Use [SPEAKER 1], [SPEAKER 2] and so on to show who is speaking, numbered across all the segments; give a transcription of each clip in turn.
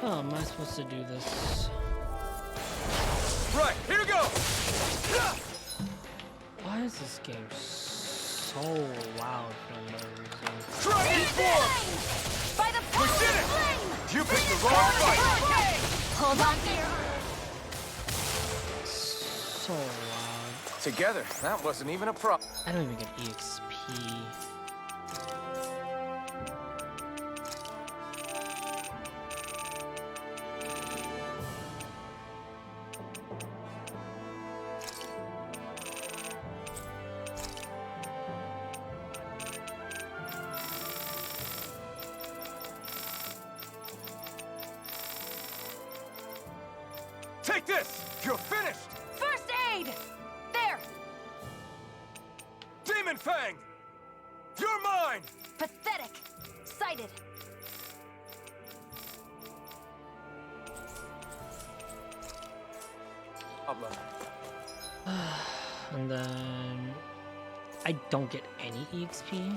[SPEAKER 1] How am I supposed to do this?
[SPEAKER 2] Right, here goes!
[SPEAKER 1] Why is this game so loud for no reason?
[SPEAKER 2] Dragon form!
[SPEAKER 3] By the
[SPEAKER 2] We
[SPEAKER 3] power
[SPEAKER 2] did
[SPEAKER 3] of
[SPEAKER 2] it!
[SPEAKER 3] flame!
[SPEAKER 2] You picked the wrong fight!
[SPEAKER 3] Hold on to your...
[SPEAKER 1] So loud.
[SPEAKER 2] Together, that wasn't even a problem.
[SPEAKER 1] I don't even get EXP.
[SPEAKER 2] Take this! You're finished!
[SPEAKER 3] First aid! There!
[SPEAKER 2] Demon Fang! You're mine!
[SPEAKER 3] Pathetic! Sighted!
[SPEAKER 2] Problem.
[SPEAKER 1] And then I don't get any EXP.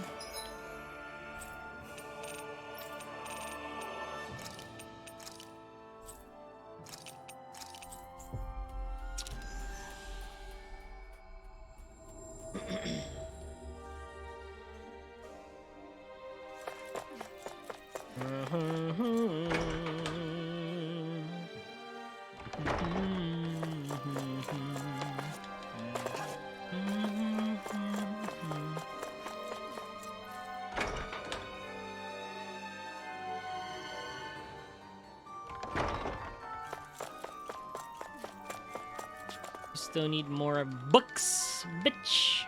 [SPEAKER 1] Still need more books, bitch.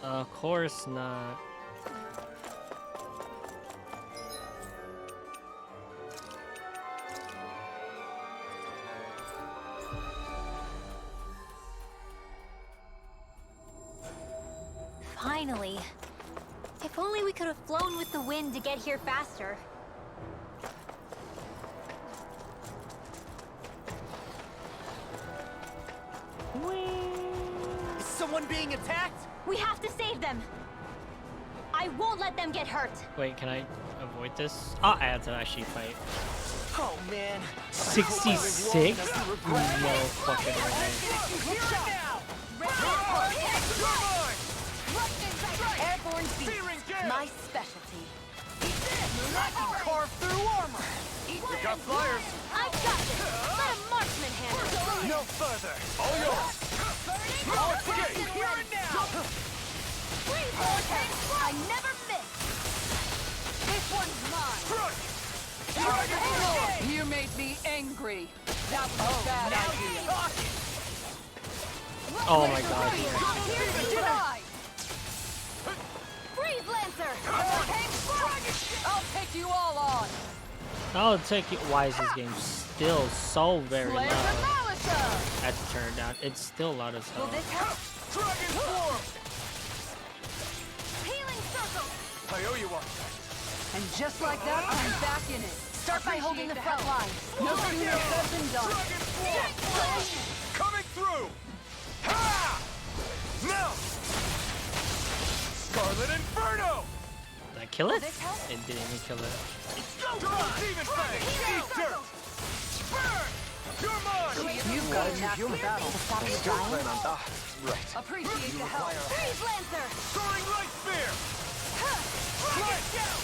[SPEAKER 1] Of course not.
[SPEAKER 3] Finally. If only we could have flown with the wind to get here faster.
[SPEAKER 4] Is someone being attacked?
[SPEAKER 3] We have to save them! I won't let them get hurt!
[SPEAKER 1] Wait, can I avoid this? Oh, I had to actually fight.
[SPEAKER 4] Oh man.
[SPEAKER 1] 66? No fucking way.
[SPEAKER 4] Here now!
[SPEAKER 3] Airborne beast,
[SPEAKER 2] Searing gale!
[SPEAKER 3] my specialty.
[SPEAKER 4] I can carve through armor.
[SPEAKER 2] We got flyers!
[SPEAKER 3] I got this! Let a marksman handle it!
[SPEAKER 4] No further.
[SPEAKER 2] All yours!
[SPEAKER 4] Here and now.
[SPEAKER 3] Freeze vortex! I never miss! This one's mine!
[SPEAKER 2] Crush! Dragon form!
[SPEAKER 5] You made me angry. That was a bad
[SPEAKER 4] Now
[SPEAKER 5] idea.
[SPEAKER 4] you're talking.
[SPEAKER 1] Oh my god.
[SPEAKER 3] Here's the try! Freeze Lancer!
[SPEAKER 5] I'll take you all on.
[SPEAKER 1] I'll take it. Why is this game still so very
[SPEAKER 5] Flame
[SPEAKER 1] loud?
[SPEAKER 5] Demolition!
[SPEAKER 1] I have to turn it down. It's still loud as
[SPEAKER 3] Will
[SPEAKER 1] hell.
[SPEAKER 3] this help?
[SPEAKER 2] Dragon form!
[SPEAKER 3] Healing circle!
[SPEAKER 2] I owe you one.
[SPEAKER 5] And just like that, I'm back in it.
[SPEAKER 3] Start by holding the front line.
[SPEAKER 5] No sooner said than done.
[SPEAKER 2] Dragon form! Coming through! Ha! Now! Scarlet Inferno!
[SPEAKER 1] Did I kill it?
[SPEAKER 3] this help?
[SPEAKER 1] It didn't even kill it.
[SPEAKER 2] Demon Fang! Eat dirt! Burn! You're mine!
[SPEAKER 5] You've got a new battle.
[SPEAKER 2] Right.
[SPEAKER 5] Appreciate the help.
[SPEAKER 3] Freeze Lancer!
[SPEAKER 2] Soaring Light Spear!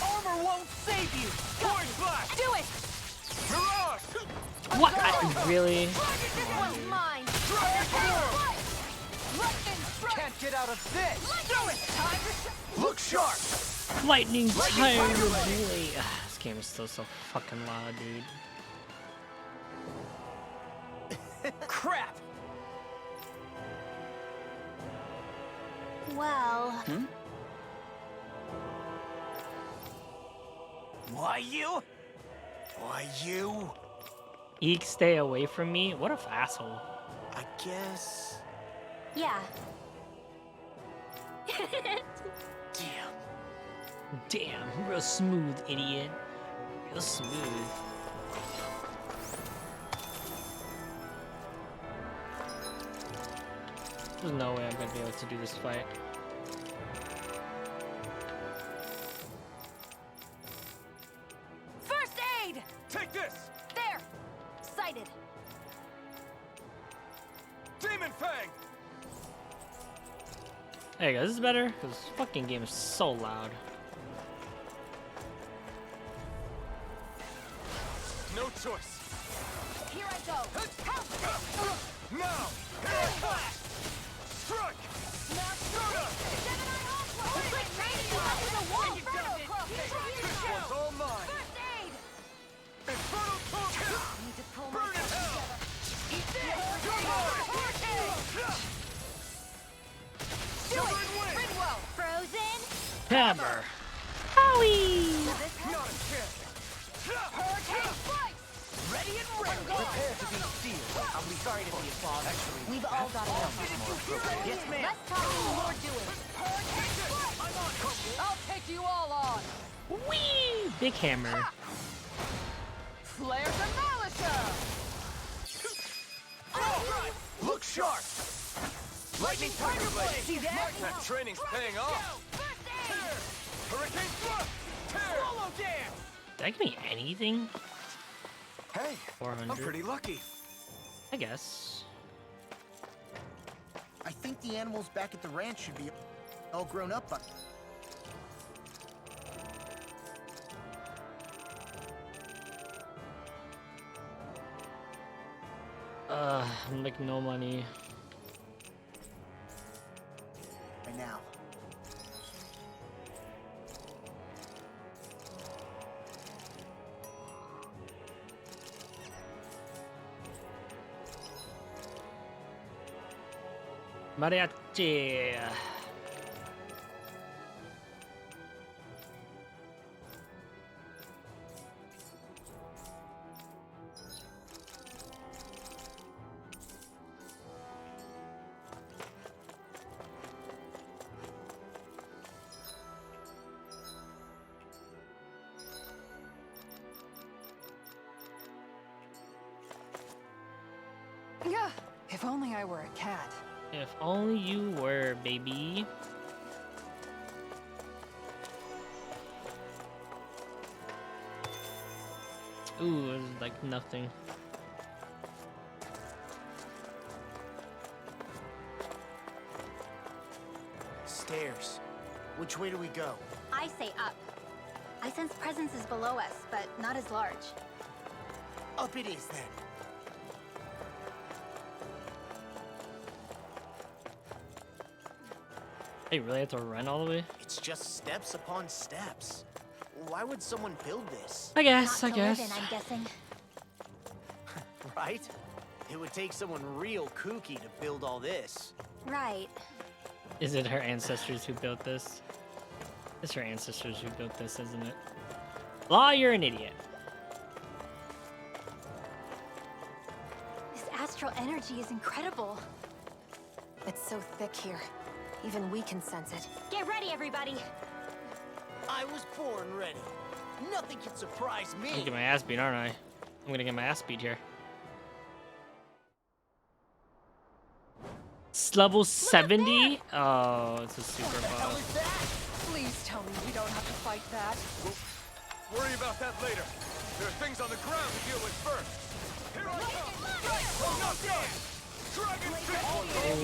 [SPEAKER 4] Armor won't save you.
[SPEAKER 2] Void Blast!
[SPEAKER 3] Do it!
[SPEAKER 2] Mirage!
[SPEAKER 1] What? Really?
[SPEAKER 3] This one's mine!
[SPEAKER 2] Dragon form!
[SPEAKER 3] Lightning strike!
[SPEAKER 4] Can't get out of this.
[SPEAKER 3] Do it! Time to
[SPEAKER 2] Look sharp!
[SPEAKER 1] Lightning time really. This game is still so fucking loud, dude.
[SPEAKER 4] Crap.
[SPEAKER 3] Well...
[SPEAKER 4] Why you? Why you?
[SPEAKER 1] Eek, stay away from me. What a asshole.
[SPEAKER 4] I guess.
[SPEAKER 3] Yeah.
[SPEAKER 4] Damn.
[SPEAKER 1] Damn, real smooth, idiot. Feels smooth. There's no way I'm gonna be able to do this fight.
[SPEAKER 3] First aid!
[SPEAKER 2] Take this!
[SPEAKER 3] There! Sighted.
[SPEAKER 2] Demon Fang!
[SPEAKER 1] There you go, this is better, because this fucking game is so loud.
[SPEAKER 2] No choice.
[SPEAKER 3] Here I go.
[SPEAKER 2] Now! Flash! Strike!
[SPEAKER 3] It's like training you up with a wall.
[SPEAKER 2] This one's all mine!
[SPEAKER 3] First aid!
[SPEAKER 2] Infernal Torque!
[SPEAKER 3] Need to pull
[SPEAKER 2] Burn in
[SPEAKER 3] myself
[SPEAKER 2] hell!
[SPEAKER 3] together. Eat this!
[SPEAKER 2] Do it!
[SPEAKER 3] Ridwell! Frozen?
[SPEAKER 1] Hammer! Howie!
[SPEAKER 2] Not a chance!
[SPEAKER 3] Hurricane Slice!
[SPEAKER 4] Ready and ready. Prepare to be sealed. I'll be sorry to be a father. Actually,
[SPEAKER 3] We've all got enough.
[SPEAKER 4] yes, ma'am.
[SPEAKER 3] Less talking, more doing. Hurricane Slice!
[SPEAKER 5] I'll take you all on.
[SPEAKER 1] Whee! Big hammer.
[SPEAKER 5] Flare Demolisher.
[SPEAKER 2] Look sharp! Lightning Tiger Blade!
[SPEAKER 5] See that?
[SPEAKER 2] That training's paying off!
[SPEAKER 3] First aid!
[SPEAKER 2] Hurricane Thrust! Tear!
[SPEAKER 4] Swallow dance.
[SPEAKER 1] Did that give me anything?
[SPEAKER 2] Hey,
[SPEAKER 1] 400.
[SPEAKER 2] I'm pretty lucky.
[SPEAKER 1] I guess.
[SPEAKER 6] I think the animals back at the ranch should be all grown up by.
[SPEAKER 1] I'm making no money.
[SPEAKER 6] by now.
[SPEAKER 1] Mariachi.
[SPEAKER 5] Yeah. If only I were a cat.
[SPEAKER 1] If only you were, baby. Ooh, it's like nothing.
[SPEAKER 6] Stairs. Which way do we go?
[SPEAKER 3] I say up. I sense presence is below us, but not as large.
[SPEAKER 6] Up it is then.
[SPEAKER 1] Hey, really have to run all the way?
[SPEAKER 6] It's just steps upon steps. Why would someone build this?
[SPEAKER 1] I guess,
[SPEAKER 3] Not
[SPEAKER 1] I
[SPEAKER 3] to live
[SPEAKER 1] guess.
[SPEAKER 3] in, I'm guessing.
[SPEAKER 6] Right? It would take someone real kooky to build all this.
[SPEAKER 3] Right.
[SPEAKER 1] Is it her ancestors who built this? It's her ancestors who built this, isn't it? Law, you're an idiot.
[SPEAKER 3] This astral energy is incredible.
[SPEAKER 7] It's so thick here. Even we can sense it.
[SPEAKER 3] Get ready, everybody.
[SPEAKER 6] I was born ready. Nothing can surprise
[SPEAKER 1] I'm
[SPEAKER 6] me.
[SPEAKER 1] gonna get my ass beat, aren't I? I'm gonna get my ass beat here. It's level 70? Oh, it's a super boss.
[SPEAKER 5] Please tell me we don't have to fight that.
[SPEAKER 2] Worry about that later. There are things on the ground to deal with first. Here I come! Oh, not dead! Dragon Fist!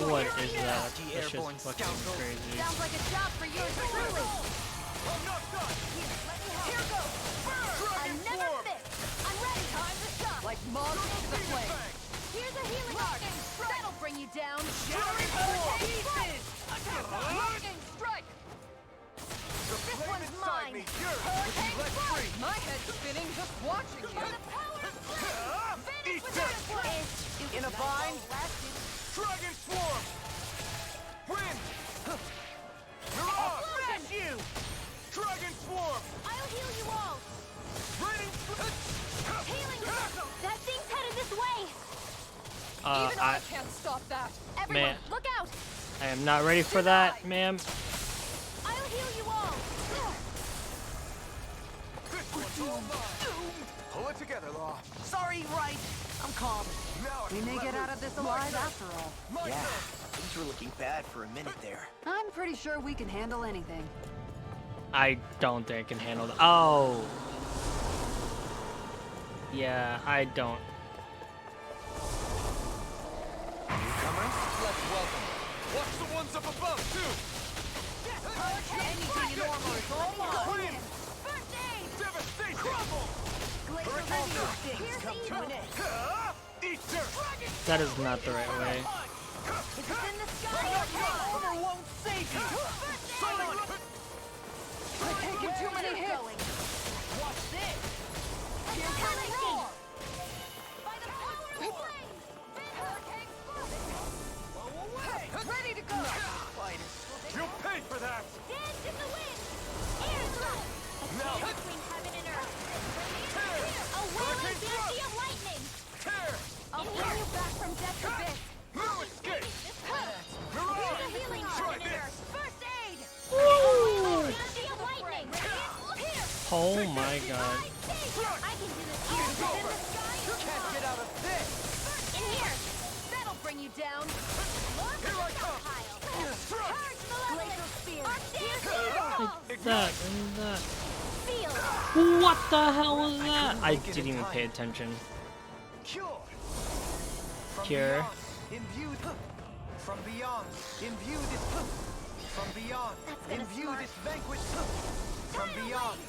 [SPEAKER 1] What is that?
[SPEAKER 6] The
[SPEAKER 1] That's
[SPEAKER 6] airborne
[SPEAKER 1] just fucking
[SPEAKER 6] scoundrel.
[SPEAKER 1] crazy.
[SPEAKER 3] Sounds like a job for yours truly.
[SPEAKER 2] I'm not done!
[SPEAKER 3] Here goes.
[SPEAKER 2] Dragon
[SPEAKER 3] Another
[SPEAKER 2] Swarm!
[SPEAKER 3] fist. I'm ready. Time to shove.
[SPEAKER 5] Like moths to the
[SPEAKER 2] Demon
[SPEAKER 5] flame.
[SPEAKER 2] Fang!
[SPEAKER 3] Here's a healing arc. That'll bring you down.
[SPEAKER 2] Shattering
[SPEAKER 3] Hurricane
[SPEAKER 2] Swarm!
[SPEAKER 5] Lightning strike!
[SPEAKER 2] The
[SPEAKER 3] This
[SPEAKER 2] flame
[SPEAKER 3] one's
[SPEAKER 2] inside
[SPEAKER 3] mine.
[SPEAKER 2] me yearns to be let free!
[SPEAKER 5] My head's spinning just watching
[SPEAKER 3] For
[SPEAKER 5] you.
[SPEAKER 3] the power of flame.
[SPEAKER 2] Ah!
[SPEAKER 3] Finish
[SPEAKER 2] Eat
[SPEAKER 3] with
[SPEAKER 2] this!
[SPEAKER 3] that flame.
[SPEAKER 6] In a bind?
[SPEAKER 2] Dragon Swarm! Wind! You're on!
[SPEAKER 6] Smash you!
[SPEAKER 2] Dragon Swarm!
[SPEAKER 3] I'll heal you all.
[SPEAKER 2] Raining
[SPEAKER 3] Healing. That thing's headed this way.
[SPEAKER 5] Even I can't stop that.
[SPEAKER 3] Everyone,
[SPEAKER 1] Man.
[SPEAKER 3] look out.
[SPEAKER 1] I am not ready for that, ma'am.
[SPEAKER 3] I'll heal you all.
[SPEAKER 2] This one's all mine! Pull it together, Law.
[SPEAKER 6] Sorry, right. I'm calm.
[SPEAKER 2] Now I
[SPEAKER 5] We
[SPEAKER 2] can
[SPEAKER 5] may get
[SPEAKER 2] leverage
[SPEAKER 5] out of this
[SPEAKER 2] my
[SPEAKER 5] alive
[SPEAKER 2] turn.
[SPEAKER 5] after all.
[SPEAKER 2] My
[SPEAKER 6] Yeah,
[SPEAKER 2] turn.
[SPEAKER 6] things were looking bad for a minute there.
[SPEAKER 5] I'm pretty sure we can handle anything.
[SPEAKER 1] I don't think I can handle that. Oh. Yeah, I don't.
[SPEAKER 2] Newcomers, let's welcome. Watch the ones up above, too.
[SPEAKER 5] Anything in armor is all mine.
[SPEAKER 2] Queen! Devastation! Crumble!
[SPEAKER 6] Things come to an end.
[SPEAKER 2] Eat dirt!
[SPEAKER 1] That is not the right way.
[SPEAKER 6] Armor won't save you.
[SPEAKER 5] Taking too many hits.
[SPEAKER 6] Watch this.
[SPEAKER 5] Ready to go.
[SPEAKER 2] You'll pay for that!
[SPEAKER 3] Dance in the wind! Air's love!
[SPEAKER 2] Now,
[SPEAKER 3] Between heaven and earth!
[SPEAKER 2] tear!
[SPEAKER 3] A whirling fancy of lightning!
[SPEAKER 2] Tear!
[SPEAKER 3] I'll bring you back from death's abyss!
[SPEAKER 2] No escape!
[SPEAKER 3] Here's
[SPEAKER 2] Mirage!
[SPEAKER 3] a healing
[SPEAKER 2] Try
[SPEAKER 3] heaven and
[SPEAKER 2] this!
[SPEAKER 3] earth! First aid! A
[SPEAKER 1] Woo!
[SPEAKER 3] whirling fancy of lightning! Here!
[SPEAKER 1] Oh my god.
[SPEAKER 3] I can do this here! In the sky!
[SPEAKER 6] Can't get out of this.
[SPEAKER 3] In here! That'll bring you down!
[SPEAKER 2] Here I come!
[SPEAKER 3] Charge malevolence!
[SPEAKER 2] Spear!
[SPEAKER 1] What's that? What's that?
[SPEAKER 3] Feel!
[SPEAKER 1] What the hell was that? I didn't even pay attention.
[SPEAKER 6] Cure. From
[SPEAKER 1] Cure.
[SPEAKER 6] beyond, imbued. From beyond, imbue this. From beyond,
[SPEAKER 3] That's gonna
[SPEAKER 6] imbue
[SPEAKER 3] smart.
[SPEAKER 6] this vanquished. From beyond,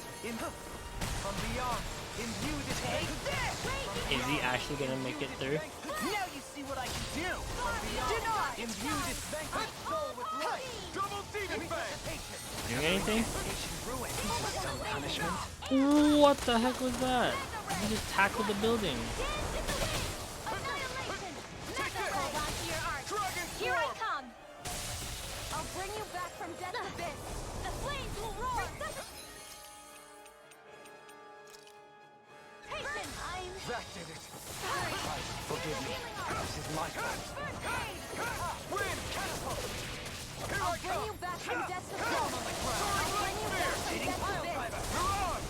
[SPEAKER 6] from beyond, imbue this vanquished.
[SPEAKER 1] Is he actually gonna make it through?
[SPEAKER 6] Now you see what I can do. From beyond, imbue this vanquished soul with light.
[SPEAKER 2] Double demon fang!
[SPEAKER 6] Resuscitation.
[SPEAKER 1] Doing anything?
[SPEAKER 6] Resuscitation ruin. Some punishment.
[SPEAKER 1] What the heck was that? He just tackled the building.
[SPEAKER 3] Annihilation! Hold on to your arch!
[SPEAKER 2] Dragon
[SPEAKER 3] Here I
[SPEAKER 2] Swarm!
[SPEAKER 3] come! I'll bring you back from death's abyss! The flames will roar! Patient!
[SPEAKER 2] That did it!
[SPEAKER 6] Forgive me. This is my fault.
[SPEAKER 2] Win! Catapult! Here
[SPEAKER 3] I'll
[SPEAKER 2] I
[SPEAKER 3] bring
[SPEAKER 2] come!
[SPEAKER 3] you back from death's abyss! I'll bring you back from death's abyss!
[SPEAKER 2] Mirage!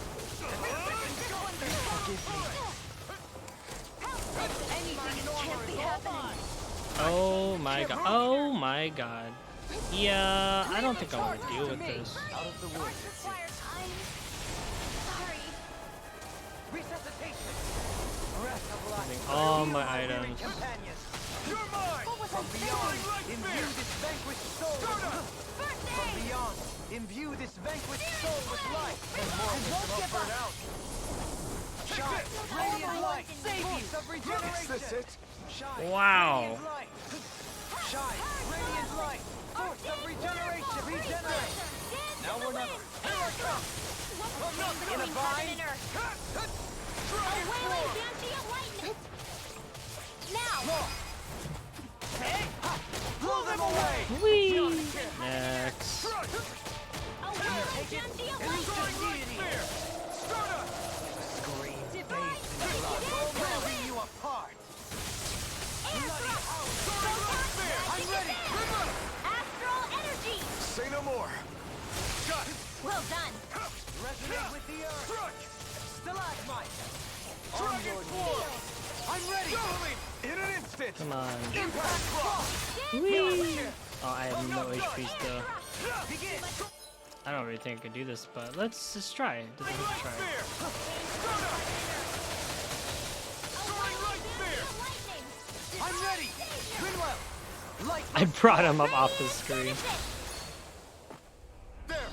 [SPEAKER 5] Anything in armor is all mine.
[SPEAKER 1] Oh my god. Oh my god. Yeah, I don't think I want to deal with this.
[SPEAKER 6] Out of the woods.
[SPEAKER 3] Require time. Sorry.
[SPEAKER 6] Resuscitation. Breath of life.
[SPEAKER 1] All my items.
[SPEAKER 6] Companions.
[SPEAKER 2] You're mine!
[SPEAKER 6] From beyond, imbue this vanquished soul with
[SPEAKER 3] First
[SPEAKER 6] From
[SPEAKER 3] aid!
[SPEAKER 6] beyond, imbue this vanquished soul with light. And more
[SPEAKER 2] Don't
[SPEAKER 6] will
[SPEAKER 2] burn out!
[SPEAKER 6] shine. Radiant light. Save you. Of regeneration.
[SPEAKER 2] Is this it?
[SPEAKER 6] Shine.
[SPEAKER 1] Wow.
[SPEAKER 6] Radiant light. Shine. Radiant light. Force of regeneration. Regenerate. Now or never.
[SPEAKER 2] Here I come! I'm not
[SPEAKER 6] In a
[SPEAKER 3] Heaven
[SPEAKER 6] vine.
[SPEAKER 3] and earth! A
[SPEAKER 2] Dragon
[SPEAKER 3] wailing
[SPEAKER 2] Swarm!
[SPEAKER 3] fancy of lightning! Now!
[SPEAKER 6] Law. Hey. Ha. Blow them away.
[SPEAKER 1] Whee! Next.
[SPEAKER 2] Crush!
[SPEAKER 3] A wailing fancy of lightning!
[SPEAKER 2] Soaring Light Spear! Stardust!
[SPEAKER 6] Scream.
[SPEAKER 3] Divine!
[SPEAKER 6] Tearing you apart.
[SPEAKER 2] Soaring Light Spear!
[SPEAKER 3] I'm ready! Astral energy!
[SPEAKER 2] Say no more! Got it!
[SPEAKER 3] Well done!
[SPEAKER 6] Resonate with the earth.
[SPEAKER 2] Crush!
[SPEAKER 6] Stalagmite.
[SPEAKER 2] Dragon Swarm!
[SPEAKER 6] I'm ready.
[SPEAKER 2] Doubling! In an instant!
[SPEAKER 1] Come on.
[SPEAKER 2] Impact Cross!
[SPEAKER 1] Whee! Oh, I have no HP still.
[SPEAKER 6] Begin.
[SPEAKER 1] I don't really think I could do this, but let's just try. It doesn't hurt to try.
[SPEAKER 2] Spear! Stardust! Soaring Light Spear!
[SPEAKER 6] I'm ready. Grinwell. Light.
[SPEAKER 1] I brought him up off the screen.
[SPEAKER 2] There!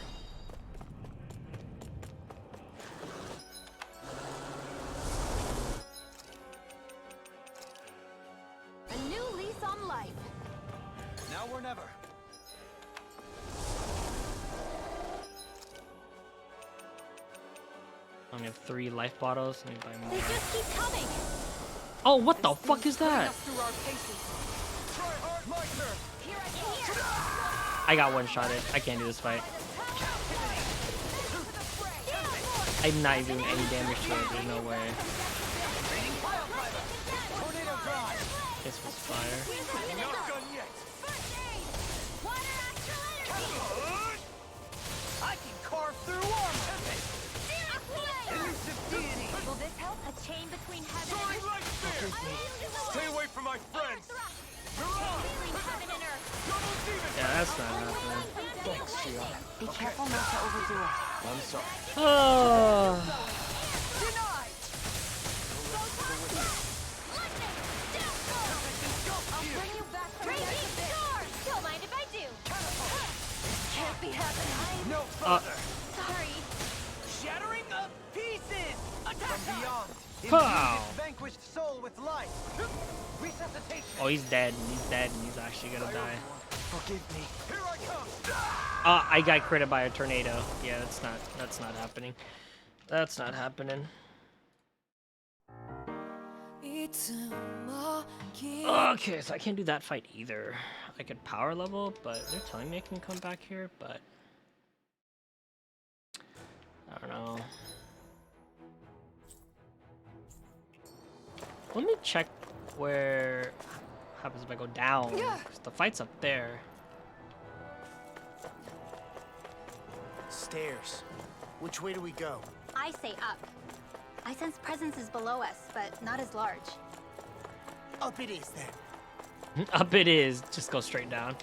[SPEAKER 3] A new lease on life.
[SPEAKER 6] Now or never.
[SPEAKER 1] I only have 3 life bottles. Let me buy
[SPEAKER 3] They
[SPEAKER 1] more.
[SPEAKER 3] just keep coming.
[SPEAKER 1] Oh, what the fuck is that?
[SPEAKER 5] Through our paces.
[SPEAKER 2] Try hard, my turn!
[SPEAKER 3] Here I come. Here.
[SPEAKER 1] I got one shot it. I can't do this fight. I'm not even doing any damage to it. There's no way.
[SPEAKER 6] Tornado drive.
[SPEAKER 1] This was fire.
[SPEAKER 2] Not done yet!
[SPEAKER 3] Water astral energy.
[SPEAKER 6] I can carve through armor. Elusive deity.
[SPEAKER 5] Will this help?
[SPEAKER 3] A chain between heaven
[SPEAKER 2] Soaring
[SPEAKER 3] and
[SPEAKER 2] light spear! Stay away from my friends! Mirage!
[SPEAKER 3] between heaven and earth.
[SPEAKER 2] Double demon!
[SPEAKER 1] Yeah, that's not happening.
[SPEAKER 6] Thanks, Shion.
[SPEAKER 7] Be careful not to overdo it.
[SPEAKER 6] I'm sorry.
[SPEAKER 1] Oh.
[SPEAKER 5] Denied!
[SPEAKER 3] I'll bring you back from the edge of this. Don't mind if I do.
[SPEAKER 5] Can't be happening.
[SPEAKER 6] No further.
[SPEAKER 3] Sorry.
[SPEAKER 4] Shattering of pieces! Attack
[SPEAKER 6] From
[SPEAKER 4] her!
[SPEAKER 6] beyond.
[SPEAKER 1] Pow.
[SPEAKER 6] Imbue this vanquished soul with life. Resuscitation.
[SPEAKER 1] Oh, he's dead. He's dead, and he's actually gonna die.
[SPEAKER 6] Forgive me.
[SPEAKER 2] Here I come!
[SPEAKER 1] I got critted by a tornado. Yeah, that's not happening. That's not happening. Okay, so I can't do that fight either. I could power level, but they're telling me I can come back here, but I don't know. Let me check where happens if I go down. 'Cause the fight's up there.
[SPEAKER 6] Stairs. Which way do we go?
[SPEAKER 3] I say up. I sense presence is below us, but not as large.
[SPEAKER 6] Up it is then.
[SPEAKER 1] Up it is. Just go straight down.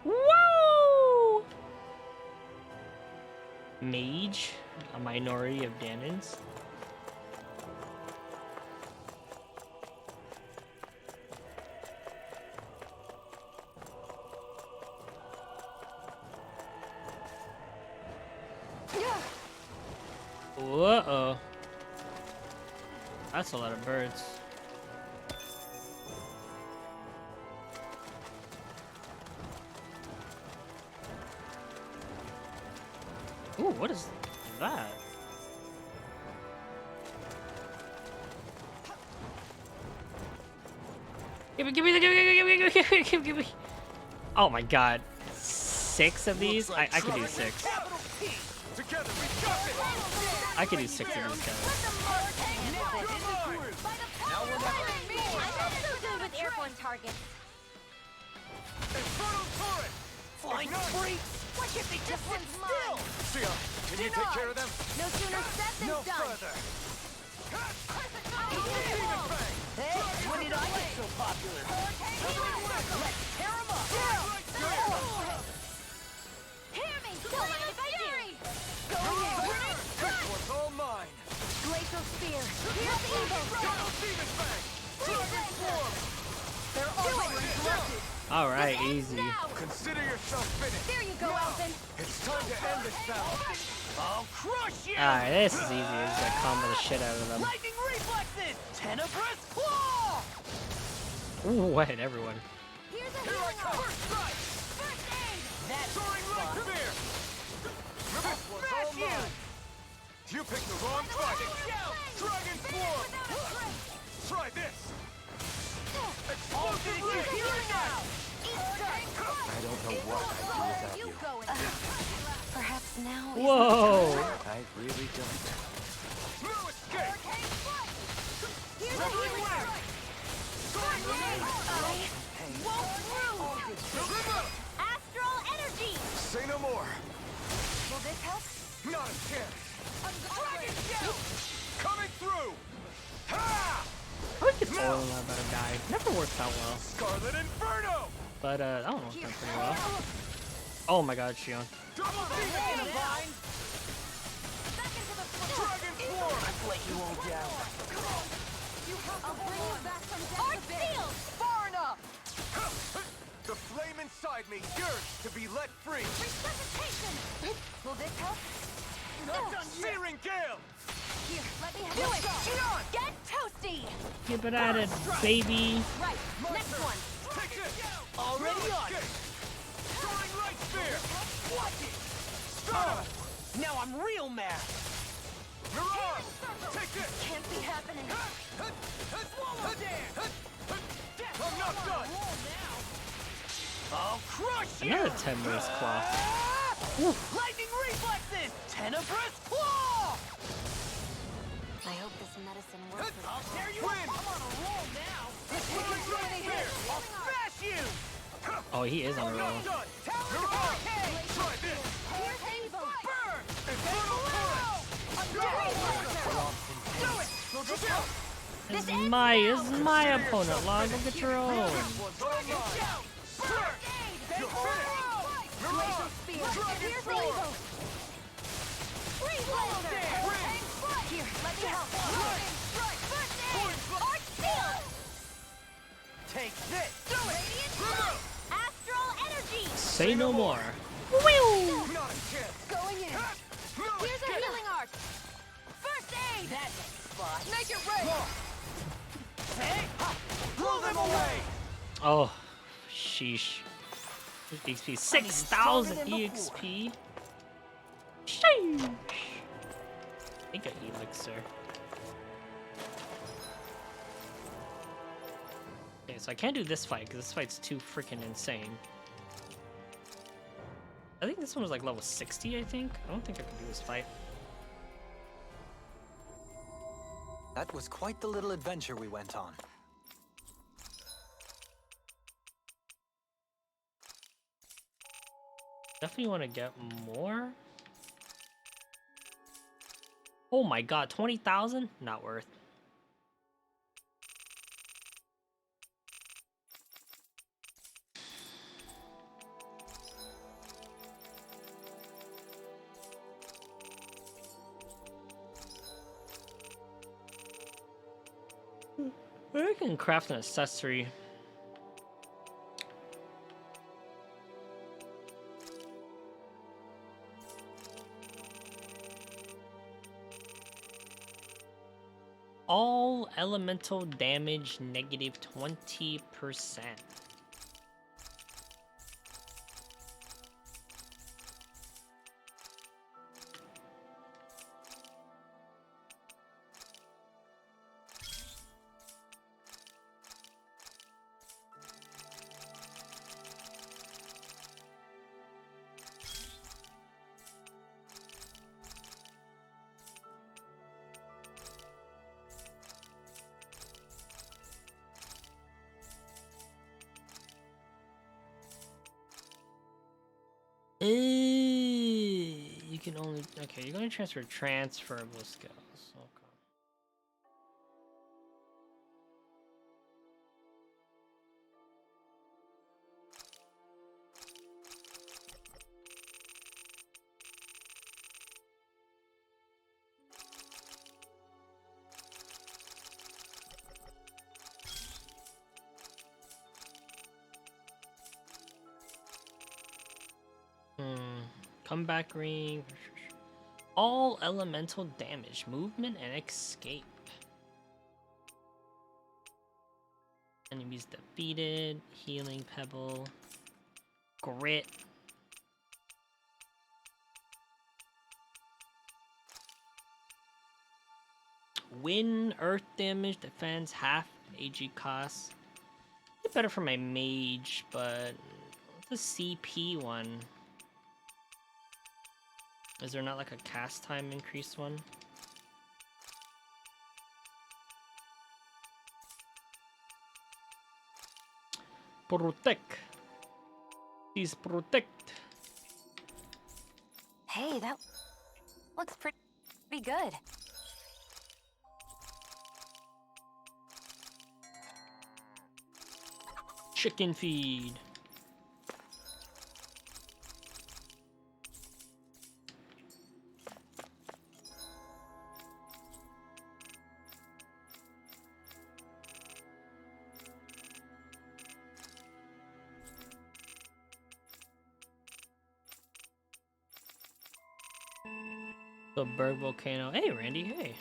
[SPEAKER 1] Woo! Mage, a minority of Danons. Uh-oh. That's a lot of birds. Ooh, what is that? Give me. Oh my god. 6 of these? I could do 6.
[SPEAKER 2] Capital T! Together we got it!
[SPEAKER 1] I could do 6 of these guys.
[SPEAKER 3] I'm not so good with airborne targets.
[SPEAKER 2] Infernal turret!
[SPEAKER 4] Flying freaks! Why can't they just sit still?
[SPEAKER 2] Sion, can you take care of them?
[SPEAKER 3] No sooner said than
[SPEAKER 6] No
[SPEAKER 3] done.
[SPEAKER 6] further.
[SPEAKER 2] Demon Fang!
[SPEAKER 4] Hey, when did I get so popular? Let's tear 'em up!
[SPEAKER 3] Hear me! Don't mind if I do.
[SPEAKER 2] This one's all mine!
[SPEAKER 3] Glacial spear. Here's the evil.
[SPEAKER 2] Double Demon Fang! Dragon Swarm!
[SPEAKER 5] They're already interrupted.
[SPEAKER 1] All right, easy.
[SPEAKER 3] Now.
[SPEAKER 2] Consider yourself finished!
[SPEAKER 3] There you go, Elfin.
[SPEAKER 2] It's time to end this battle!
[SPEAKER 4] I'll crush you!
[SPEAKER 1] All right, this is easy. Just gotta combo the shit out of them.
[SPEAKER 4] Lightning reflexes! Tenebrous claw!
[SPEAKER 1] Ooh, what hit everyone?
[SPEAKER 3] Here's a
[SPEAKER 2] Here I
[SPEAKER 3] hero.
[SPEAKER 2] come! First strike!
[SPEAKER 3] First aid.
[SPEAKER 4] That's
[SPEAKER 2] Soaring light
[SPEAKER 4] fun.
[SPEAKER 2] spear! This one's all mine! You picked the wrong fight! Dragon Swarm! Try this! Explosive
[SPEAKER 4] All
[SPEAKER 2] Ray!
[SPEAKER 4] here now!
[SPEAKER 6] I don't know what I'd do without you.
[SPEAKER 7] Perhaps now.
[SPEAKER 1] Whoa!
[SPEAKER 6] I really don't.
[SPEAKER 2] No escape!
[SPEAKER 3] Here's a hero.
[SPEAKER 2] Soaring light!
[SPEAKER 3] Astral energy.
[SPEAKER 2] Say no more!
[SPEAKER 3] Will this help?
[SPEAKER 2] Not a chance! Dragon Shell! Coming through! Ha!
[SPEAKER 1] I would get oil and about to die. Never works out well.
[SPEAKER 2] Scarlet Inferno!
[SPEAKER 1] But I don't know, it's done pretty well. Oh my god, Shion.
[SPEAKER 2] Double Demon!
[SPEAKER 4] Divine!
[SPEAKER 2] Dragon Swarm!
[SPEAKER 4] Let you all down.
[SPEAKER 3] I'll bring you back from death. Arch field.
[SPEAKER 5] Far enough.
[SPEAKER 2] The flame inside me yearns to be let free!
[SPEAKER 3] Resuscitation. Will this help?
[SPEAKER 2] Searing Gale!
[SPEAKER 3] Here, let me do it.
[SPEAKER 2] Shion!
[SPEAKER 3] Get toasty.
[SPEAKER 1] Keep it at it, baby.
[SPEAKER 3] Right. Next one.
[SPEAKER 2] Take this!
[SPEAKER 4] Already on it.
[SPEAKER 2] Soaring Light Spear!
[SPEAKER 4] Watch it!
[SPEAKER 2] Stop!
[SPEAKER 4] Now I'm real mad!
[SPEAKER 2] Mirage! Take this!
[SPEAKER 5] Can't be happening.
[SPEAKER 2] Swallow Dance! I'm not done!
[SPEAKER 4] I'll crush you!
[SPEAKER 1] Another 10 race claw.
[SPEAKER 4] Lightning reflexes! Tenebrous claw!
[SPEAKER 7] I hope this medicine works.
[SPEAKER 4] I'll tear you
[SPEAKER 2] Win!
[SPEAKER 4] up! I'm on a roll now! I'll smash you!
[SPEAKER 1] Oh, he is on a roll.
[SPEAKER 2] Not done! Mirage! Try this!
[SPEAKER 3] Here's evil.
[SPEAKER 2] Burn! Infernal Torrent!
[SPEAKER 4] Do it!
[SPEAKER 1] This is my opponent, Log. Go get your own.
[SPEAKER 2] One's all mine.
[SPEAKER 5] Laser spear. Here's the Evo. Here, let me help. Arc field.
[SPEAKER 6] Take this!
[SPEAKER 3] Radiant strike. Astral energy.
[SPEAKER 1] Say no more.
[SPEAKER 2] Not a chance.
[SPEAKER 5] Going in.
[SPEAKER 3] Here's a healing arc. First aid.
[SPEAKER 5] That's a spot.
[SPEAKER 3] Make it rain.
[SPEAKER 2] Blow them away.
[SPEAKER 1] Oh, sheesh. XP 6,000 EXP. Sheesh. I think an elixir. Okay, so I can't do this fight because this fight's too freaking insane. I think this one was like level 60, I think. I don't think I can do this fight.
[SPEAKER 6] That was quite the little adventure we went on.
[SPEAKER 1] Definitely want to get more. Oh my god, 20,000? Not worth. Maybe I can craft an accessory. All elemental damage negative 20%. You can only okay. You're going to transfer transferable skills. Okay. Comeback ring. All elemental damage, movement, and escape. Enemies defeated. Healing pebble. Grit. Win earth damage, defense, half AG cost. It's better for my mage, but the CP one. Is there not like a cast time increased one? Protect. Please protect.
[SPEAKER 7] Hey, that looks pretty good.
[SPEAKER 1] Chicken feed. The Berg Volcano. Hey, Randy. Hey.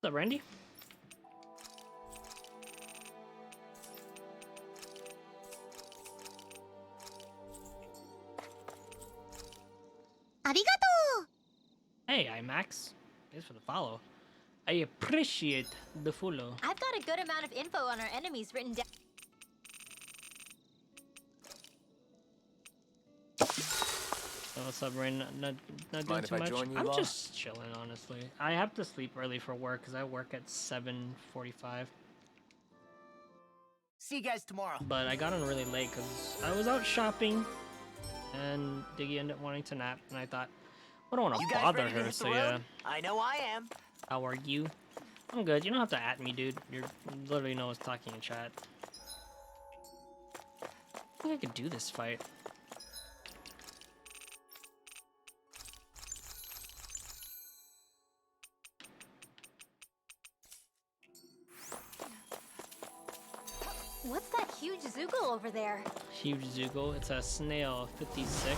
[SPEAKER 1] What's up, Randy?
[SPEAKER 3] Arigato!
[SPEAKER 1] Hey, IMAX. Thanks for the follow. I appreciate the follow.
[SPEAKER 3] I've got a good amount of info on our enemies written down.
[SPEAKER 1] So what's up, Rain? Not doing
[SPEAKER 2] Mind if
[SPEAKER 1] too
[SPEAKER 2] I
[SPEAKER 1] much.
[SPEAKER 2] join you,
[SPEAKER 1] I'm
[SPEAKER 2] Law?
[SPEAKER 1] just chilling, honestly. I have to sleep early for work because I work at 7:45.
[SPEAKER 4] See you guys tomorrow.
[SPEAKER 1] But I got on really late because I was out shopping, and Diggy ended up wanting to nap, and I thought, I don't want
[SPEAKER 4] You
[SPEAKER 1] to
[SPEAKER 4] guys
[SPEAKER 1] bother
[SPEAKER 4] ready to
[SPEAKER 1] her.
[SPEAKER 4] hit the
[SPEAKER 1] So
[SPEAKER 4] road?
[SPEAKER 1] yeah,
[SPEAKER 4] I know I am.
[SPEAKER 1] how are you? I'm good. You don't have to at me, dude. You're literally no one's talking in chat. I think I could do this fight.
[SPEAKER 3] What's that huge Zoogle over there?
[SPEAKER 1] Huge Zoogle. It's a snail 56. I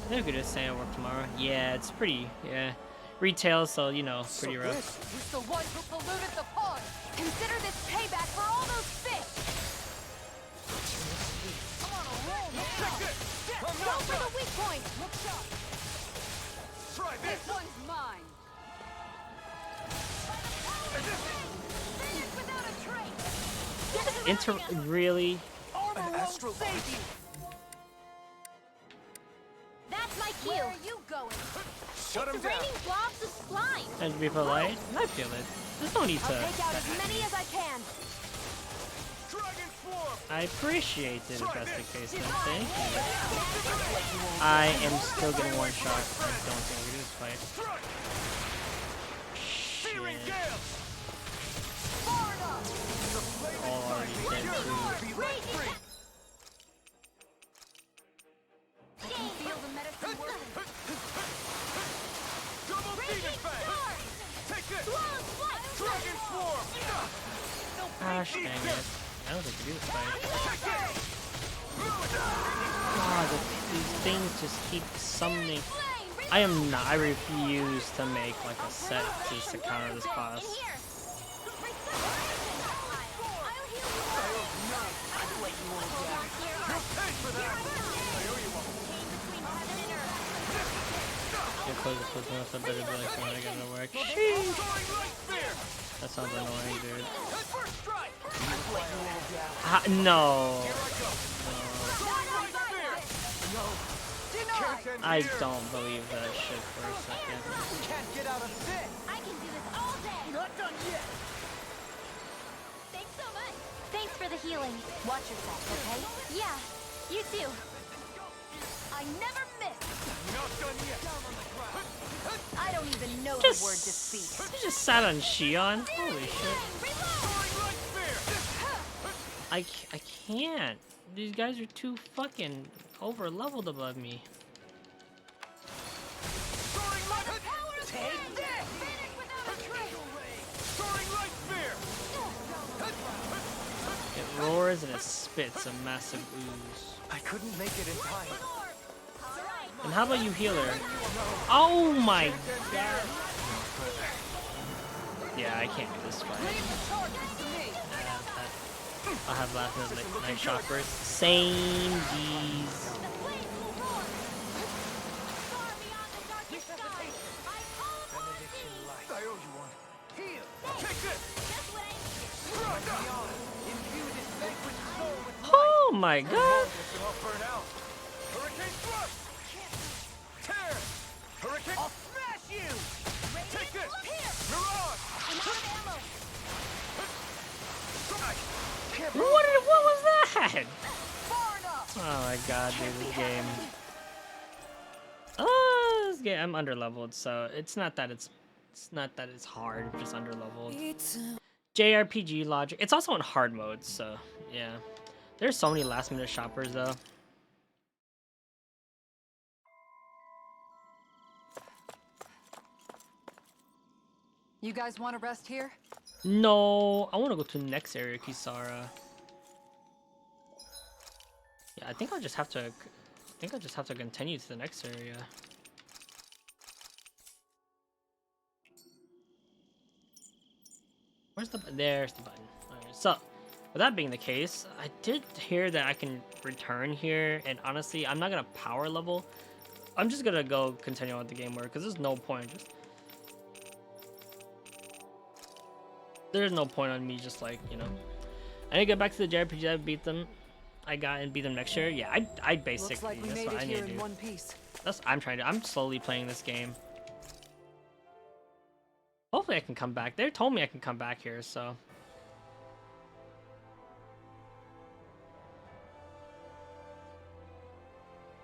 [SPEAKER 1] think we could just say I work tomorrow. Yeah, it's pretty. Yeah, retail, so you know, pretty rough.
[SPEAKER 5] Who's the one who polluted the pond? Consider this payback for all those fish! I'm on a roll now!
[SPEAKER 2] Take this! I'm
[SPEAKER 5] Go
[SPEAKER 2] not
[SPEAKER 5] for
[SPEAKER 2] done!
[SPEAKER 5] the weak point! Looks up!
[SPEAKER 2] Try this!
[SPEAKER 5] This one's mine!
[SPEAKER 2] And this
[SPEAKER 5] Finish without a trace!
[SPEAKER 1] Really?
[SPEAKER 5] Armor
[SPEAKER 2] An
[SPEAKER 5] won't
[SPEAKER 2] astral
[SPEAKER 5] save you!
[SPEAKER 3] That's my cue.
[SPEAKER 5] Where are you going?
[SPEAKER 2] Shut him
[SPEAKER 3] It's
[SPEAKER 2] down!
[SPEAKER 3] raining blobs of slime.
[SPEAKER 1] And to be polite, I feel it. There's no need
[SPEAKER 5] I'll
[SPEAKER 1] to.
[SPEAKER 5] take out as many as I can!
[SPEAKER 2] Dragon Swarm!
[SPEAKER 1] I appreciate it if that's the case. Then thank you. I am still getting one shot. I don't think we do this fight.
[SPEAKER 2] Strike! Searing
[SPEAKER 1] Shit.
[SPEAKER 2] Gale!
[SPEAKER 5] Far enough!
[SPEAKER 1] All already dead too.
[SPEAKER 2] Be let free!
[SPEAKER 5] I can feel the medicine working!
[SPEAKER 2] Double Demon Fang! Take this! Dragon Swarm!
[SPEAKER 1] Gosh dang it. I don't think we do this fight.
[SPEAKER 2] Take this!
[SPEAKER 1] God, these things just keep summoning. I am not. I refuse to make like a set just to counter this boss.
[SPEAKER 2] Pay for that!
[SPEAKER 1] Get close to put enough, I better be like, "Come on, I gotta work."
[SPEAKER 2] Soaring Light Spear!
[SPEAKER 1] That sounds annoying, dude.
[SPEAKER 2] First strike!
[SPEAKER 1] No.
[SPEAKER 2] Here I go! Soaring Light Spear! Can't end
[SPEAKER 1] I
[SPEAKER 2] here.
[SPEAKER 1] don't believe that shit for a second.
[SPEAKER 6] Can't get out of this.
[SPEAKER 3] I can do this all day.
[SPEAKER 6] Not done yet.
[SPEAKER 3] Thanks so much. Thanks for the healing.
[SPEAKER 5] Watch yourself, okay?
[SPEAKER 3] Yeah, you too.
[SPEAKER 5] I never miss!
[SPEAKER 2] Not done yet!
[SPEAKER 5] I don't even know
[SPEAKER 1] Just,
[SPEAKER 5] the word defeat.
[SPEAKER 1] you just sat on Shion. Holy shit.
[SPEAKER 2] Soaring Light Spear!
[SPEAKER 1] I can't. These guys are too fucking over leveled above me.
[SPEAKER 2] Soaring Light
[SPEAKER 5] Take this! Finish without a trace!
[SPEAKER 2] Soaring Light Spear!
[SPEAKER 1] It roars and it spits a massive ooze.
[SPEAKER 6] I couldn't make it in time.
[SPEAKER 1] And how about you, healer? Oh my god. Yeah, I can't do this fight.
[SPEAKER 5] Leave the targets to me!
[SPEAKER 1] I'll have last minute night shoppers. Same G's.
[SPEAKER 6] Benediction light.
[SPEAKER 2] I owe you one.
[SPEAKER 6] Heal.
[SPEAKER 2] Take this!
[SPEAKER 6] Beyond. Imbue this vanquished soul with light.
[SPEAKER 1] Oh my god.
[SPEAKER 2] This will all burn out. Hurricane Thrust! Tear! Hurricane...
[SPEAKER 6] I'll smash you.
[SPEAKER 2] Take this! Mirage! Strike!
[SPEAKER 1] What was that?
[SPEAKER 5] Far enough!
[SPEAKER 1] Oh my god, dude, this game. This game, I'm underleveled, so it's not that it's not that it's hard, I'm just underleveled. JRPG logic. It's also in hard mode, so yeah. There's so many last minute shoppers though.
[SPEAKER 5] You guys want to rest here?
[SPEAKER 1] No, I want to go to the next area, Kisara. Yeah, I think I'll just have to. I think I'll just have to continue to the next area. Where's the? There's the button. Alright, so, with that being the case, I did hear that I can return here, and honestly, I'm not gonna power level. I'm just gonna go continue on with the game more because there's no point. There's no point on me just like, you know. I need to get back to the JRPG. I beat them. I got and beat them next year, yeah, I'd basically.
[SPEAKER 6] Looks like we
[SPEAKER 1] that's
[SPEAKER 6] made
[SPEAKER 1] what
[SPEAKER 6] it
[SPEAKER 1] I
[SPEAKER 6] here
[SPEAKER 1] need to
[SPEAKER 6] in
[SPEAKER 1] do.
[SPEAKER 6] one piece.
[SPEAKER 1] That's I'm trying to. I'm slowly playing this game. Hopefully, I can come back. They told me I can come back here, so.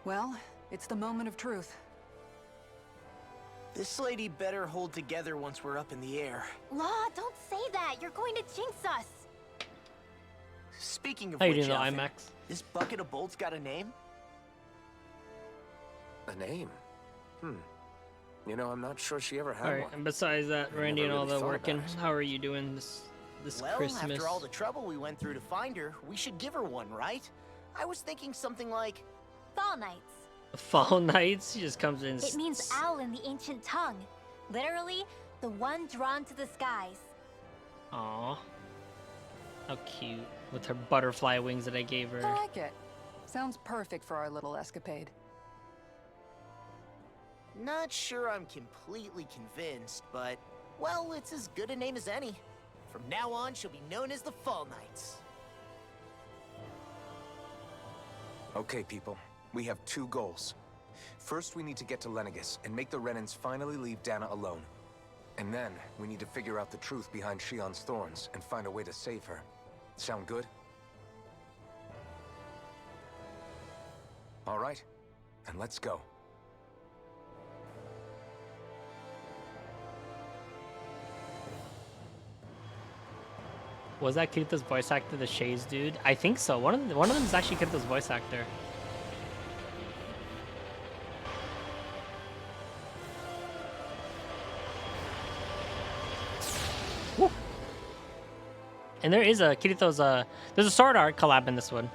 [SPEAKER 6] Well, it's the moment of truth.
[SPEAKER 4] This lady better hold together once we're up in the air.
[SPEAKER 3] Law, don't say that. You're going to jinx us.
[SPEAKER 4] Speaking of
[SPEAKER 1] How you
[SPEAKER 4] which,
[SPEAKER 1] doing,
[SPEAKER 4] Alvin,
[SPEAKER 1] IMAX?
[SPEAKER 4] this bucket of bolts got a name?
[SPEAKER 8] A name? You know, I'm not sure she ever had
[SPEAKER 1] All right.
[SPEAKER 8] one.
[SPEAKER 1] And besides that,
[SPEAKER 8] I
[SPEAKER 1] Randy
[SPEAKER 8] never
[SPEAKER 1] and all
[SPEAKER 8] really
[SPEAKER 1] the
[SPEAKER 8] thought
[SPEAKER 1] working.
[SPEAKER 8] about it.
[SPEAKER 1] How are you doing this
[SPEAKER 4] Well,
[SPEAKER 1] Christmas?
[SPEAKER 4] after all the trouble we went through to find her, we should give her one, right? I was thinking something like...
[SPEAKER 3] Fall Nights.
[SPEAKER 1] Fall Nights. She just comes in.
[SPEAKER 3] It means owl in the ancient tongue. Literally, the one drawn to the skies.
[SPEAKER 1] Aw. How cute. With her butterfly wings that I gave her.
[SPEAKER 6] I like it. Sounds perfect for our little escapade.
[SPEAKER 4] Not sure I'm completely convinced, but... Well, it's as good a name as any. From now on, she'll be known as the Fall Knights.
[SPEAKER 8] Okay, people. We have two goals. First, we need to get to Lenegis and make the Renans finally leave Dana alone. And then, we need to figure out the truth behind Shion's thorns and find a way to save her. Sound good? All right. Then let's go.
[SPEAKER 1] Was that Kirito's voice actor the Shays dude? I think so. One of them is actually Kirito's voice actor. Woo. And there is a Kirito's there's a Sword Art collab in this one.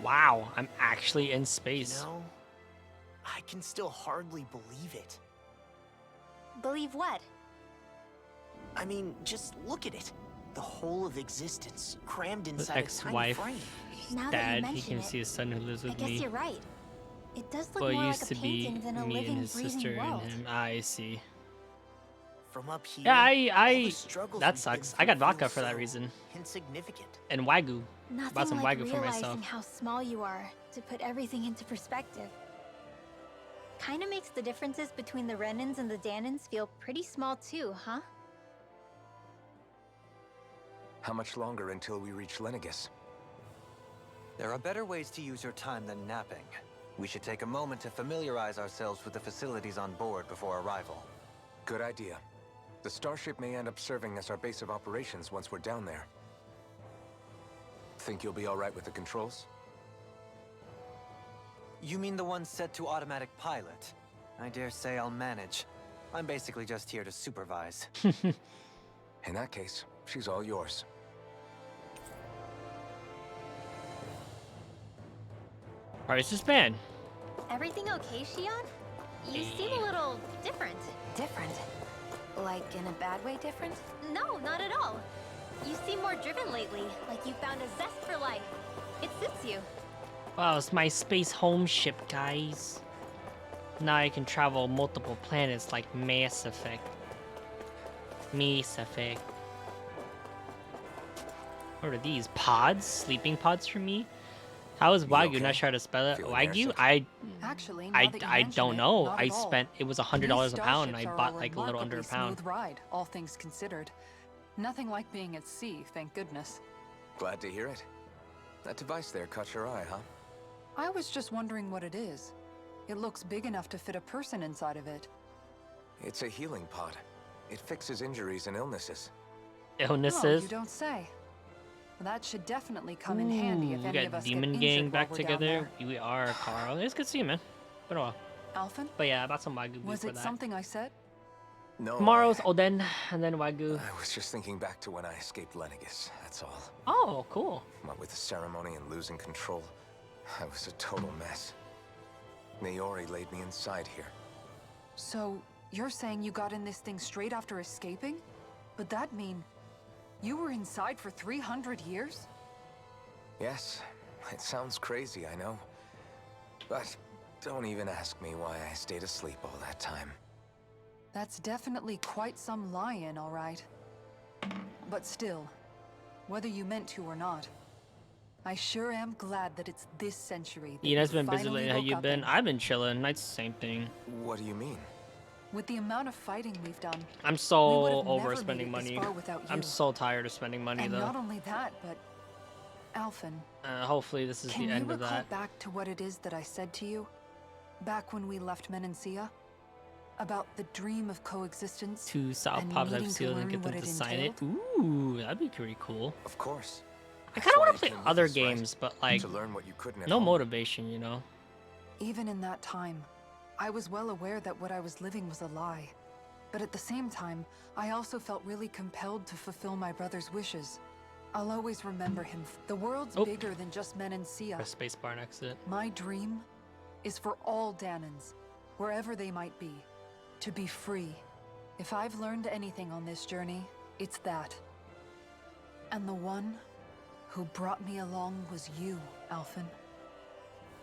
[SPEAKER 1] Wow, I'm actually in space.
[SPEAKER 4] You know, I can still hardly believe it.
[SPEAKER 3] Believe what?
[SPEAKER 4] I mean, just look at it. The whole of existence crammed
[SPEAKER 1] The
[SPEAKER 4] inside a tiny
[SPEAKER 1] ex-wife,
[SPEAKER 4] frame.
[SPEAKER 3] Now that you
[SPEAKER 1] dad, he
[SPEAKER 3] mention
[SPEAKER 1] can
[SPEAKER 3] it,
[SPEAKER 1] see his son who lives
[SPEAKER 3] I
[SPEAKER 1] with
[SPEAKER 3] guess
[SPEAKER 1] me.
[SPEAKER 3] you're right. It does look
[SPEAKER 1] Well, it
[SPEAKER 3] more
[SPEAKER 1] used
[SPEAKER 3] like
[SPEAKER 1] to
[SPEAKER 3] a
[SPEAKER 1] be
[SPEAKER 3] painting than a
[SPEAKER 1] me
[SPEAKER 3] living,
[SPEAKER 1] and his
[SPEAKER 3] breathing
[SPEAKER 1] sister
[SPEAKER 3] world.
[SPEAKER 1] and him. I see.
[SPEAKER 4] From up here,
[SPEAKER 1] Yeah,
[SPEAKER 4] all the
[SPEAKER 1] I
[SPEAKER 4] struggles
[SPEAKER 1] that
[SPEAKER 4] we've
[SPEAKER 1] sucks.
[SPEAKER 4] been
[SPEAKER 1] I got
[SPEAKER 4] through
[SPEAKER 1] vodka
[SPEAKER 4] feel
[SPEAKER 1] for that
[SPEAKER 4] so
[SPEAKER 1] reason.
[SPEAKER 4] Insignificant.
[SPEAKER 1] And Wagyu.
[SPEAKER 3] Nothing
[SPEAKER 1] Bought some
[SPEAKER 3] like
[SPEAKER 1] Wagyu for
[SPEAKER 3] realizing
[SPEAKER 1] myself.
[SPEAKER 3] how small you are to put everything into perspective. Kinda makes the differences between the Renans and the Danans feel pretty small too, huh?
[SPEAKER 8] How much longer until we reach Lenegis?
[SPEAKER 9] There are better ways to use your time than napping. We should take a moment to familiarize ourselves with the facilities on board before arrival.
[SPEAKER 8] Good idea. The starship may end up serving as our base of operations once we're down there. Think you'll be all right with the controls?
[SPEAKER 9] You mean the one set to automatic pilot? I dare say I'll manage. I'm basically just here to supervise.
[SPEAKER 8] In that case, she's all yours.
[SPEAKER 1] Alright, it's band.
[SPEAKER 3] Everything okay, Shion? You seem a little different.
[SPEAKER 7] Different? Like in a bad way different?
[SPEAKER 3] No, not at all. You seem more driven lately, like you found a zest for life. It suits you.
[SPEAKER 1] Wow, it's my space home ship, guys. Now I can travel multiple planets like Mass Effect. Mass Effect. What are these? Pods? Sleeping pods for me? How is
[SPEAKER 8] You
[SPEAKER 1] Wagyu?
[SPEAKER 8] okay?
[SPEAKER 1] Not sure how to spell it.
[SPEAKER 8] Feeling
[SPEAKER 1] Wagyu?
[SPEAKER 8] airsick?
[SPEAKER 6] Actually, now
[SPEAKER 1] I
[SPEAKER 6] that you
[SPEAKER 1] I
[SPEAKER 6] mention
[SPEAKER 1] don't
[SPEAKER 6] it,
[SPEAKER 1] know.
[SPEAKER 6] not
[SPEAKER 1] I
[SPEAKER 6] at all.
[SPEAKER 1] spent it was
[SPEAKER 6] These
[SPEAKER 1] $100 a pound. And I
[SPEAKER 6] starships
[SPEAKER 1] bought
[SPEAKER 6] are
[SPEAKER 1] like a little under a
[SPEAKER 6] remarkably
[SPEAKER 1] pound.
[SPEAKER 6] smooth ride, all things considered. Nothing like being at sea, thank goodness.
[SPEAKER 8] Glad to hear it. That device there caught your eye, huh?
[SPEAKER 6] I was just wondering what it is. It looks big enough to fit a person inside of it.
[SPEAKER 8] It's a healing pod. It fixes injuries and illnesses.
[SPEAKER 6] Oh,
[SPEAKER 1] Illnesses.
[SPEAKER 6] you don't say. That should definitely come in handy if
[SPEAKER 1] we
[SPEAKER 6] any
[SPEAKER 1] got
[SPEAKER 6] of us
[SPEAKER 1] Demon
[SPEAKER 6] get
[SPEAKER 1] Gang
[SPEAKER 6] injured while
[SPEAKER 1] back
[SPEAKER 6] we're down
[SPEAKER 1] together.
[SPEAKER 6] there.
[SPEAKER 1] We are, Carl. It's good to see you, man. Been a while.
[SPEAKER 6] Alphen,
[SPEAKER 1] But yeah, I bought some Wagyu beef
[SPEAKER 6] was
[SPEAKER 1] for
[SPEAKER 6] it
[SPEAKER 1] that.
[SPEAKER 6] something I said?
[SPEAKER 8] No.
[SPEAKER 1] Tomorrow's Oden, and then Wagyu.
[SPEAKER 8] I was just thinking back to when I escaped Lenegis, that's all.
[SPEAKER 1] Oh, cool.
[SPEAKER 8] What with the ceremony and losing control, I was a total mess. Naori laid me inside here.
[SPEAKER 6] So, you're saying you got in this thing straight after escaping? But that mean you were inside for 300 years?
[SPEAKER 8] Yes, it sounds crazy, I know. But don't even ask me why I stayed asleep all that time.
[SPEAKER 6] That's definitely quite some lie-in, all right. But still, whether you meant to or not, I sure am glad that it's this century that
[SPEAKER 1] Ina's
[SPEAKER 6] we
[SPEAKER 1] been busy
[SPEAKER 6] finally
[SPEAKER 1] lately. How
[SPEAKER 6] woke
[SPEAKER 1] you
[SPEAKER 6] up
[SPEAKER 1] been?
[SPEAKER 6] in.
[SPEAKER 1] I've been chilling. That's the same thing.
[SPEAKER 8] What do you mean?
[SPEAKER 6] With the amount of fighting we've done,
[SPEAKER 1] I'm
[SPEAKER 6] we
[SPEAKER 1] so
[SPEAKER 6] would have
[SPEAKER 1] over
[SPEAKER 6] never
[SPEAKER 1] spending
[SPEAKER 6] made it this
[SPEAKER 1] money.
[SPEAKER 6] far without
[SPEAKER 1] I'm
[SPEAKER 6] you.
[SPEAKER 1] so tired of spending money
[SPEAKER 6] And
[SPEAKER 1] though.
[SPEAKER 6] not only that, but Alphen,
[SPEAKER 1] Hopefully this is
[SPEAKER 6] can
[SPEAKER 1] the
[SPEAKER 6] you
[SPEAKER 1] end of
[SPEAKER 6] recall
[SPEAKER 1] that.
[SPEAKER 6] back to what it is that I said to you back when we left Menancia? About the dream of coexistence
[SPEAKER 1] Two South
[SPEAKER 6] and
[SPEAKER 1] Pops I've
[SPEAKER 6] needing to
[SPEAKER 1] sealed and get
[SPEAKER 6] learn
[SPEAKER 1] them
[SPEAKER 6] what
[SPEAKER 1] to
[SPEAKER 6] it
[SPEAKER 1] sign it.
[SPEAKER 6] entailed?
[SPEAKER 1] Ooh, that'd be pretty cool.
[SPEAKER 8] Of course.
[SPEAKER 1] I
[SPEAKER 8] That's
[SPEAKER 1] kind of
[SPEAKER 8] why
[SPEAKER 1] want
[SPEAKER 8] you
[SPEAKER 1] to play
[SPEAKER 8] came with
[SPEAKER 1] other
[SPEAKER 8] us, right?
[SPEAKER 1] games, but like
[SPEAKER 8] To learn what you couldn't at
[SPEAKER 1] no
[SPEAKER 8] home.
[SPEAKER 1] motivation, you know.
[SPEAKER 6] Even in that time, I was well aware that what I was living was a lie. But at the same time, I also felt really compelled to fulfill my brother's wishes. I'll always remember him. The world's
[SPEAKER 1] Oh.
[SPEAKER 6] bigger than just Menancia.
[SPEAKER 1] Press spacebar and exit.
[SPEAKER 6] My dream is for all Dahnans, wherever they might be, to be free. If I've learned anything on this journey, it's that. And the one who brought me along was you, Alphen.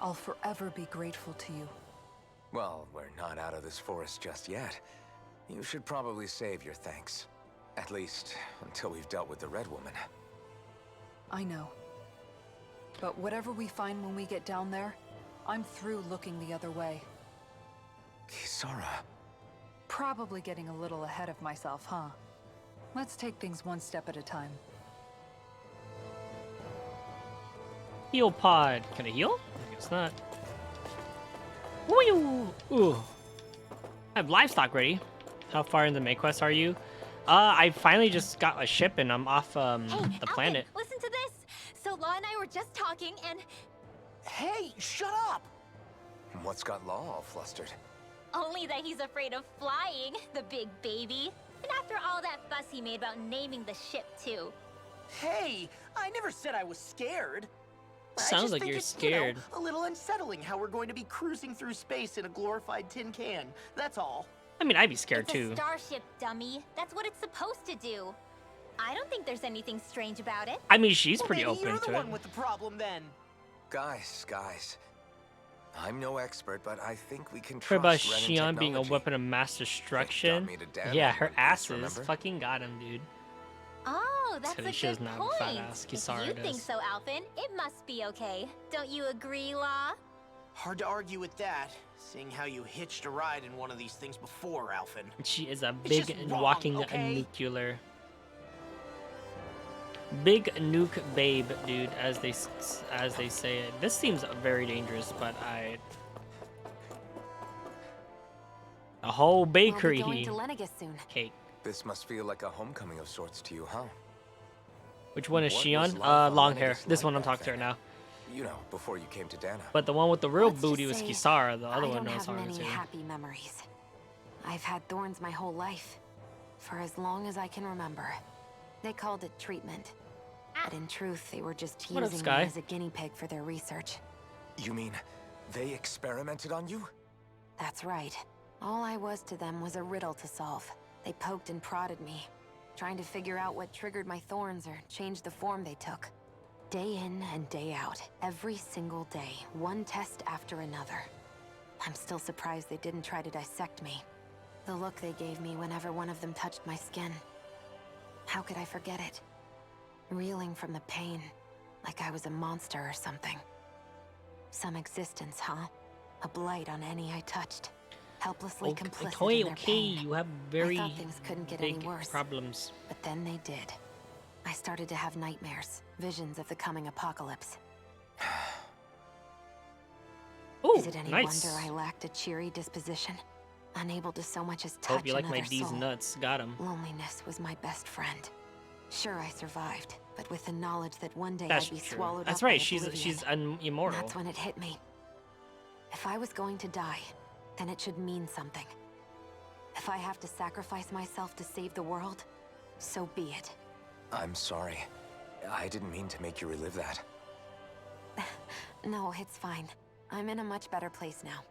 [SPEAKER 6] I'll forever be grateful to you.
[SPEAKER 8] Well, we're not out of this forest just yet. You should probably save your thanks. At least, until we've dealt with the Red Woman.
[SPEAKER 6] I know. But whatever we find when we get down there, I'm through looking the other way.
[SPEAKER 8] Kisara.
[SPEAKER 6] Probably getting a little ahead of myself, huh? Let's take things one step at a time.
[SPEAKER 1] Heal pod. Can I heal? I guess not. Woo! Ooh. I have livestock ready. How far in the main quest are you? I finally just got a ship and I'm off
[SPEAKER 3] Hey,
[SPEAKER 1] the planet.
[SPEAKER 3] Alvin, listen to this. So Law and I were just talking, and
[SPEAKER 4] Hey, shut up!
[SPEAKER 8] What's got Law all flustered?
[SPEAKER 3] only that he's afraid of flying, the big baby. And after all that fuss he made about naming the ship too.
[SPEAKER 4] Hey, I never said I was scared. I
[SPEAKER 1] Sounds
[SPEAKER 4] just
[SPEAKER 1] like
[SPEAKER 4] think
[SPEAKER 1] you're
[SPEAKER 4] it's,
[SPEAKER 1] scared.
[SPEAKER 4] a little unsettling how we're going to be cruising through space in a glorified tin can. That's all.
[SPEAKER 1] I mean, I'd be scared
[SPEAKER 3] It's
[SPEAKER 1] too.
[SPEAKER 3] a starship, dummy. That's what it's supposed to do. I don't think there's anything strange about it.
[SPEAKER 1] I mean, she's
[SPEAKER 4] Well,
[SPEAKER 1] pretty
[SPEAKER 4] maybe
[SPEAKER 1] open
[SPEAKER 4] you're the
[SPEAKER 1] to it.
[SPEAKER 4] one with the problem then.
[SPEAKER 8] Guys. I'm no expert, but I think we can
[SPEAKER 1] Her
[SPEAKER 8] trust
[SPEAKER 1] about
[SPEAKER 8] Renan
[SPEAKER 1] Xion being a
[SPEAKER 8] technology.
[SPEAKER 1] weapon of mass destruction.
[SPEAKER 8] me to Dana
[SPEAKER 1] Yeah,
[SPEAKER 8] in
[SPEAKER 1] her
[SPEAKER 8] One Piece,
[SPEAKER 1] asses
[SPEAKER 8] remember?
[SPEAKER 1] fucking got him, dude.
[SPEAKER 3] Oh, that's
[SPEAKER 1] Teddy
[SPEAKER 3] a
[SPEAKER 1] she
[SPEAKER 3] good
[SPEAKER 1] doesn't have a fat
[SPEAKER 3] point.
[SPEAKER 1] ass.
[SPEAKER 3] If
[SPEAKER 1] Kisara
[SPEAKER 3] you
[SPEAKER 1] does.
[SPEAKER 3] think so, Alphen, it must be okay. Don't you agree, Law?
[SPEAKER 4] Hard to argue with that, seeing how you hitched a ride in one of these things before, Alphen.
[SPEAKER 1] She is a
[SPEAKER 4] It's
[SPEAKER 1] big
[SPEAKER 4] just
[SPEAKER 1] and
[SPEAKER 4] wrong,
[SPEAKER 1] walking
[SPEAKER 4] okay?
[SPEAKER 1] nuclear. Big nuke babe, dude, as they say it. This seems very dangerous, but a whole bakery
[SPEAKER 7] We'll be going to Lenegis soon.
[SPEAKER 1] cake.
[SPEAKER 8] This must feel like a homecoming of sorts to you, huh?
[SPEAKER 1] Which one is
[SPEAKER 8] What
[SPEAKER 1] Xion?
[SPEAKER 8] was life on
[SPEAKER 1] Long hair.
[SPEAKER 8] Lenegis
[SPEAKER 1] This
[SPEAKER 8] like
[SPEAKER 1] one I'm
[SPEAKER 8] back
[SPEAKER 1] talking to her
[SPEAKER 8] then?
[SPEAKER 1] now.
[SPEAKER 8] You know, before you came to Dana.
[SPEAKER 1] But the one with the real
[SPEAKER 7] Let's
[SPEAKER 1] booty
[SPEAKER 7] just
[SPEAKER 1] was
[SPEAKER 7] say,
[SPEAKER 1] Kisara. The other
[SPEAKER 7] I
[SPEAKER 1] one
[SPEAKER 7] don't
[SPEAKER 1] knows
[SPEAKER 7] have
[SPEAKER 1] how
[SPEAKER 7] many
[SPEAKER 1] to.
[SPEAKER 7] happy memories. I've had thorns my whole life, for as long as I can remember. They called it treatment, but in truth, they were just
[SPEAKER 1] What up,
[SPEAKER 7] using
[SPEAKER 1] Sky?
[SPEAKER 7] me as a guinea pig for their research.
[SPEAKER 8] You mean they experimented on you?
[SPEAKER 7] That's right. All I was to them was a riddle to solve. They poked and prodded me, trying to figure out what triggered my thorns or changed the form they took. Day in and day out, every single day, one test after another. I'm still surprised they didn't try to dissect me. The look they gave me whenever one of them touched my skin. How could I forget it? Reeling from the pain, like I was a monster or something. Some existence, huh? A blight on any I touched. Helplessly complicit
[SPEAKER 1] Okay,
[SPEAKER 7] in their
[SPEAKER 1] okay,
[SPEAKER 7] pain.
[SPEAKER 1] you have
[SPEAKER 7] I
[SPEAKER 1] very
[SPEAKER 7] thought things couldn't get any
[SPEAKER 1] big
[SPEAKER 7] worse.
[SPEAKER 1] problems.
[SPEAKER 7] But then they did. I started to have nightmares, visions of the coming apocalypse.
[SPEAKER 1] Oh,
[SPEAKER 7] Is it any
[SPEAKER 1] nice.
[SPEAKER 7] wonder I lacked a cheery disposition? Unable to so much as touch
[SPEAKER 1] Hope you like my
[SPEAKER 7] another
[SPEAKER 1] D's
[SPEAKER 7] soul.
[SPEAKER 1] nuts. Got him.
[SPEAKER 7] Loneliness was my best friend. Sure, I survived, but with the knowledge that one day
[SPEAKER 1] That's
[SPEAKER 7] I'd be
[SPEAKER 1] true.
[SPEAKER 7] swallowed
[SPEAKER 1] That's
[SPEAKER 7] up by
[SPEAKER 1] right. She's
[SPEAKER 7] oblivion.
[SPEAKER 1] immortal.
[SPEAKER 7] That's when it hit me. If I was going to die, then it should mean something. If I have to sacrifice myself to save the world, so be it.
[SPEAKER 8] I'm sorry. I didn't mean to make you relive that.
[SPEAKER 7] No, it's fine. I'm in a much better place now.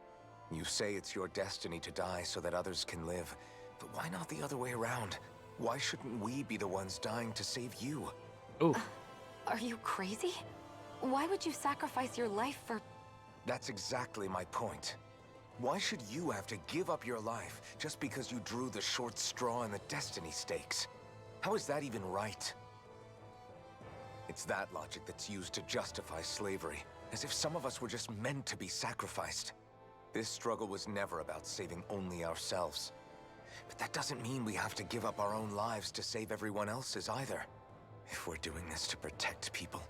[SPEAKER 8] You say it's your destiny to die so that others can live. But why not the other way around? Why shouldn't we be the ones dying to save you?
[SPEAKER 1] Ooh.
[SPEAKER 7] Are you crazy? Why would you sacrifice your life for...
[SPEAKER 8] That's exactly my point. Why should you have to give up your life just because you drew the short straw in the destiny stakes? How is that even right? It's that logic that's used to justify slavery, as if some of us were just meant to be sacrificed. This struggle was never about saving only ourselves. But that doesn't mean we have to give up our own lives to save everyone else's either. If we're doing this to protect people,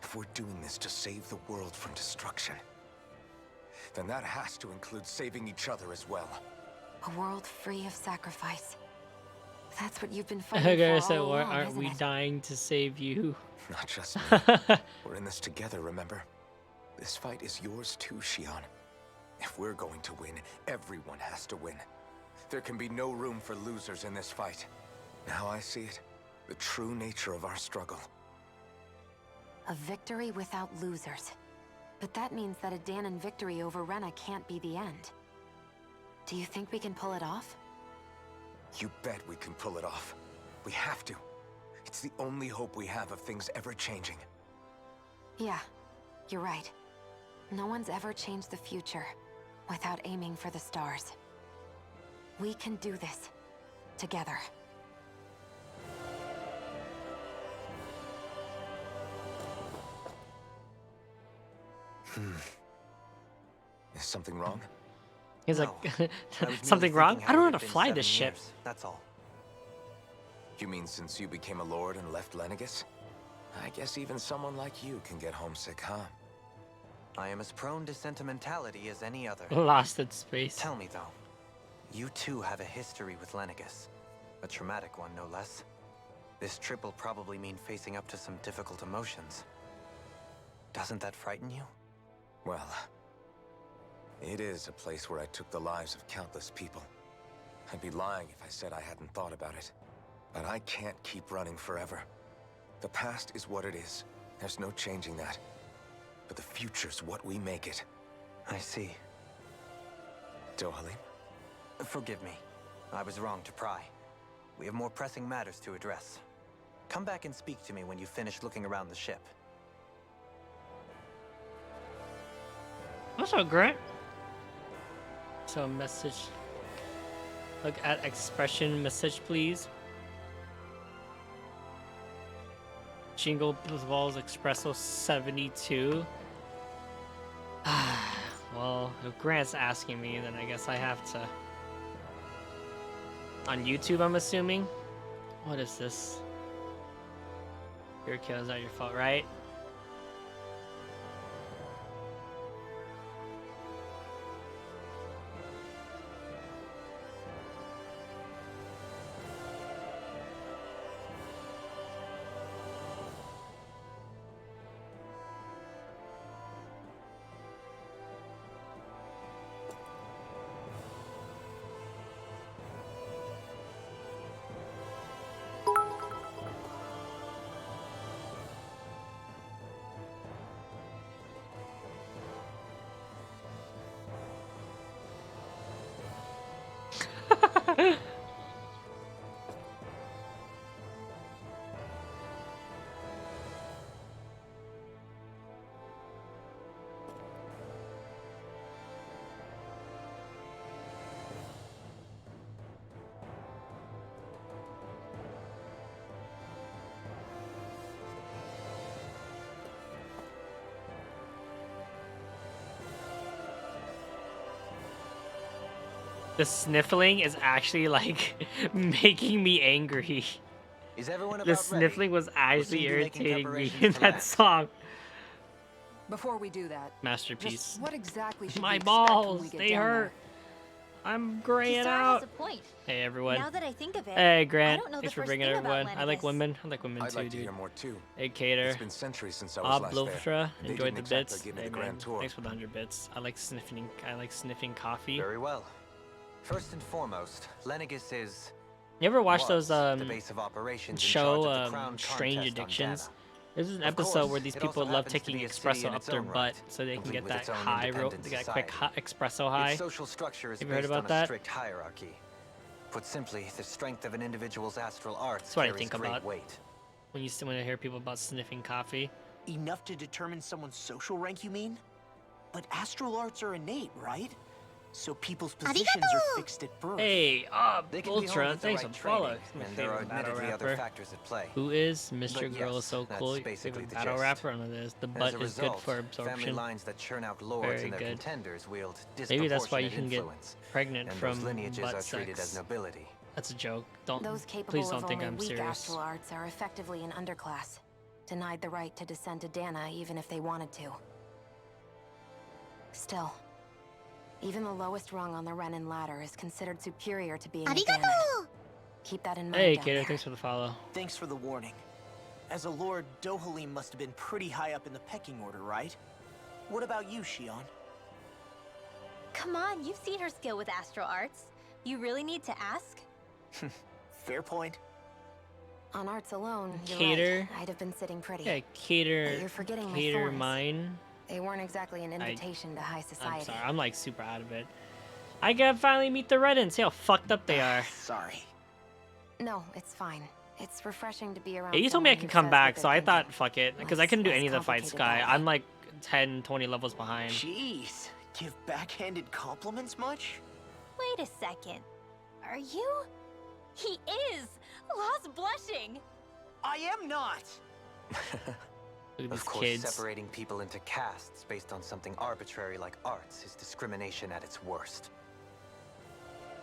[SPEAKER 8] if we're doing this to save the world from destruction, then that has to include saving each other as well.
[SPEAKER 7] A world free of sacrifice. That's what you've been
[SPEAKER 1] I
[SPEAKER 7] fighting
[SPEAKER 1] guess
[SPEAKER 7] for
[SPEAKER 1] that
[SPEAKER 7] all along,
[SPEAKER 1] aren't
[SPEAKER 7] isn't
[SPEAKER 1] we
[SPEAKER 7] it?
[SPEAKER 1] dying to save you?
[SPEAKER 8] Not just me. We're in this together, remember? This fight is yours too, Shion. If we're going to win, everyone has to win. There can be no room for losers in this fight. Now I see it. The true nature of our struggle.
[SPEAKER 7] A victory without losers. But that means that a Dahnan victory over Rena can't be the end. Do you think we can pull it off?
[SPEAKER 8] You bet we can pull it off. We have to. It's the only hope we have of things ever changing.
[SPEAKER 7] Yeah, you're right. No one's ever changed the future without aiming for the stars. We can do this together.
[SPEAKER 8] Is something wrong?
[SPEAKER 1] He's
[SPEAKER 9] No,
[SPEAKER 1] like,
[SPEAKER 9] I was
[SPEAKER 1] something
[SPEAKER 9] merely
[SPEAKER 1] wrong?
[SPEAKER 9] thinking
[SPEAKER 1] I don't know how
[SPEAKER 9] how
[SPEAKER 1] to
[SPEAKER 9] it had
[SPEAKER 1] fly
[SPEAKER 9] been
[SPEAKER 1] this
[SPEAKER 9] 7
[SPEAKER 1] ship.
[SPEAKER 9] years, that's all.
[SPEAKER 8] You mean since you became a lord and left Lenegis? I guess even someone like you can get homesick, huh?
[SPEAKER 9] I am as prone to sentimentality as any other.
[SPEAKER 1] Lost in space.
[SPEAKER 9] Tell me though, you too have a history with Lenegis. A traumatic one, no less. This trip will probably mean facing up to some difficult emotions. Doesn't that frighten you?
[SPEAKER 8] Well, it is a place where I took the lives of countless people. I'd be lying if I said I hadn't thought about it. But I can't keep running forever. The past is what it is. There's no changing that. But the future's what we make it.
[SPEAKER 9] I see.
[SPEAKER 8] Dohalim?
[SPEAKER 9] Forgive me. I was wrong to pry. We have more pressing matters to address. Come back and speak to me when you finish looking around the ship.
[SPEAKER 1] What's up, Grant? So a message. Look at expression message, please. Jingle Balls Espresso 72. Well, if Grant's asking me, then I guess I have to. On YouTube, I'm assuming. What is this? Your kill is not your fault, right? The sniffling is actually like making me angry.
[SPEAKER 9] Is everyone
[SPEAKER 1] The
[SPEAKER 9] about
[SPEAKER 1] sniffling was
[SPEAKER 9] soon
[SPEAKER 1] actually
[SPEAKER 9] be making
[SPEAKER 1] irritating me
[SPEAKER 9] preparations
[SPEAKER 1] in
[SPEAKER 9] to
[SPEAKER 1] that
[SPEAKER 9] land.
[SPEAKER 1] song.
[SPEAKER 6] Before we do that,
[SPEAKER 1] Masterpiece.
[SPEAKER 6] just what exactly should we
[SPEAKER 1] My
[SPEAKER 6] expect when
[SPEAKER 1] balls,
[SPEAKER 6] we get
[SPEAKER 1] they
[SPEAKER 6] down there?
[SPEAKER 1] hurt. I'm graying
[SPEAKER 3] Kisara has
[SPEAKER 1] out.
[SPEAKER 3] a point.
[SPEAKER 1] Hey everyone.
[SPEAKER 3] Now that I think of it,
[SPEAKER 1] Hey
[SPEAKER 3] I
[SPEAKER 1] Grant.
[SPEAKER 3] don't know
[SPEAKER 1] Thanks
[SPEAKER 3] the
[SPEAKER 1] for
[SPEAKER 3] first
[SPEAKER 1] bringing
[SPEAKER 3] thing about
[SPEAKER 1] everyone. I like
[SPEAKER 3] Lenegis.
[SPEAKER 1] women. I like women
[SPEAKER 8] I'd
[SPEAKER 1] too,
[SPEAKER 8] like to
[SPEAKER 1] dude.
[SPEAKER 8] hear more too.
[SPEAKER 1] Hey Cater.
[SPEAKER 8] It's been centuries since I was
[SPEAKER 1] Ob
[SPEAKER 8] last there.
[SPEAKER 1] Blofstra.
[SPEAKER 8] They
[SPEAKER 1] Enjoyed
[SPEAKER 8] didn't
[SPEAKER 1] the
[SPEAKER 8] exactly
[SPEAKER 1] bits.
[SPEAKER 8] give me
[SPEAKER 1] Hey
[SPEAKER 8] the
[SPEAKER 1] man.
[SPEAKER 8] grand tour.
[SPEAKER 1] Thanks for the 100 bits. I like sniffing coffee.
[SPEAKER 9] Very well. First and foremost, Lenegis is
[SPEAKER 1] You ever watch
[SPEAKER 9] was
[SPEAKER 1] those
[SPEAKER 9] the base of operations in
[SPEAKER 1] show
[SPEAKER 9] charge of the Crown
[SPEAKER 1] Strange
[SPEAKER 9] Contest on
[SPEAKER 1] Addictions?
[SPEAKER 9] Dana.
[SPEAKER 1] There's an
[SPEAKER 9] Of
[SPEAKER 1] episode
[SPEAKER 9] course,
[SPEAKER 1] where these
[SPEAKER 9] it
[SPEAKER 1] people
[SPEAKER 9] also
[SPEAKER 1] love
[SPEAKER 9] happens to
[SPEAKER 1] taking
[SPEAKER 9] be a city
[SPEAKER 1] espresso
[SPEAKER 9] in
[SPEAKER 1] up
[SPEAKER 9] its
[SPEAKER 1] their
[SPEAKER 9] own
[SPEAKER 1] butt
[SPEAKER 9] right,
[SPEAKER 1] so they can
[SPEAKER 9] complete
[SPEAKER 1] get
[SPEAKER 9] with
[SPEAKER 1] that
[SPEAKER 9] its own
[SPEAKER 1] high
[SPEAKER 9] independent
[SPEAKER 1] they got quick
[SPEAKER 9] society.
[SPEAKER 1] espresso high.
[SPEAKER 9] Its social structure is
[SPEAKER 1] Have you heard
[SPEAKER 9] based
[SPEAKER 1] about
[SPEAKER 9] on
[SPEAKER 1] that?
[SPEAKER 9] a strict hierarchy. Put simply, the strength of an individual's astral arts
[SPEAKER 1] That's what I
[SPEAKER 9] carries
[SPEAKER 1] think
[SPEAKER 9] great
[SPEAKER 1] about.
[SPEAKER 9] weight.
[SPEAKER 1] When I hear people about sniffing coffee.
[SPEAKER 4] Enough to determine someone's social rank, you mean? But astral arts are innate, right? So people's positions are fixed at birth.
[SPEAKER 1] Hey,
[SPEAKER 9] They can be
[SPEAKER 1] Ultra,
[SPEAKER 9] honed with the
[SPEAKER 1] thanks
[SPEAKER 9] right
[SPEAKER 1] for follow.
[SPEAKER 9] training,
[SPEAKER 1] He's my
[SPEAKER 9] and there are
[SPEAKER 1] favorite battle
[SPEAKER 9] admittedly other
[SPEAKER 1] rapper.
[SPEAKER 9] factors at play.
[SPEAKER 1] Who is Mr.
[SPEAKER 9] But
[SPEAKER 1] Girl
[SPEAKER 9] yes,
[SPEAKER 1] so
[SPEAKER 9] that's
[SPEAKER 1] cool? Your
[SPEAKER 9] basically
[SPEAKER 1] favorite
[SPEAKER 9] the
[SPEAKER 1] battle
[SPEAKER 9] gist.
[SPEAKER 1] rapper? None of this. The
[SPEAKER 9] As
[SPEAKER 1] butt
[SPEAKER 9] a
[SPEAKER 1] is good
[SPEAKER 9] result,
[SPEAKER 1] for
[SPEAKER 9] family
[SPEAKER 1] absorption.
[SPEAKER 9] lines that churn out lords
[SPEAKER 1] Very
[SPEAKER 9] and their
[SPEAKER 1] good.
[SPEAKER 9] contenders wield
[SPEAKER 1] Maybe that's why you
[SPEAKER 9] disproportionate
[SPEAKER 1] can get
[SPEAKER 9] influence,
[SPEAKER 1] pregnant
[SPEAKER 9] and
[SPEAKER 1] from
[SPEAKER 9] those lineages
[SPEAKER 1] butt
[SPEAKER 9] are treated
[SPEAKER 1] sex.
[SPEAKER 9] as nobility.
[SPEAKER 1] That's a joke. Don't.
[SPEAKER 7] Those capable
[SPEAKER 1] Please
[SPEAKER 7] of
[SPEAKER 1] don't think
[SPEAKER 7] only
[SPEAKER 1] I'm
[SPEAKER 7] weak
[SPEAKER 1] serious.
[SPEAKER 7] astral arts are effectively an underclass, denied the right to descend to Dana even if they wanted to. Still, even the lowest rung on the Renin ladder is considered superior to being a Danon. Keep that in mind.
[SPEAKER 1] Hey,
[SPEAKER 7] down
[SPEAKER 1] Kato,
[SPEAKER 7] there.
[SPEAKER 1] thanks for the follow.
[SPEAKER 4] Thanks for the warning. As a lord, Dohalim must have been pretty high up in the pecking order, right? What about you, Shion?
[SPEAKER 3] Come on, you've seen her skill with astral arts. You really need to ask?
[SPEAKER 4] Fair point.
[SPEAKER 7] On arts alone, you're
[SPEAKER 1] Cater.
[SPEAKER 7] right. I'd have been sitting pretty.
[SPEAKER 1] Yeah, Cater.
[SPEAKER 7] But you're forgetting my
[SPEAKER 1] Cater
[SPEAKER 7] thorns.
[SPEAKER 1] mine.
[SPEAKER 7] They weren't exactly an invitation to high society.
[SPEAKER 1] I'm sorry, I'm like super out of it. I can finally meet the Reddens. See how fucked up they are.
[SPEAKER 4] Sorry.
[SPEAKER 7] No, it's fine. It's refreshing to be around.
[SPEAKER 1] Yeah, you told me I
[SPEAKER 7] someone
[SPEAKER 1] could
[SPEAKER 7] who
[SPEAKER 1] come
[SPEAKER 7] says
[SPEAKER 1] back,
[SPEAKER 7] what
[SPEAKER 1] so I
[SPEAKER 7] they're
[SPEAKER 1] thought,
[SPEAKER 7] thinking.
[SPEAKER 1] fuck it, because I
[SPEAKER 7] Less-
[SPEAKER 1] couldn't do
[SPEAKER 7] less
[SPEAKER 1] any of the fights,
[SPEAKER 7] complicated
[SPEAKER 1] Sky.
[SPEAKER 7] that way.
[SPEAKER 1] I'm like 10, 20 levels behind.
[SPEAKER 4] Jeez, give backhanded compliments much?
[SPEAKER 3] Wait a second. Are you? He is! Lost blushing!
[SPEAKER 4] I am not!
[SPEAKER 1] Look at
[SPEAKER 9] Of
[SPEAKER 1] these
[SPEAKER 9] course,
[SPEAKER 1] kids.
[SPEAKER 9] separating people into castes based on something arbitrary like arts is discrimination at its worst.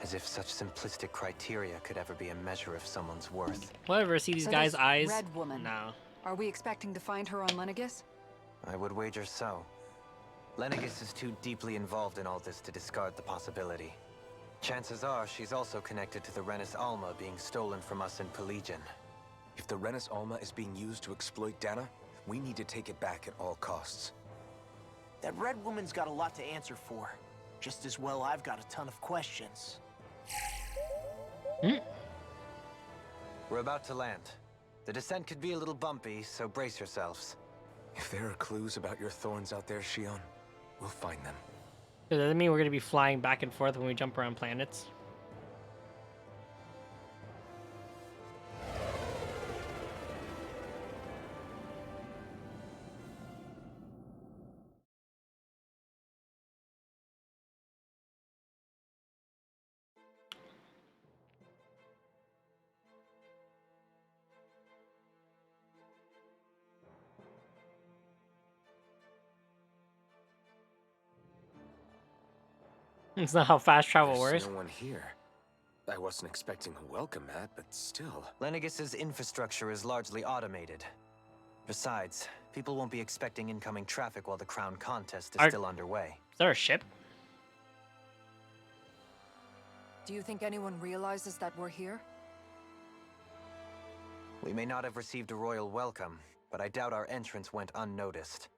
[SPEAKER 9] As if such simplistic criteria could ever be a measure of someone's worth.
[SPEAKER 1] Whatever, see these
[SPEAKER 6] So
[SPEAKER 1] guys'
[SPEAKER 6] this
[SPEAKER 1] eyes?
[SPEAKER 6] red woman.
[SPEAKER 1] No.
[SPEAKER 6] Are we expecting to find her on Lenegis?
[SPEAKER 9] I would wager so. Lenegis is too deeply involved in all this to discard the possibility. Chances are she's also connected to the Renis Alma being stolen from us in Pelegion.
[SPEAKER 8] If the Renis Alma is being used to exploit Dana, we need to take it back at all costs.
[SPEAKER 4] That red woman's got a lot to answer for. Just as well I've got a ton of questions.
[SPEAKER 9] We're about to land. The descent could be a little bumpy, so brace yourselves.
[SPEAKER 8] If there are clues about your thorns out there, Shion, we'll find them.
[SPEAKER 1] Does that mean we're gonna be flying back and forth when we jump around planets? It's not how fast travel
[SPEAKER 8] There's
[SPEAKER 1] works.
[SPEAKER 8] no one here. I wasn't expecting a welcome mat, but still.
[SPEAKER 9] Lenegis's infrastructure is largely automated. Besides, people won't be expecting incoming traffic while the crown contest is
[SPEAKER 1] Are-
[SPEAKER 9] still underway.
[SPEAKER 1] Is there a ship?
[SPEAKER 6] Do you think anyone realizes that we're here?
[SPEAKER 9] We may not have received a royal welcome, but I doubt our entrance went unnoticed.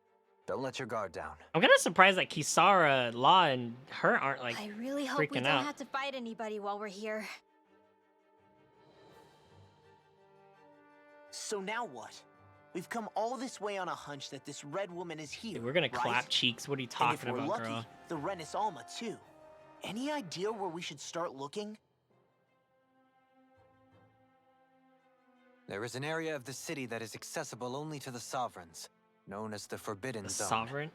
[SPEAKER 9] Don't let your guard down.
[SPEAKER 1] I'm kind of surprised that Kisara, Law, and her aren't like.
[SPEAKER 3] I really hope we
[SPEAKER 1] freaking
[SPEAKER 3] don't
[SPEAKER 1] out.
[SPEAKER 3] have to fight anybody while we're here.
[SPEAKER 4] So now what? We've come all this way on a hunch that this red woman is here.
[SPEAKER 1] Dude, we're gonna
[SPEAKER 4] right?
[SPEAKER 1] clap cheeks. What are you
[SPEAKER 4] And if
[SPEAKER 1] talking
[SPEAKER 4] we're
[SPEAKER 1] about,
[SPEAKER 4] lucky,
[SPEAKER 1] girl?
[SPEAKER 4] the Renis Alma too. Any idea where we should start looking?
[SPEAKER 9] There is an area of the city that is accessible only to the sovereigns, known as the Forbidden
[SPEAKER 1] The
[SPEAKER 9] Zone.
[SPEAKER 1] Sovereign?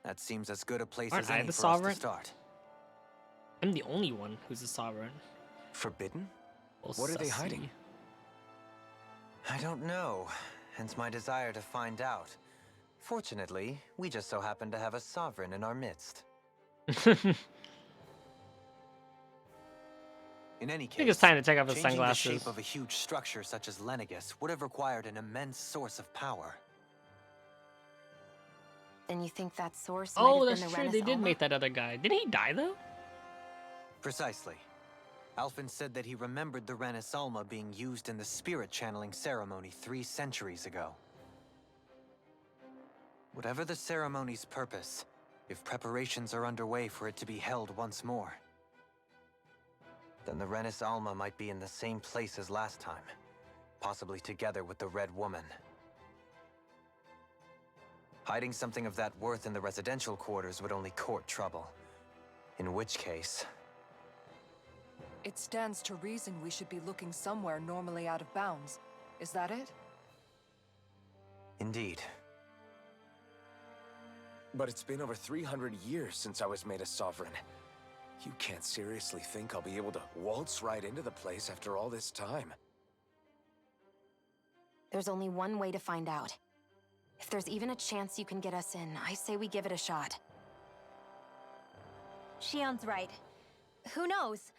[SPEAKER 9] That seems as good a place
[SPEAKER 1] Aren't
[SPEAKER 9] as
[SPEAKER 1] I
[SPEAKER 9] any
[SPEAKER 1] the
[SPEAKER 9] for
[SPEAKER 1] sovereign?
[SPEAKER 9] us to start.
[SPEAKER 1] I'm the only one who's a sovereign.
[SPEAKER 8] Forbidden?
[SPEAKER 1] Oh,
[SPEAKER 8] What are they
[SPEAKER 1] sussy.
[SPEAKER 8] hiding?
[SPEAKER 9] I don't know, hence my desire to find out. Fortunately, we just so happen to have a sovereign in our midst. In any
[SPEAKER 1] I
[SPEAKER 9] case,
[SPEAKER 1] think it's time to take off his
[SPEAKER 9] changing the
[SPEAKER 1] sunglasses.
[SPEAKER 9] shape of a huge structure such as Lenegis would have required an immense source of power.
[SPEAKER 7] And you think that source
[SPEAKER 1] Oh,
[SPEAKER 7] might have
[SPEAKER 1] that's
[SPEAKER 7] been the
[SPEAKER 1] true.
[SPEAKER 7] Renis
[SPEAKER 1] They did
[SPEAKER 7] Alma?
[SPEAKER 1] make that other guy. Didn't he die though?
[SPEAKER 9] Precisely. Alphen said that he remembered the Renis Alma being used in the spirit channeling ceremony 3 centuries ago. Whatever the ceremony's purpose, if preparations are underway for it to be held once more, then the Renis Alma might be in the same place as last time, possibly together with the Red Woman. Hiding something of that worth in the residential quarters would only court trouble. In which case,
[SPEAKER 6] It stands to reason we should be looking somewhere normally out of bounds. Is that it?
[SPEAKER 9] indeed.
[SPEAKER 8] But it's been over 300 years since I was made a sovereign. You can't seriously think I'll be able to waltz right into the place after all this time?
[SPEAKER 7] There's only one way to find out. If there's even a chance you can get us in, I say we give it a shot.
[SPEAKER 3] Shion's right. Who knows?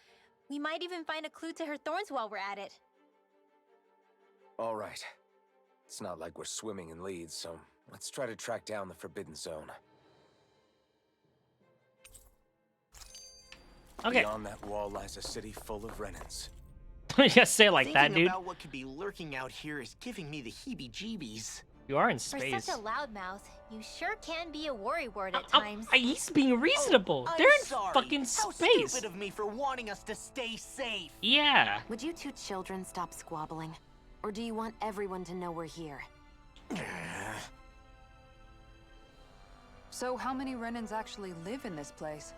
[SPEAKER 3] We might even find a clue to her thorns while we're at it.
[SPEAKER 8] All right. It's not like we're swimming in leads, so let's try to track down the Forbidden Zone.
[SPEAKER 1] Okay.
[SPEAKER 8] Beyond that wall lies a city full of Renans.
[SPEAKER 1] You say it like that,
[SPEAKER 4] Thinking
[SPEAKER 1] dude.
[SPEAKER 4] about what could be lurking out here is giving me the heebie-jeebies.
[SPEAKER 1] You are in
[SPEAKER 3] For
[SPEAKER 1] space.
[SPEAKER 3] such a loudmouth, you sure can be a worrywart at times.
[SPEAKER 1] He's being reasonable.
[SPEAKER 4] Oh, I'm
[SPEAKER 1] They're in
[SPEAKER 4] sorry.
[SPEAKER 1] fucking
[SPEAKER 4] How
[SPEAKER 1] space.
[SPEAKER 4] stupid of me for wanting us to stay safe.
[SPEAKER 1] Yeah.
[SPEAKER 7] Would you two children stop squabbling? Or do you want everyone to know we're here?
[SPEAKER 6] So how many Renans actually live in this place?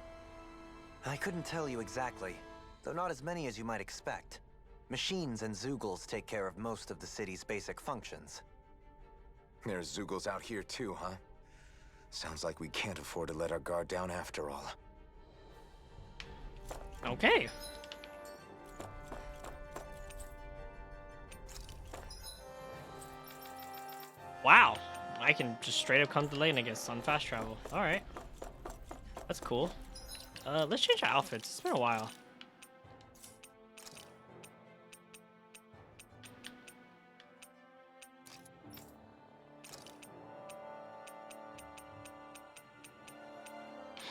[SPEAKER 9] I couldn't tell you exactly, though not as many as you might expect. Machines and Zeugles take care of most of the city's basic functions.
[SPEAKER 8] There's Zeugles out here too, huh? Sounds like we can't afford to let our guard down after all.
[SPEAKER 1] Okay. Wow. I can just straight up come to Lanagus on fast travel. Alright. That's cool. Let's change our outfits. It's been a while.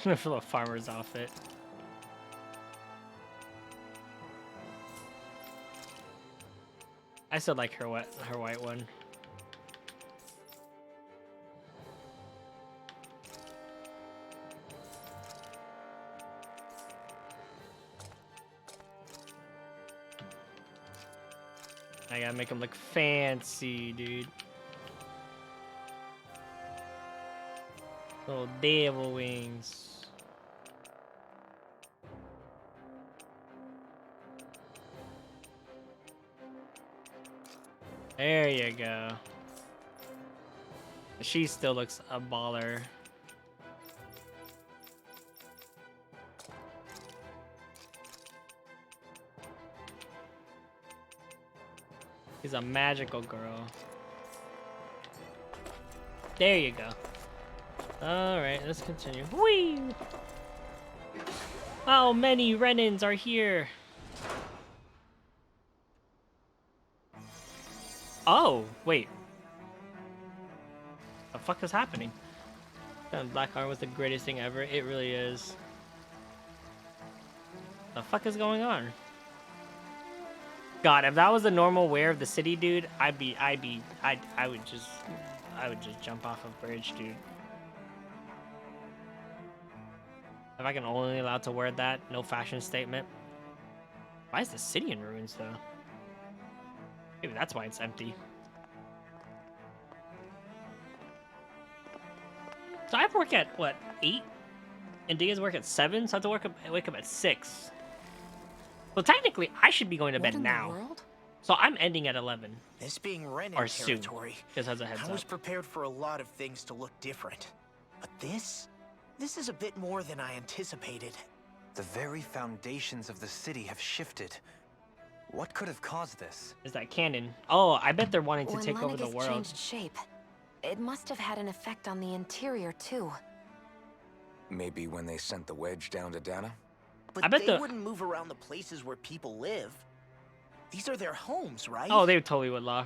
[SPEAKER 1] For the farmer's outfit. I still like her white one. I gotta make him look fancy, dude. Little devil wings. There you go. She still looks a baller. She's a magical girl. There you go. Alright, let's continue. Whee! How many Renans are here? Oh, wait. The fuck is happening? Black Arm was the greatest thing ever. It really is. The fuck is going on? God, if that was the normal wear of the city, dude, I would just jump off a bridge, dude. If I can only allowed to wear that, no fashion statement. Why is the city in ruins, though? Maybe that's why it's empty. So I have to work at, what, 8? And Diaz work at 7? So I have to wake up at 6. So technically, I should be going to bed now. So I'm ending at 11.
[SPEAKER 4] This being Renan
[SPEAKER 1] Or soon.
[SPEAKER 4] territory,
[SPEAKER 1] Just as a heads
[SPEAKER 4] I was
[SPEAKER 1] up.
[SPEAKER 4] prepared for a lot of things to look different. But this is a bit more than I anticipated.
[SPEAKER 9] The very foundations of the city have shifted. What could have caused this?
[SPEAKER 1] Is that canon? Oh, I bet they're wanting to
[SPEAKER 7] When
[SPEAKER 1] take over the
[SPEAKER 7] Lanagus
[SPEAKER 1] world.
[SPEAKER 7] changed shape, it must have had an effect on the interior too.
[SPEAKER 8] Maybe when they sent the wedge down to Dana?
[SPEAKER 4] But
[SPEAKER 1] I bet
[SPEAKER 4] they
[SPEAKER 1] the-
[SPEAKER 4] wouldn't move around the places where people live. These are their homes, right?
[SPEAKER 1] Oh, they totally would, Law.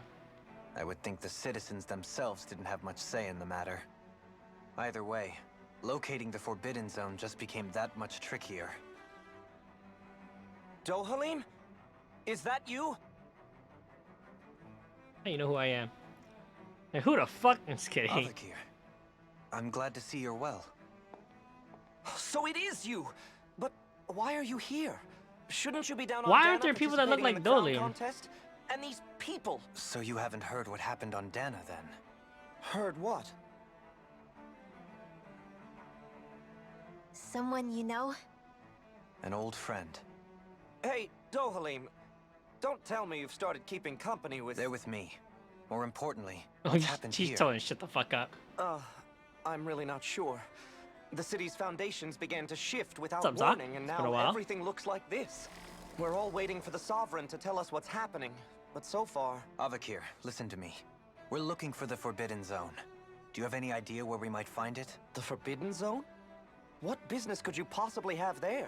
[SPEAKER 9] I would think the citizens themselves didn't have much say in the matter. Either way, locating the Forbidden Zone just became that much trickier.
[SPEAKER 10] Dohalim? Is that you?
[SPEAKER 1] Hey, you know who I am. Hey, who the fuck? I'm just kidding.
[SPEAKER 9] Avakir, I'm glad to see you're well.
[SPEAKER 10] So it is you! But why are you here? Shouldn't you be down on
[SPEAKER 1] Why
[SPEAKER 10] Dana
[SPEAKER 1] aren't there people that look like
[SPEAKER 10] participating in the crown
[SPEAKER 1] Dolium?
[SPEAKER 10] contest? And these people.
[SPEAKER 9] So you haven't heard what happened on Dana, then?
[SPEAKER 10] Heard what?
[SPEAKER 3] Someone you know?
[SPEAKER 9] An old friend.
[SPEAKER 10] Hey, Dohalim, don't tell me you've started keeping company with...
[SPEAKER 9] They're with me. More importantly,
[SPEAKER 1] Oh,
[SPEAKER 9] what's happened
[SPEAKER 1] she's
[SPEAKER 9] here?
[SPEAKER 1] telling shut the fuck up.
[SPEAKER 10] I'm really not sure. The city's foundations began to shift without
[SPEAKER 1] What's up, Doc?
[SPEAKER 10] warning, and
[SPEAKER 1] It's been a
[SPEAKER 10] now
[SPEAKER 1] while.
[SPEAKER 10] everything looks like this. We're all waiting for the Sovereign to tell us what's happening, but so far...
[SPEAKER 9] Avakir, listen to me. We're looking for the Forbidden Zone. Do you have any idea where we might find it?
[SPEAKER 10] The Forbidden Zone? What business could you possibly have there?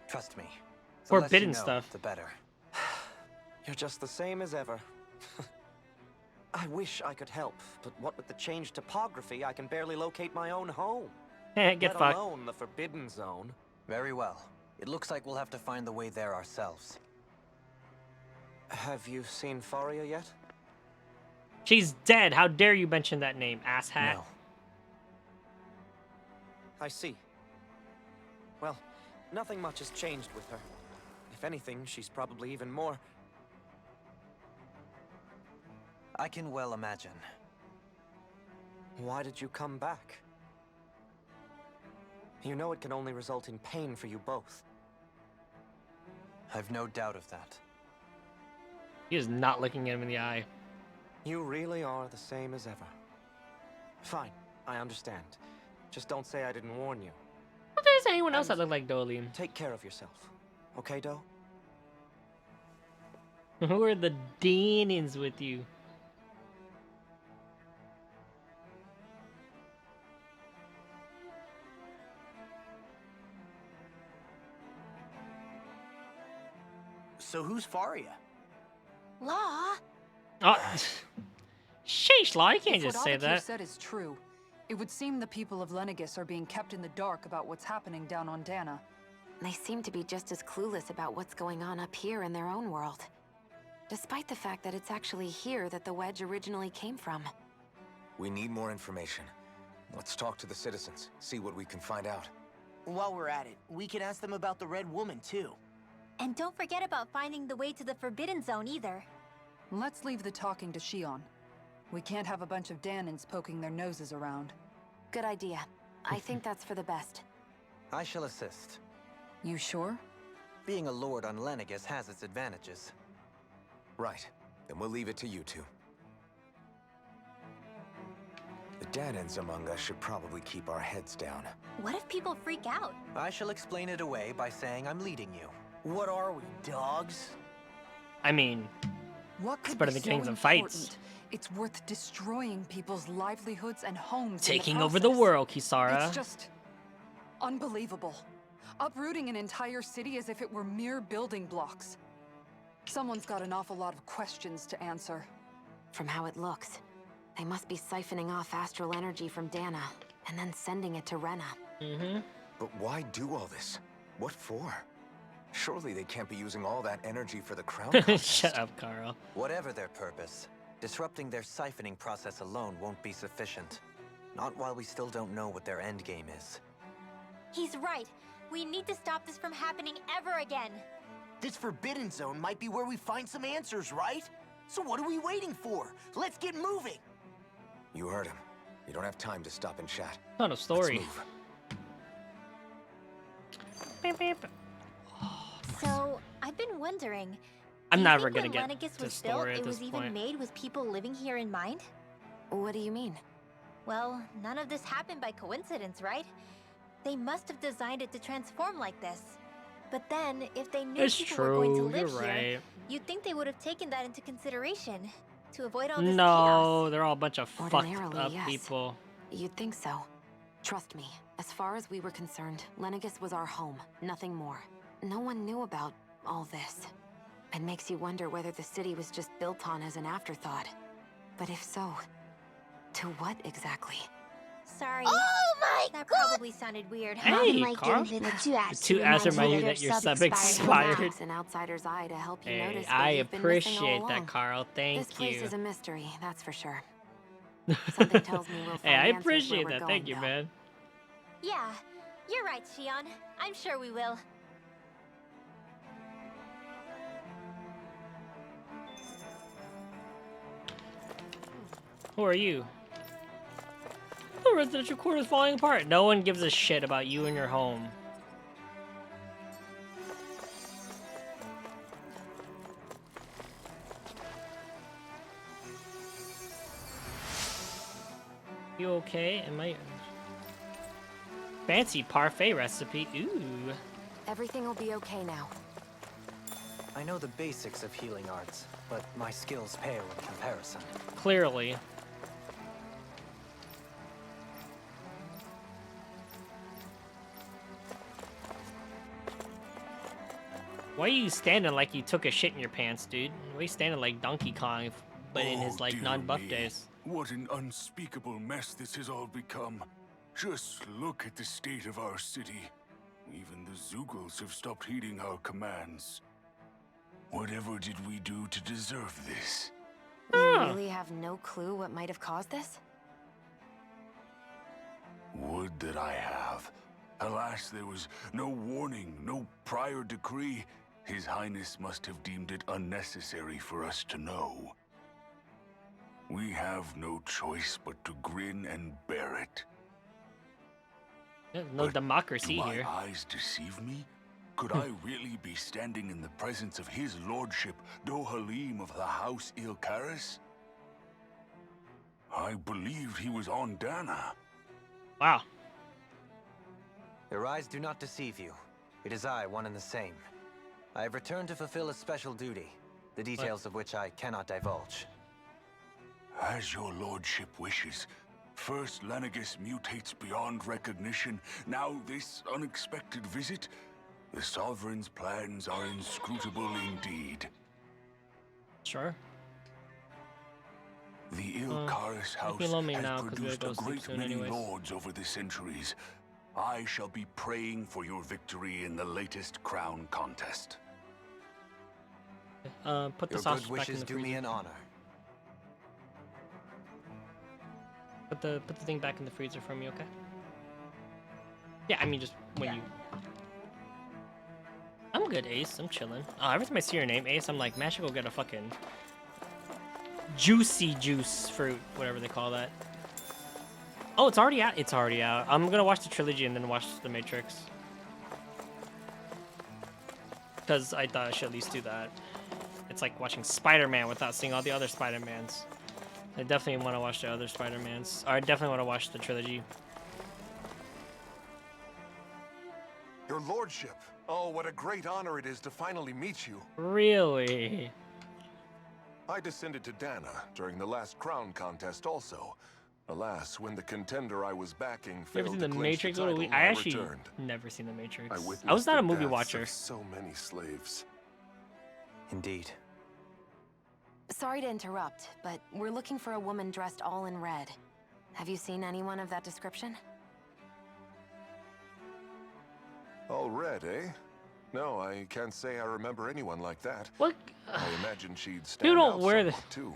[SPEAKER 9] Trust me. The less you
[SPEAKER 1] Forbidden
[SPEAKER 9] know,
[SPEAKER 1] stuff.
[SPEAKER 9] the better.
[SPEAKER 10] You're just the same as ever. I wish I could help, but what with the changed topography, I can barely locate my own home.
[SPEAKER 1] Get
[SPEAKER 10] let
[SPEAKER 1] fucked.
[SPEAKER 10] alone the Forbidden Zone.
[SPEAKER 9] Very well. It looks like we'll have to find the way there ourselves.
[SPEAKER 10] Have you seen Faria yet?
[SPEAKER 1] She's dead. How dare you mention that name, asshat?
[SPEAKER 9] No.
[SPEAKER 10] I see. Well, nothing much has changed with her. If anything, she's probably even more...
[SPEAKER 9] I can well imagine.
[SPEAKER 10] Why did you come back? You know it can only result in pain for you both.
[SPEAKER 9] I've no doubt of that.
[SPEAKER 1] He is not looking him in the eye.
[SPEAKER 10] You really are the same as ever. Fine, I understand. Just don't say I didn't warn you.
[SPEAKER 1] If there's anyone else that look like Dolim.
[SPEAKER 10] Take care of yourself. Okay, Do?
[SPEAKER 1] Who are the Danins with you?
[SPEAKER 4] So who's Faria?
[SPEAKER 5] Law?
[SPEAKER 1] Oh, sheesh, Law, you can't
[SPEAKER 6] If
[SPEAKER 1] just
[SPEAKER 6] what
[SPEAKER 1] say
[SPEAKER 6] Avakir
[SPEAKER 1] that.
[SPEAKER 6] said is true, it would seem the people of Lenegis are being kept in the dark about what's happening down on Dana.
[SPEAKER 7] They seem to be just as clueless about what's going on up here in their own world. Despite the fact that it's actually here that the Wedge originally came from.
[SPEAKER 8] We need more information. Let's talk to the citizens, see what we can find out.
[SPEAKER 4] While we're at it, we can ask them about the Red Woman, too.
[SPEAKER 3] And don't forget about finding the way to the Forbidden Zone either.
[SPEAKER 6] Let's leave the talking to Shion. We can't have a bunch of Danins poking their noses around.
[SPEAKER 7] Good idea. I think that's for the best.
[SPEAKER 9] I shall assist.
[SPEAKER 6] You sure?
[SPEAKER 9] Being a lord on Lenegis has its advantages.
[SPEAKER 8] Right. Then we'll leave it to you two. The Danins among us should probably keep our heads down.
[SPEAKER 3] What if people freak out?
[SPEAKER 9] I shall explain it away by saying I'm leading you.
[SPEAKER 4] What are we, dogs?
[SPEAKER 1] I mean,
[SPEAKER 6] What could
[SPEAKER 1] better
[SPEAKER 6] be
[SPEAKER 1] than
[SPEAKER 6] so
[SPEAKER 1] getting some fights.
[SPEAKER 6] important? It's worth destroying people's livelihoods and homes.
[SPEAKER 1] taking
[SPEAKER 6] in the
[SPEAKER 1] over the
[SPEAKER 6] process.
[SPEAKER 1] world, Kisara.
[SPEAKER 6] It's just unbelievable. Uprooting an entire city as if it were mere building blocks. Someone's got an awful lot of questions to answer.
[SPEAKER 7] From how it looks, they must be siphoning off astral energy from Dana, and then sending it to Rena.
[SPEAKER 1] Mm-hmm.
[SPEAKER 8] But why do all this? What for? Surely they can't be using all that energy for the crown contest.
[SPEAKER 1] Shut up, Carl.
[SPEAKER 9] Whatever their purpose, disrupting their siphoning process alone won't be sufficient. Not while we still don't know what their endgame is.
[SPEAKER 3] He's right. We need to stop this from happening ever again.
[SPEAKER 4] This Forbidden Zone might be where we find some answers, right? So what are we waiting for? Let's get moving!
[SPEAKER 8] You heard him. You don't have time to stop and chat.
[SPEAKER 1] Not a story.
[SPEAKER 8] Let's move.
[SPEAKER 1] Beep, beep.
[SPEAKER 3] So, I've been wondering...
[SPEAKER 1] I'm
[SPEAKER 3] do you
[SPEAKER 1] never
[SPEAKER 3] think
[SPEAKER 1] gonna
[SPEAKER 3] when
[SPEAKER 1] get
[SPEAKER 3] Lenegis
[SPEAKER 1] to
[SPEAKER 3] was built,
[SPEAKER 1] story at
[SPEAKER 3] it
[SPEAKER 1] this
[SPEAKER 3] was even
[SPEAKER 1] point.
[SPEAKER 3] made with people living here in mind?
[SPEAKER 7] What do you mean?
[SPEAKER 3] Well, none of this happened by coincidence, right? They must have designed it to transform like this. But then, if they knew
[SPEAKER 1] It's
[SPEAKER 3] people were going to
[SPEAKER 1] true,
[SPEAKER 3] live
[SPEAKER 1] you're
[SPEAKER 3] here,
[SPEAKER 1] right.
[SPEAKER 3] you'd think they would have taken that into consideration to avoid all this
[SPEAKER 1] No,
[SPEAKER 3] chaos.
[SPEAKER 1] they're all a bunch of fucked
[SPEAKER 7] Ordinarily,
[SPEAKER 1] up
[SPEAKER 7] yes.
[SPEAKER 1] people.
[SPEAKER 7] You'd think so. Trust me, as far as we were concerned, Lenegis was our home, nothing more. No one knew about all this. It makes you wonder whether the city was just built on as an afterthought. But if so, to what exactly?
[SPEAKER 3] Sorry.
[SPEAKER 5] Oh my
[SPEAKER 3] That
[SPEAKER 5] god!
[SPEAKER 3] probably sounded weird.
[SPEAKER 1] Hey, Carl. The two ads remind you that your sub expired.
[SPEAKER 7] Perhaps an outsider's eye to help you
[SPEAKER 1] Hey,
[SPEAKER 7] notice
[SPEAKER 1] I
[SPEAKER 7] what you've been missing all
[SPEAKER 1] appreciate that,
[SPEAKER 7] along.
[SPEAKER 1] Carl. Thank
[SPEAKER 7] This place
[SPEAKER 1] you.
[SPEAKER 7] is a mystery, that's for sure. Something tells me we'll find
[SPEAKER 1] Hey, I
[SPEAKER 7] answers where
[SPEAKER 1] appreciate
[SPEAKER 7] we're
[SPEAKER 1] that.
[SPEAKER 7] going,
[SPEAKER 1] Thank you,
[SPEAKER 7] though.
[SPEAKER 1] man.
[SPEAKER 3] Yeah, you're right, Shion. I'm sure we will.
[SPEAKER 1] Who are you? The residential quarters falling apart. No one gives a shit about you and your home. You okay? Am I? Fancy parfait recipe. Ooh.
[SPEAKER 7] Everything will be okay now.
[SPEAKER 9] I know the basics of healing arts, but my skills pale in comparison.
[SPEAKER 1] Clearly. Why are you standing like you took a shit in your pants, dude? Why are you standing like Donkey Kong, but in his like
[SPEAKER 2] dear
[SPEAKER 1] non-buff
[SPEAKER 2] me.
[SPEAKER 1] days?
[SPEAKER 2] What an unspeakable mess this has all become. Just look at the state of our city. Even the Zeugles have stopped heeding our commands. Whatever did we do to deserve this?
[SPEAKER 7] You
[SPEAKER 1] Ah.
[SPEAKER 7] really have no clue what might have caused this?
[SPEAKER 2] Would that I have. Alas, there was no warning, no prior decree. His Highness must have deemed it unnecessary for us to know. We have no choice but to grin and bear it.
[SPEAKER 1] There's no
[SPEAKER 2] But
[SPEAKER 1] democracy
[SPEAKER 2] do my
[SPEAKER 1] here.
[SPEAKER 2] eyes deceive me? Could I really be standing in the presence of his lordship, Dohalim of the House Ilkaris? I believed he was on Dana.
[SPEAKER 1] Wow.
[SPEAKER 9] Your eyes do not deceive you. It is I, one and the same. I have returned to fulfill a special duty, the details of which I cannot divulge.
[SPEAKER 2] As your lordship wishes. First Lenegis mutates beyond recognition, now this unexpected visit. The Sovereign's plans are inscrutable indeed.
[SPEAKER 1] Sure.
[SPEAKER 2] The Ilkaris House
[SPEAKER 1] me lonely now,
[SPEAKER 2] has
[SPEAKER 1] 'cause we gotta
[SPEAKER 2] produced
[SPEAKER 1] go
[SPEAKER 2] a
[SPEAKER 1] sleep
[SPEAKER 2] great
[SPEAKER 1] soon
[SPEAKER 2] many
[SPEAKER 1] anyways.
[SPEAKER 2] lords over the centuries. I shall be praying for your victory in the latest crown contest.
[SPEAKER 1] Put the
[SPEAKER 9] Your
[SPEAKER 1] sausage
[SPEAKER 9] good
[SPEAKER 1] back in
[SPEAKER 9] wishes
[SPEAKER 1] the
[SPEAKER 9] do me
[SPEAKER 1] freezer.
[SPEAKER 9] an honor.
[SPEAKER 1] Put the thing back in the freezer for me, okay? Yeah, I mean just when you. I'm good, Ace. I'm chilling. Every time I see your name, Ace, I'm like, man, I should go get a fucking juicy juice fruit, whatever they call that. Oh, it's already out. It's already out. I'm gonna watch the trilogy and then watch The Matrix. Because I thought I should at least do that. It's like watching Spider-Man without seeing all the other Spider-Mans. I definitely want to watch the other Spider-Mans. Or I definitely want to watch the trilogy.
[SPEAKER 8] Your lordship. Oh, what a great honor it is to finally meet you.
[SPEAKER 1] Really?
[SPEAKER 8] I descended to Dana during the last crown contest also. Alas, when the contender I was backing
[SPEAKER 1] You ever
[SPEAKER 8] failed
[SPEAKER 1] seen
[SPEAKER 8] to
[SPEAKER 1] The
[SPEAKER 8] clinch
[SPEAKER 1] Matrix?
[SPEAKER 8] the title,
[SPEAKER 1] I actually
[SPEAKER 8] returned.
[SPEAKER 1] never seen The Matrix.
[SPEAKER 8] I witnessed
[SPEAKER 1] I was not
[SPEAKER 8] the
[SPEAKER 1] a movie
[SPEAKER 8] deaths
[SPEAKER 1] watcher.
[SPEAKER 8] of so many slaves.
[SPEAKER 9] Indeed.
[SPEAKER 7] Sorry to interrupt, but we're looking for a woman dressed all in red. Have you seen anyone of that description?
[SPEAKER 8] All red, eh? No, I can't say I remember anyone like that.
[SPEAKER 1] What?
[SPEAKER 8] I imagine she'd stand
[SPEAKER 1] You don't
[SPEAKER 8] out
[SPEAKER 1] wear
[SPEAKER 8] somewhat, too.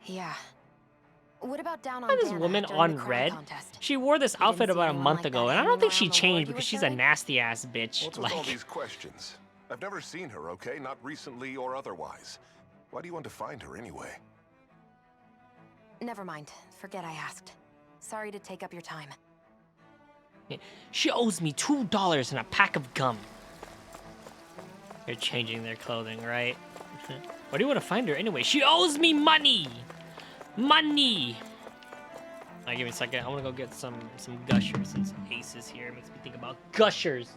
[SPEAKER 7] Yeah. What about down on
[SPEAKER 1] Why this
[SPEAKER 7] Dana
[SPEAKER 1] woman
[SPEAKER 7] during
[SPEAKER 1] on
[SPEAKER 7] the crown
[SPEAKER 1] red?
[SPEAKER 7] contest?
[SPEAKER 1] She wore this
[SPEAKER 7] You didn't
[SPEAKER 1] outfit
[SPEAKER 7] see
[SPEAKER 1] about a
[SPEAKER 7] anyone
[SPEAKER 1] month
[SPEAKER 7] like
[SPEAKER 1] ago,
[SPEAKER 7] that
[SPEAKER 1] and I don't
[SPEAKER 7] hanging
[SPEAKER 1] think she
[SPEAKER 7] around the lord
[SPEAKER 1] changed
[SPEAKER 7] you
[SPEAKER 1] because
[SPEAKER 7] were
[SPEAKER 1] she's a
[SPEAKER 7] serving?
[SPEAKER 1] nasty ass bitch.
[SPEAKER 8] What's with all
[SPEAKER 1] Like,
[SPEAKER 8] these questions? I've never seen her, okay? Not recently or otherwise. Why do you want to find her anyway?
[SPEAKER 7] Never mind. Forget I asked. Sorry to take up your time.
[SPEAKER 1] she owes me $2 and a pack of gum. They're changing their clothing, right? Why do you want to find her anyway? She owes me money! Money! Alright, give me a second. I want to go get some Gushers since Ace is here. It makes me think about Gushers.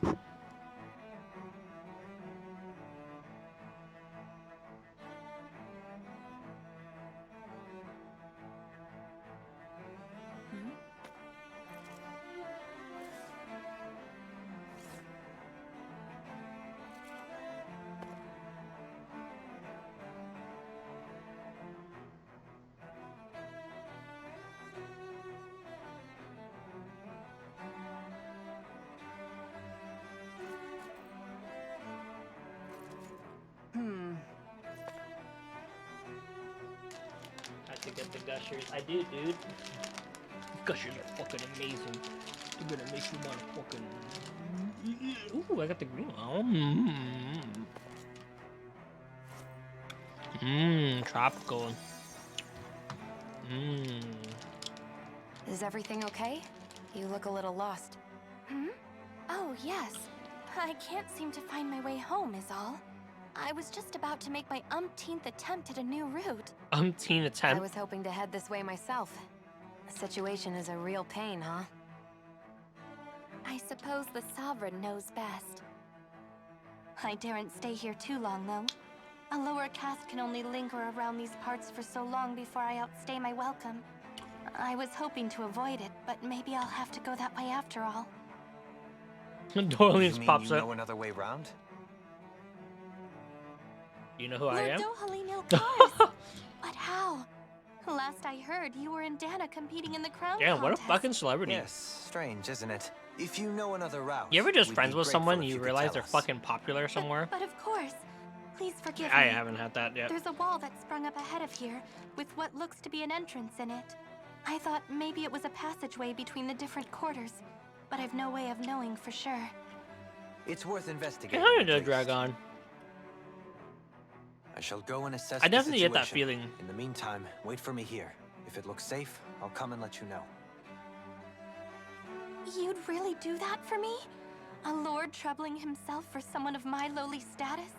[SPEAKER 1] I have to get the Gushers. I do, dude. Gushers are fucking amazing. They're gonna make you want to fucking... Ooh, I got the green one. Tropical.
[SPEAKER 7] Is everything okay? You look a little lost.
[SPEAKER 5] Hmm? Oh, yes. I can't seem to find my way home, is all. I was just about to make my umpteenth attempt at a new route.
[SPEAKER 1] Umpteen
[SPEAKER 7] I
[SPEAKER 1] attempt.
[SPEAKER 7] was hoping to head this way myself. The situation is a real pain, huh?
[SPEAKER 5] I suppose the Sovereign knows best. I daren't stay here too long, though. A lower caste can only linger around these parts for so long before I outstay my welcome. I was hoping to avoid it, but maybe I'll have to go that way after all.
[SPEAKER 1] Doyle
[SPEAKER 9] You mean
[SPEAKER 1] pops
[SPEAKER 9] you
[SPEAKER 1] up.
[SPEAKER 9] know another way round?
[SPEAKER 1] You know who I am?
[SPEAKER 5] Lord Dohalim Ilkars! But how? Last I heard, you were in Dana competing in the crown
[SPEAKER 1] Damn, what a
[SPEAKER 5] contest.
[SPEAKER 1] fucking celebrity.
[SPEAKER 9] Yes, strange, isn't it? If you know another route,
[SPEAKER 1] You ever just
[SPEAKER 9] we'd
[SPEAKER 1] friends
[SPEAKER 9] be
[SPEAKER 1] with
[SPEAKER 9] grateful
[SPEAKER 1] someone
[SPEAKER 9] if
[SPEAKER 1] you
[SPEAKER 9] could
[SPEAKER 1] realize
[SPEAKER 9] tell
[SPEAKER 1] they're
[SPEAKER 9] us.
[SPEAKER 1] fucking popular somewhere?
[SPEAKER 5] But of course. Please forgive
[SPEAKER 1] I
[SPEAKER 5] me.
[SPEAKER 1] haven't had that yet.
[SPEAKER 5] There's a wall that sprung up ahead of here, with what looks to be an entrance in it. I thought maybe it was a passageway between the different quarters, but I've no way of knowing for sure.
[SPEAKER 9] It's worth investigating.
[SPEAKER 1] Kind
[SPEAKER 9] at
[SPEAKER 1] of
[SPEAKER 9] least.
[SPEAKER 1] Dragon.
[SPEAKER 9] I shall go and assess
[SPEAKER 1] I
[SPEAKER 9] the
[SPEAKER 1] definitely get that
[SPEAKER 9] situation.
[SPEAKER 1] feeling.
[SPEAKER 9] In the meantime, wait for me here. If it looks safe, I'll come and let you know.
[SPEAKER 5] You'd really do that for me? A lord troubling himself for someone of my lowly status?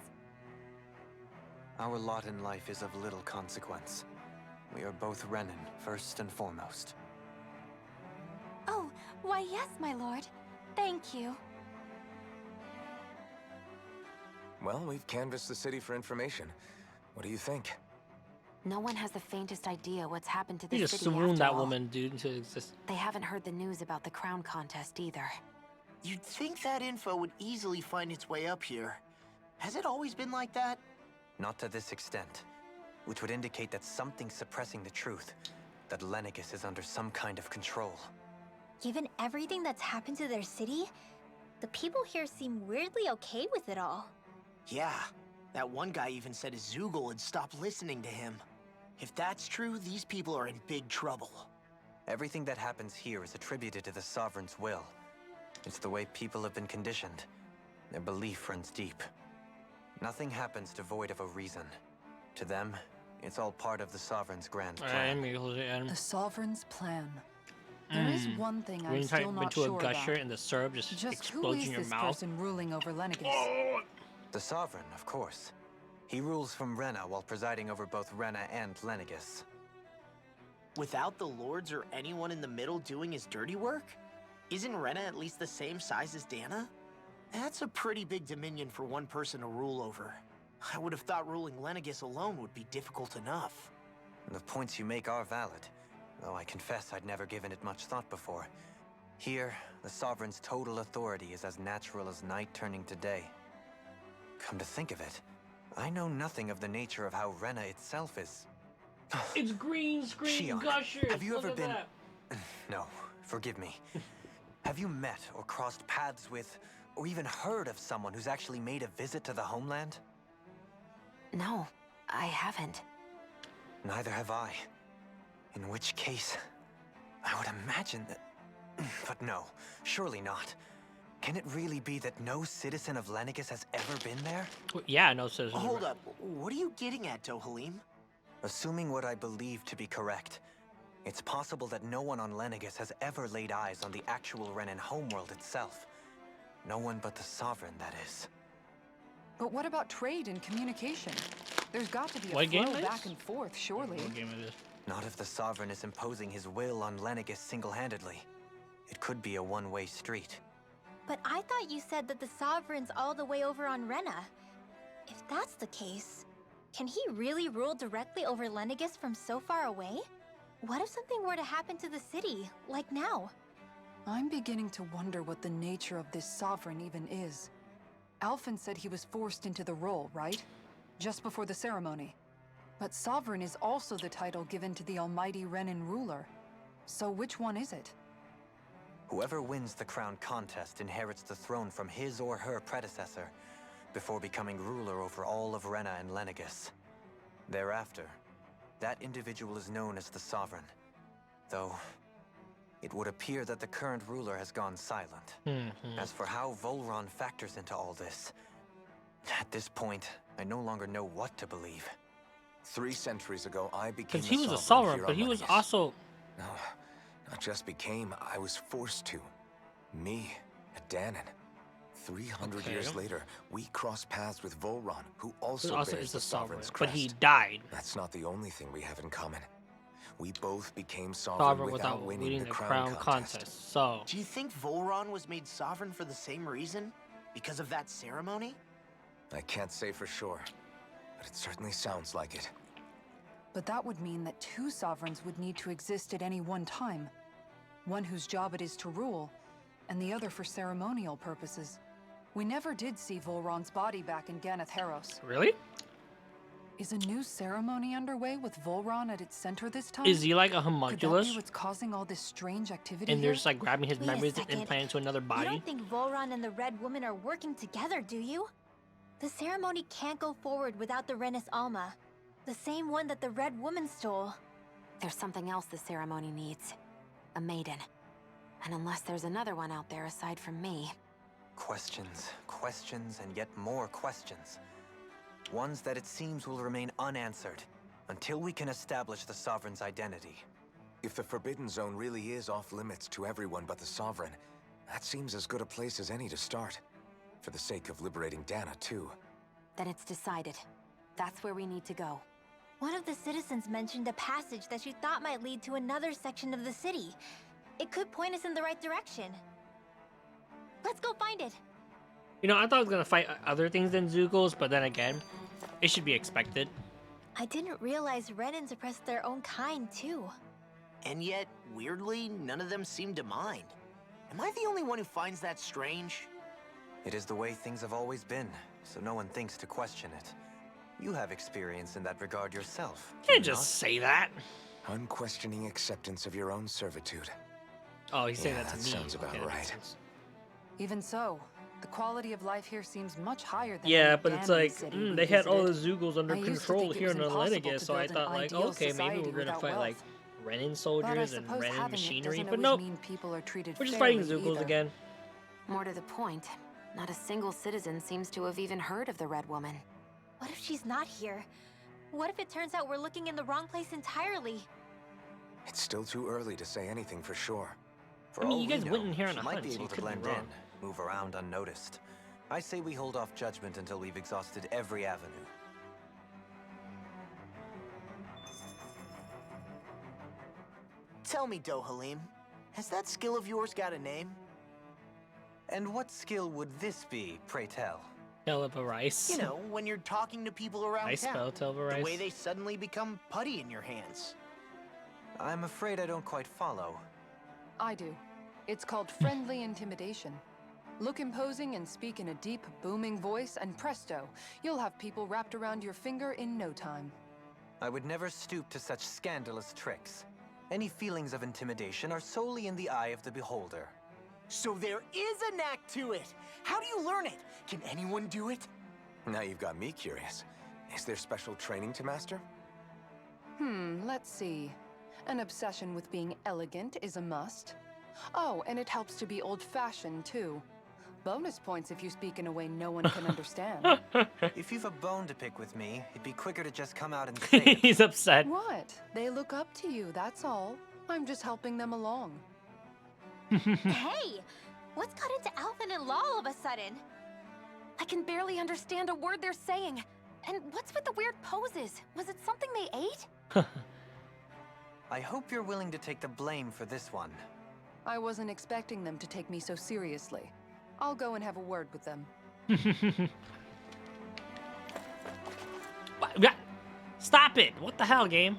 [SPEAKER 9] Our lot in life is of little consequence. We are both Renan, first and foremost.
[SPEAKER 5] Oh, why yes, my lord. Thank you.
[SPEAKER 8] Well, we've canvassed the city for information. What do you think?
[SPEAKER 7] No one has the faintest idea what's happened to
[SPEAKER 1] You
[SPEAKER 7] the
[SPEAKER 1] just
[SPEAKER 7] city
[SPEAKER 1] swooned
[SPEAKER 7] after
[SPEAKER 1] that
[SPEAKER 7] all.
[SPEAKER 1] woman, dude, into existence.
[SPEAKER 7] They haven't heard the news about the crown contest either.
[SPEAKER 4] You'd think that info would easily find its way up here. Has it always been like that?
[SPEAKER 9] Not to this extent, which would indicate that something's suppressing the truth, that Lenegis is under some kind of control.
[SPEAKER 3] Given everything that's happened to their city, the people here seem weirdly okay with it all.
[SPEAKER 4] Yeah, that one guy even said his Zoogle had stopped listening to him. If that's true, these people are in big trouble.
[SPEAKER 9] Everything that happens here is attributed to the Sovereign's will. It's the way people have been conditioned. Their belief runs deep. Nothing happens devoid of a reason. To them, it's all part of the Sovereign's grand plan.
[SPEAKER 6] The Sovereign's plan. There is one thing I'm
[SPEAKER 1] When you
[SPEAKER 6] still
[SPEAKER 1] type
[SPEAKER 6] not
[SPEAKER 1] into
[SPEAKER 6] sure
[SPEAKER 1] a gusher
[SPEAKER 6] about.
[SPEAKER 1] and the syrup just
[SPEAKER 6] Just who
[SPEAKER 1] explodes
[SPEAKER 6] is
[SPEAKER 1] in your
[SPEAKER 6] this
[SPEAKER 1] mouth.
[SPEAKER 6] person ruling over Lenegis?
[SPEAKER 9] The Sovereign, of course. He rules from Rena while presiding over both Rena and Lenegis.
[SPEAKER 4] Without the lords or anyone in the middle doing his dirty work? Isn't Rena at least the same size as Dana? That's a pretty big dominion for one person to rule over. I would have thought ruling Lenegis alone would be difficult enough.
[SPEAKER 9] The points you make are valid, though I confess I'd never given it much thought before. Here, the Sovereign's total authority is as natural as night turning to day. Come to think of it, I know nothing of the nature of how Rena itself is.
[SPEAKER 1] It's green screen
[SPEAKER 9] Shion,
[SPEAKER 1] gushers.
[SPEAKER 9] have you
[SPEAKER 1] Look
[SPEAKER 9] ever
[SPEAKER 1] at
[SPEAKER 9] been...
[SPEAKER 1] that.
[SPEAKER 9] No, forgive me. Have you met or crossed paths with, or even heard of someone who's actually made a visit to the homeland?
[SPEAKER 7] No, I haven't.
[SPEAKER 9] Neither have I. In which case, I would imagine that... But no, surely not. Can it really be that no citizen of Lenegis has ever been there?
[SPEAKER 1] Yeah, no citizen.
[SPEAKER 4] Hold up, what are you getting at, Dohalim?
[SPEAKER 9] Assuming what I believe to be correct, it's possible that no one on Lenegis has ever laid eyes on the actual Renan homeworld itself. No one but the Sovereign, that is.
[SPEAKER 6] But what about trade and communication? There's got to be a
[SPEAKER 1] What game
[SPEAKER 6] flow
[SPEAKER 1] is?
[SPEAKER 6] back and forth, surely.
[SPEAKER 1] What game it is?
[SPEAKER 9] Not if the Sovereign is imposing his will on Lenegis single-handedly. It could be a one-way street.
[SPEAKER 3] But I thought you said that the Sovereign's all the way over on Rena. If that's the case, can he really rule directly over Lenegis from so far away? What if something were to happen to the city, like now?
[SPEAKER 6] I'm beginning to wonder what the nature of this Sovereign even is. Alphen said he was forced into the role, right? Just before the ceremony. But Sovereign is also the title given to the almighty Renan ruler. So which one is it?
[SPEAKER 9] Whoever wins the crown contest inherits the throne from his or her predecessor, before becoming ruler over all of Rena and Lenegis. Thereafter, that individual is known as the Sovereign. Though, it would appear that the current ruler has gone silent. As for how Volron factors into all this, at this point, I no longer know what to believe.
[SPEAKER 8] 3 centuries ago, I became
[SPEAKER 1] Because he was a
[SPEAKER 8] Sovereign
[SPEAKER 1] Sovereign,
[SPEAKER 8] here
[SPEAKER 1] but
[SPEAKER 8] on
[SPEAKER 1] he was
[SPEAKER 8] Lenegis.
[SPEAKER 1] also...
[SPEAKER 8] No, not just became, I was forced to. Me, a Danon. 300 years
[SPEAKER 1] Okay.
[SPEAKER 8] later, we crossed paths with Volron, who
[SPEAKER 1] Who
[SPEAKER 8] also,
[SPEAKER 1] also
[SPEAKER 8] bears
[SPEAKER 1] is
[SPEAKER 8] the
[SPEAKER 1] the Sovereign,
[SPEAKER 8] Sovereign's
[SPEAKER 1] but
[SPEAKER 8] crest.
[SPEAKER 1] he died.
[SPEAKER 8] That's not the only thing we have in common. We both became
[SPEAKER 1] Sovereign
[SPEAKER 8] sovereign without winning the crown contest.
[SPEAKER 1] So,
[SPEAKER 4] Do you think Volron was made sovereign for the same reason? Because of that ceremony?
[SPEAKER 8] I can't say for sure, but it certainly sounds like it.
[SPEAKER 6] But that would mean that two sovereigns would need to exist at any one time. One whose job it is to rule, and the other for ceremonial purposes. We never did see Volron's body back in Ganeth Haros.
[SPEAKER 1] really?
[SPEAKER 6] Is a new ceremony underway with Volron at its center this time?
[SPEAKER 1] Is he like a
[SPEAKER 6] Could that
[SPEAKER 1] homunculus?
[SPEAKER 6] be what's causing all this strange activity
[SPEAKER 1] And
[SPEAKER 6] here?
[SPEAKER 1] they're just like grabbing his
[SPEAKER 3] Wait a
[SPEAKER 1] memories and
[SPEAKER 3] second.
[SPEAKER 1] implanting into another
[SPEAKER 3] You
[SPEAKER 1] body?
[SPEAKER 3] don't think Volron and the Red Woman are working together, do you? The ceremony can't go forward without the Renis Alma. The same one that the Red Woman stole.
[SPEAKER 7] There's something else the ceremony needs. A maiden. And unless there's another one out there aside from me...
[SPEAKER 9] Questions, questions, and yet more questions. Ones that it seems will remain unanswered until we can establish the Sovereign's identity.
[SPEAKER 8] If the Forbidden Zone really is off limits to everyone but the Sovereign, that seems as good a place as any to start. For the sake of liberating Dana, too.
[SPEAKER 7] Then it's decided. That's where we need to go.
[SPEAKER 3] One of the citizens mentioned a passage that she thought might lead to another section of the city. It could point us in the right direction. Let's go find it.
[SPEAKER 1] You know, I thought I was gonna fight other things than Zeugles, but then again, it should be expected.
[SPEAKER 3] I didn't realize Renans oppressed their own kind, too.
[SPEAKER 4] And yet, weirdly, none of them seem to mind. Am I the only one who finds that strange?
[SPEAKER 9] It is the way things have always been, so no one thinks to question it. You have experience in that regard yourself. do
[SPEAKER 1] Can't
[SPEAKER 9] you
[SPEAKER 1] just say that.
[SPEAKER 8] Unquestioning acceptance of your own servitude.
[SPEAKER 1] Oh, he's saying
[SPEAKER 8] Yeah,
[SPEAKER 1] that to
[SPEAKER 8] that
[SPEAKER 1] me.
[SPEAKER 8] sounds about
[SPEAKER 1] Okay, that makes
[SPEAKER 8] right.
[SPEAKER 1] sense.
[SPEAKER 6] Even so, the quality of life here seems much higher than
[SPEAKER 1] Yeah,
[SPEAKER 6] any
[SPEAKER 1] but it's
[SPEAKER 6] Danon
[SPEAKER 1] like
[SPEAKER 6] city we
[SPEAKER 1] they had all the
[SPEAKER 6] visited.
[SPEAKER 1] Zeugles under
[SPEAKER 6] I used to
[SPEAKER 1] control
[SPEAKER 6] think it
[SPEAKER 1] here
[SPEAKER 6] was
[SPEAKER 1] in
[SPEAKER 6] impossible
[SPEAKER 1] Lenegis,
[SPEAKER 6] to
[SPEAKER 1] so I
[SPEAKER 6] build an
[SPEAKER 1] thought like,
[SPEAKER 6] ideal
[SPEAKER 1] okay, maybe
[SPEAKER 6] society
[SPEAKER 1] we're gonna
[SPEAKER 6] without
[SPEAKER 1] fight like
[SPEAKER 6] wealth.
[SPEAKER 1] Renin
[SPEAKER 6] But I
[SPEAKER 1] soldiers and
[SPEAKER 6] suppose
[SPEAKER 1] Renin
[SPEAKER 6] having it
[SPEAKER 1] machinery,
[SPEAKER 6] doesn't
[SPEAKER 1] but
[SPEAKER 6] always
[SPEAKER 1] nope,
[SPEAKER 6] mean people are treated
[SPEAKER 1] we're just fighting
[SPEAKER 6] fairly
[SPEAKER 1] Zeugles
[SPEAKER 6] either.
[SPEAKER 1] again.
[SPEAKER 7] More to the point, not a single citizen seems to have even heard of the Red Woman.
[SPEAKER 3] What if she's not here? What if it turns out we're looking in the wrong place entirely?
[SPEAKER 8] It's still too early to say anything for sure.
[SPEAKER 9] For
[SPEAKER 1] I mean,
[SPEAKER 9] all
[SPEAKER 1] you
[SPEAKER 9] we
[SPEAKER 1] guys
[SPEAKER 9] know,
[SPEAKER 1] went in here on
[SPEAKER 9] she
[SPEAKER 1] a
[SPEAKER 9] might
[SPEAKER 1] hunt,
[SPEAKER 9] be
[SPEAKER 1] so you
[SPEAKER 9] able to
[SPEAKER 1] could be
[SPEAKER 9] blend
[SPEAKER 1] wrong.
[SPEAKER 9] in, move around unnoticed. I say we hold off judgment until we've exhausted every avenue.
[SPEAKER 4] Tell me, Dohalim, has that skill of yours got a name?
[SPEAKER 9] And what skill would this be, pray tell?
[SPEAKER 1] Telva Rice.
[SPEAKER 4] You know, when you're talking to people around
[SPEAKER 1] I
[SPEAKER 4] town.
[SPEAKER 1] spell Telva
[SPEAKER 4] The
[SPEAKER 1] Rice.
[SPEAKER 4] way they suddenly become putty in your hands.
[SPEAKER 9] I'm afraid I don't quite follow.
[SPEAKER 6] I do. It's called friendly intimidation. Look imposing and speak in a deep, booming voice, and presto, you'll have people wrapped around your finger in no time.
[SPEAKER 9] I would never stoop to such scandalous tricks. Any feelings of intimidation are solely in the eye of the beholder.
[SPEAKER 4] So there is a knack to it! How do you learn it? Can anyone do it?
[SPEAKER 8] Now you've got me curious. Is there special training to master?
[SPEAKER 6] Let's see. An obsession with being elegant is a must. Oh, and it helps to be old-fashioned, too. Bonus points if you speak in a way no one can understand.
[SPEAKER 9] If you've a bone to pick with me, it'd be quicker to just come out and say it.
[SPEAKER 1] He's upset.
[SPEAKER 6] What? They look up to you, that's all. I'm just helping them along.
[SPEAKER 3] Hey! What's got into Alphen and Law all of a sudden?
[SPEAKER 5] I can barely understand a word they're saying. And what's with the weird poses? Was it something they ate?
[SPEAKER 9] I hope you're willing to take the blame for this one.
[SPEAKER 6] I wasn't expecting them to take me so seriously. I'll go and have a word with them.
[SPEAKER 1] Stop it! What the hell, game?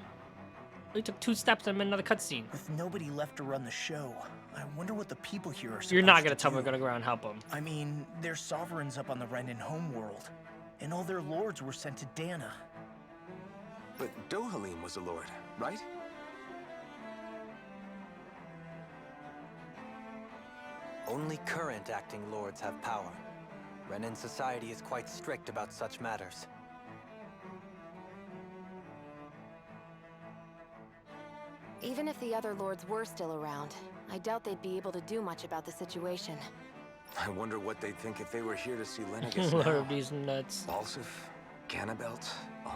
[SPEAKER 1] We took 2 steps and I'm in another cutscene.
[SPEAKER 4] With nobody left to run the show, I wonder what the people here are supposed
[SPEAKER 1] You're not gonna
[SPEAKER 4] to
[SPEAKER 1] tell me
[SPEAKER 4] do.
[SPEAKER 1] we're gonna go around and help them.
[SPEAKER 4] I mean, they're sovereigns up on the Renin homeworld, and all their lords were sent to Dana.
[SPEAKER 8] But Dohalim was a lord, right?
[SPEAKER 9] Only current acting lords have power. Renin society is quite strict about such matters.
[SPEAKER 7] Even if the other lords were still around, I doubt they'd be able to do much about the situation.
[SPEAKER 8] I wonder what they'd think if they were here to see Lenegis
[SPEAKER 1] Lord
[SPEAKER 8] now.
[SPEAKER 1] of these nuts.
[SPEAKER 8] Balsif, Ganabelt,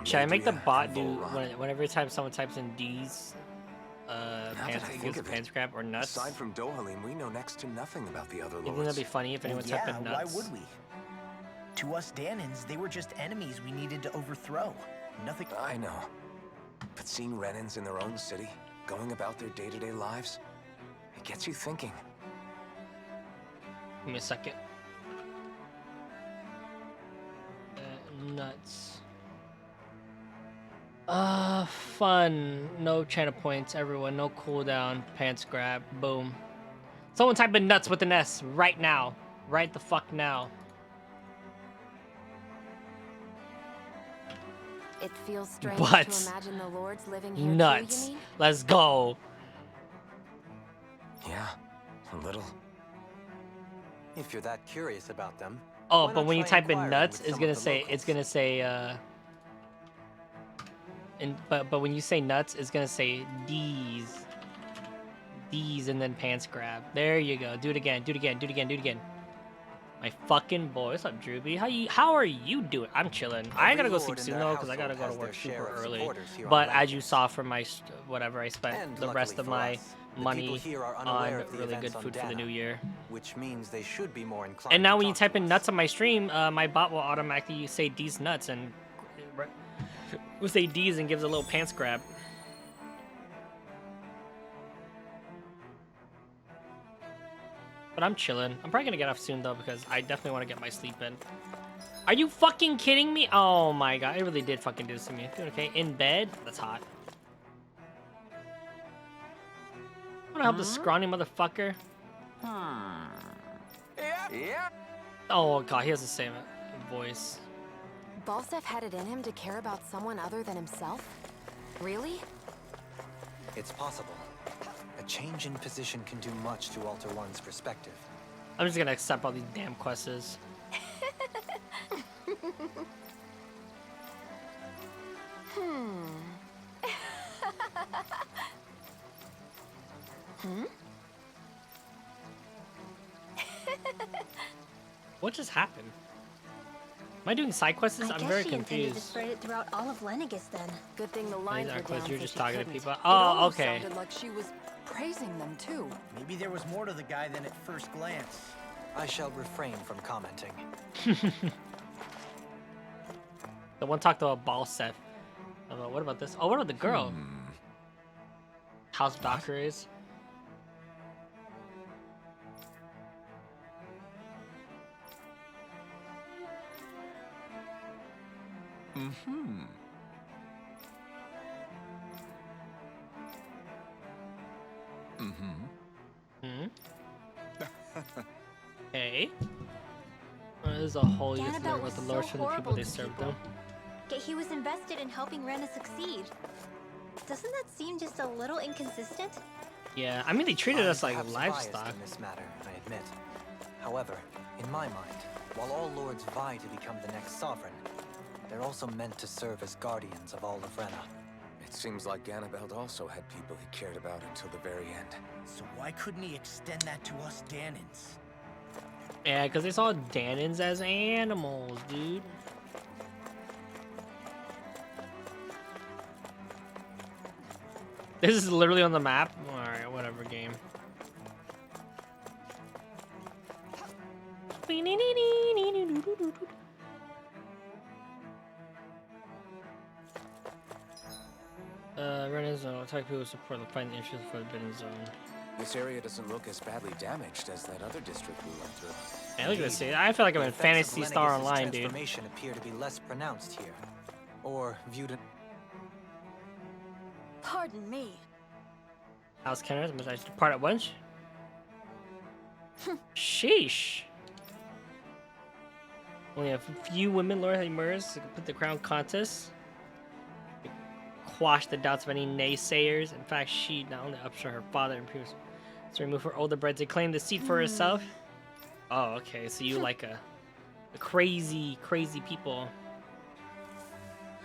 [SPEAKER 1] Should I make the
[SPEAKER 8] Almedria,
[SPEAKER 1] bot do
[SPEAKER 8] Volron.
[SPEAKER 1] whenever time someone types in D's,
[SPEAKER 8] Now that I think
[SPEAKER 1] gives
[SPEAKER 8] of it,
[SPEAKER 1] pants grab or nuts?
[SPEAKER 8] Aside from Dohalim, we know next to nothing about the other
[SPEAKER 1] You think
[SPEAKER 8] lords.
[SPEAKER 1] that'd be funny if anyone
[SPEAKER 4] Well,
[SPEAKER 1] typed
[SPEAKER 4] yeah,
[SPEAKER 1] in
[SPEAKER 4] why
[SPEAKER 1] nuts?
[SPEAKER 4] would we? To us Danans, they were just enemies we needed to overthrow. Nothing.
[SPEAKER 8] I know. But seeing Renans in their own city, going about their day-to-day lives, it gets you thinking.
[SPEAKER 1] Give me a second. Nuts. Fun. No channel points, everyone. No cooldown. Pants grab. Boom. Someone type in nuts with an S right now. Right the fuck now.
[SPEAKER 7] It feels strange
[SPEAKER 1] What?
[SPEAKER 7] to imagine the lords living here
[SPEAKER 1] Nuts.
[SPEAKER 7] too, you mean?
[SPEAKER 1] Let's go.
[SPEAKER 8] Yeah, a little.
[SPEAKER 9] If you're that curious about them.
[SPEAKER 1] Oh,
[SPEAKER 9] why
[SPEAKER 1] but
[SPEAKER 9] not
[SPEAKER 1] when you
[SPEAKER 9] try
[SPEAKER 1] type in
[SPEAKER 9] inquiring
[SPEAKER 1] nuts,
[SPEAKER 9] with
[SPEAKER 1] it's
[SPEAKER 9] some
[SPEAKER 1] gonna
[SPEAKER 9] of the
[SPEAKER 1] say
[SPEAKER 9] locals?
[SPEAKER 1] but when you say nuts, it's gonna say D's and then pants grab. There you go. Do it again. Do it again. Do it again. Do it again. My fucking boy. What's up, Drewby? How are you doing? I'm chilling. I gotta go sleep soon though, because I gotta go to work super early. But as you saw from my whatever, I spent the rest of my money on really good food for the new year.
[SPEAKER 9] Which means they should be more inclined.
[SPEAKER 1] And now
[SPEAKER 9] to
[SPEAKER 1] when you
[SPEAKER 9] talk
[SPEAKER 1] type
[SPEAKER 9] to
[SPEAKER 1] in
[SPEAKER 9] us.
[SPEAKER 1] nuts on my stream, my bot will automatically say D's nuts and will say D's and gives a little pants grab. But I'm chilling. I'm probably gonna get off soon though because I definitely want to get my sleep in. Are you fucking kidding me? Oh my god, it really did fucking do this to me. Dude, okay, in bed? That's hot. Wanna help this scrawny motherfucker?
[SPEAKER 8] Yeah.
[SPEAKER 1] Oh god, he has the same voice.
[SPEAKER 7] Balsef had it in him to care about someone other than himself? Really?
[SPEAKER 9] It's possible. A change in position can do much to alter one's perspective.
[SPEAKER 1] I'm just gonna accept all these damn quests. What just happened? Am I doing side quests?
[SPEAKER 3] I
[SPEAKER 1] I'm
[SPEAKER 3] guess
[SPEAKER 1] very
[SPEAKER 3] she intended to
[SPEAKER 1] confused.
[SPEAKER 3] spread it throughout all of Lenegus then.
[SPEAKER 7] Good thing the
[SPEAKER 1] These
[SPEAKER 7] lines were
[SPEAKER 1] aren't
[SPEAKER 7] down
[SPEAKER 1] quests, you're
[SPEAKER 7] so
[SPEAKER 1] just
[SPEAKER 7] she
[SPEAKER 1] talking to
[SPEAKER 7] couldn't.
[SPEAKER 1] people.
[SPEAKER 6] It
[SPEAKER 1] Oh,
[SPEAKER 6] almost
[SPEAKER 1] okay.
[SPEAKER 6] sounded like she was praising them too.
[SPEAKER 4] Maybe there was more to the guy than at first glance.
[SPEAKER 9] I shall refrain from commenting.
[SPEAKER 1] The one talked about Balsef. What about this? Oh, what about the girl? House Valkyries. Hey. There's a whole youth
[SPEAKER 3] Ganabelt
[SPEAKER 1] about
[SPEAKER 3] was
[SPEAKER 1] the
[SPEAKER 3] so
[SPEAKER 1] lords from the people
[SPEAKER 3] horrible
[SPEAKER 1] they
[SPEAKER 3] to
[SPEAKER 1] served
[SPEAKER 3] people.
[SPEAKER 1] them.
[SPEAKER 3] Yet he was invested in helping Rena succeed. Doesn't that seem just a little inconsistent?
[SPEAKER 1] Yeah, I mean they treated
[SPEAKER 9] I'm
[SPEAKER 1] us like
[SPEAKER 9] perhaps biased
[SPEAKER 1] livestock.
[SPEAKER 9] in this matter, I admit. However, in my mind, while all lords vie to become the next sovereign, they're also meant to serve as guardians of all of Rena.
[SPEAKER 8] It seems like Ganabelt also had people he cared about until the very end.
[SPEAKER 4] So why couldn't he extend that to us Danans?
[SPEAKER 1] Yeah, because they saw Danans as animals, dude. This is literally on the map? Alright, whatever, game. Rena's zone. Attack people who support the fighting interest for the Forbidden Zone.
[SPEAKER 8] This area doesn't look as badly damaged as that other district we went through.
[SPEAKER 1] Hey, look at this. I feel like I'm in Phantasy Star Online, dude.
[SPEAKER 9] Transformation appear to be less pronounced here, or viewed in.
[SPEAKER 5] Pardon me.
[SPEAKER 1] House Kenners, must I depart at once? Sheesh. Only a few women Lord Murs to complete the crown contest. Quash the doubts of any naysayers. In fact, she not only upset her father and previous to remove her older brother to claim the seat for herself. Oh, okay. So you like a crazy people.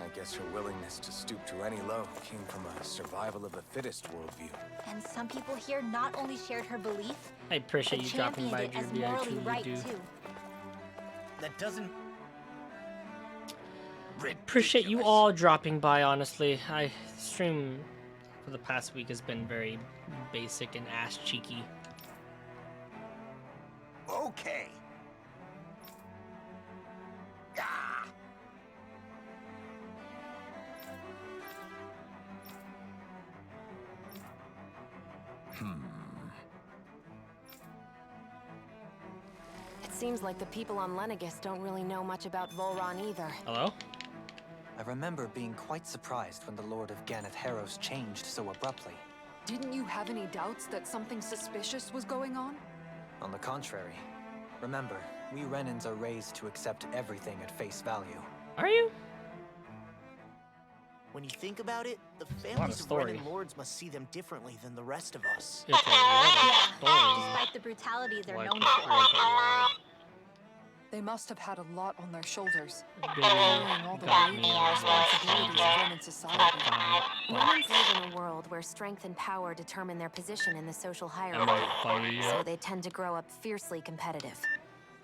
[SPEAKER 8] I guess her willingness to stoop to any low came from a survival of the fittest worldview.
[SPEAKER 3] And some people here not only shared her belief,
[SPEAKER 1] I appreciate
[SPEAKER 3] but
[SPEAKER 1] you dropping by,
[SPEAKER 3] championed it as
[SPEAKER 1] Drewby. I
[SPEAKER 3] morally
[SPEAKER 1] truly
[SPEAKER 3] right
[SPEAKER 1] do.
[SPEAKER 3] too.
[SPEAKER 4] That doesn't...
[SPEAKER 1] Appreciate you all dropping by, honestly. I stream for the past week has been very basic and ass cheeky.
[SPEAKER 4] Okay. Ah!
[SPEAKER 7] It seems like the people on Lenegis don't really know much about Volron either.
[SPEAKER 1] Hello?
[SPEAKER 9] I remember being quite surprised when the Lord of Ganeth Haros changed so abruptly.
[SPEAKER 6] Didn't you have any doubts that something suspicious was going on?
[SPEAKER 9] On the contrary, remember, we Renans are raised to accept everything at face value.
[SPEAKER 1] Are you?
[SPEAKER 4] When you think about it, the
[SPEAKER 1] lot of
[SPEAKER 4] families of
[SPEAKER 1] story.
[SPEAKER 4] Renan lords must see them differently than the rest of us.
[SPEAKER 1] It's a lot of
[SPEAKER 3] Yeah,
[SPEAKER 1] story.
[SPEAKER 3] despite the brutality they're
[SPEAKER 1] Like,
[SPEAKER 3] known
[SPEAKER 1] like
[SPEAKER 3] for.
[SPEAKER 1] a lot.
[SPEAKER 6] They must have had a lot on their shoulders,
[SPEAKER 1] Baby,
[SPEAKER 6] carrying all the
[SPEAKER 1] got
[SPEAKER 6] weight
[SPEAKER 1] me
[SPEAKER 6] and
[SPEAKER 1] all
[SPEAKER 6] responsibilities of Renan society.
[SPEAKER 7] Renans live in a world where strength and power determine their position in the social
[SPEAKER 1] Am
[SPEAKER 7] hierarchy,
[SPEAKER 1] I funny
[SPEAKER 7] so
[SPEAKER 1] yet?
[SPEAKER 7] they tend to grow up fiercely competitive.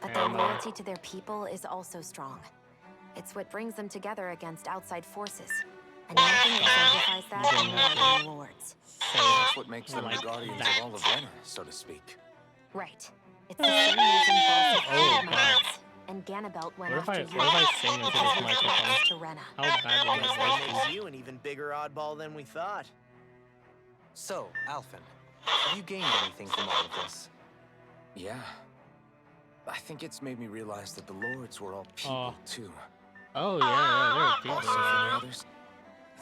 [SPEAKER 7] But their
[SPEAKER 1] Am I?
[SPEAKER 7] loyalty to their people is also strong. It's what brings them together against outside forces. And nothing exemplifies that more than the Lords.
[SPEAKER 8] That's what makes them
[SPEAKER 1] Like
[SPEAKER 8] the guardians
[SPEAKER 1] that.
[SPEAKER 8] of all of Renna, so to speak.
[SPEAKER 7] Right. It's the same reason Balls
[SPEAKER 1] Oh,
[SPEAKER 7] hated
[SPEAKER 1] God.
[SPEAKER 7] Midas, and Ganabelt went
[SPEAKER 1] What if I
[SPEAKER 7] after
[SPEAKER 1] sing into
[SPEAKER 7] because
[SPEAKER 1] this
[SPEAKER 7] of their
[SPEAKER 1] microphone?
[SPEAKER 7] ties to Rena.
[SPEAKER 1] How bad will
[SPEAKER 4] Guess
[SPEAKER 1] my
[SPEAKER 4] that
[SPEAKER 1] voice
[SPEAKER 4] makes
[SPEAKER 1] be?
[SPEAKER 4] you an even bigger oddball than we thought.
[SPEAKER 9] So, Alphen, have you gained anything from all of this?
[SPEAKER 8] Yeah. I think it's made me realize that the lords were all people, too.
[SPEAKER 1] Oh yeah, they're
[SPEAKER 8] Also,
[SPEAKER 1] people.
[SPEAKER 8] for the others,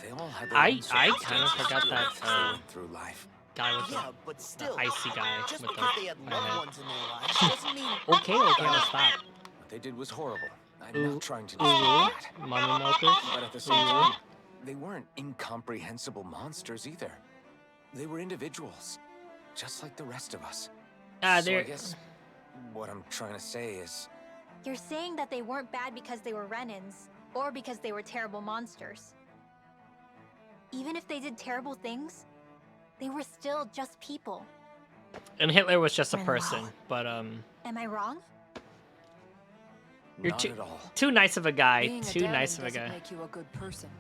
[SPEAKER 8] they all had their
[SPEAKER 1] I
[SPEAKER 8] own
[SPEAKER 1] kind of
[SPEAKER 8] circumstances
[SPEAKER 1] forgot
[SPEAKER 8] to deal
[SPEAKER 1] that
[SPEAKER 8] with as they went through life.
[SPEAKER 1] guy with
[SPEAKER 4] Yeah,
[SPEAKER 1] the
[SPEAKER 4] but still,
[SPEAKER 1] icy guy
[SPEAKER 4] just
[SPEAKER 1] with
[SPEAKER 4] because
[SPEAKER 1] the
[SPEAKER 4] they had
[SPEAKER 1] my
[SPEAKER 4] loved
[SPEAKER 1] head.
[SPEAKER 4] ones in their lives doesn't mean...
[SPEAKER 1] Okay, I'll stop.
[SPEAKER 8] What they did was horrible. I'm
[SPEAKER 1] Ooh,
[SPEAKER 8] not trying to
[SPEAKER 1] ooh,
[SPEAKER 8] dispute that.
[SPEAKER 1] mommy milkers.
[SPEAKER 8] But at the same
[SPEAKER 1] Ooh.
[SPEAKER 8] time, they weren't incomprehensible monsters either. They were individuals, just like the rest of us. So I
[SPEAKER 1] They're
[SPEAKER 8] guess what I'm trying to say is,
[SPEAKER 3] You're saying that they weren't bad because they were Renans, or because they were terrible monsters. Even if they did terrible things, they were still just people.
[SPEAKER 1] and Hitler was just a
[SPEAKER 3] Wow.
[SPEAKER 1] person, but
[SPEAKER 3] Am I wrong?
[SPEAKER 1] You're
[SPEAKER 8] not
[SPEAKER 1] too-
[SPEAKER 8] at all.
[SPEAKER 1] too nice of a guy.
[SPEAKER 6] Being
[SPEAKER 1] Too
[SPEAKER 6] Danon
[SPEAKER 1] nice of a
[SPEAKER 6] doesn't
[SPEAKER 1] guy.
[SPEAKER 6] make you a good person.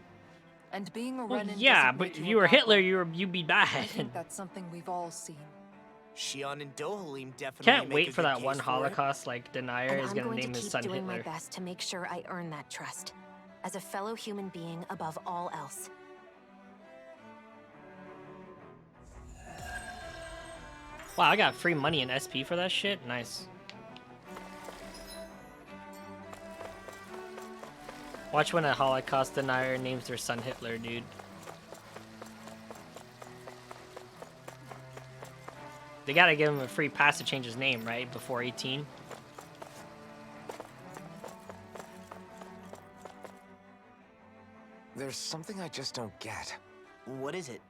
[SPEAKER 6] And being a
[SPEAKER 1] Well,
[SPEAKER 6] Renan
[SPEAKER 1] yeah,
[SPEAKER 6] doesn't
[SPEAKER 1] but
[SPEAKER 6] make
[SPEAKER 1] if
[SPEAKER 6] you
[SPEAKER 1] you
[SPEAKER 6] a
[SPEAKER 1] were
[SPEAKER 6] bad
[SPEAKER 1] Hitler,
[SPEAKER 6] one.
[SPEAKER 1] you'd be
[SPEAKER 6] I
[SPEAKER 1] bad.
[SPEAKER 6] think that's something we've all seen.
[SPEAKER 4] Shion and Dohalim definitely
[SPEAKER 1] Can't
[SPEAKER 4] make
[SPEAKER 1] wait
[SPEAKER 4] a
[SPEAKER 1] for
[SPEAKER 4] good
[SPEAKER 1] that one
[SPEAKER 4] case for it.
[SPEAKER 1] Holocaust like denier
[SPEAKER 7] And
[SPEAKER 1] is
[SPEAKER 7] I'm
[SPEAKER 1] gonna
[SPEAKER 7] going
[SPEAKER 1] name
[SPEAKER 7] to
[SPEAKER 1] his
[SPEAKER 7] keep
[SPEAKER 1] son
[SPEAKER 7] doing my
[SPEAKER 1] Hitler.
[SPEAKER 7] best to make sure I earn that trust. As a fellow human being above all else.
[SPEAKER 1] Wow, I got free money in SP for that shit. Nice. Watch when a Holocaust denier names their son Hitler, dude. They gotta give him a free pass to change his name, right? Before 18.
[SPEAKER 8] There's something I just don't get.
[SPEAKER 4] What is it?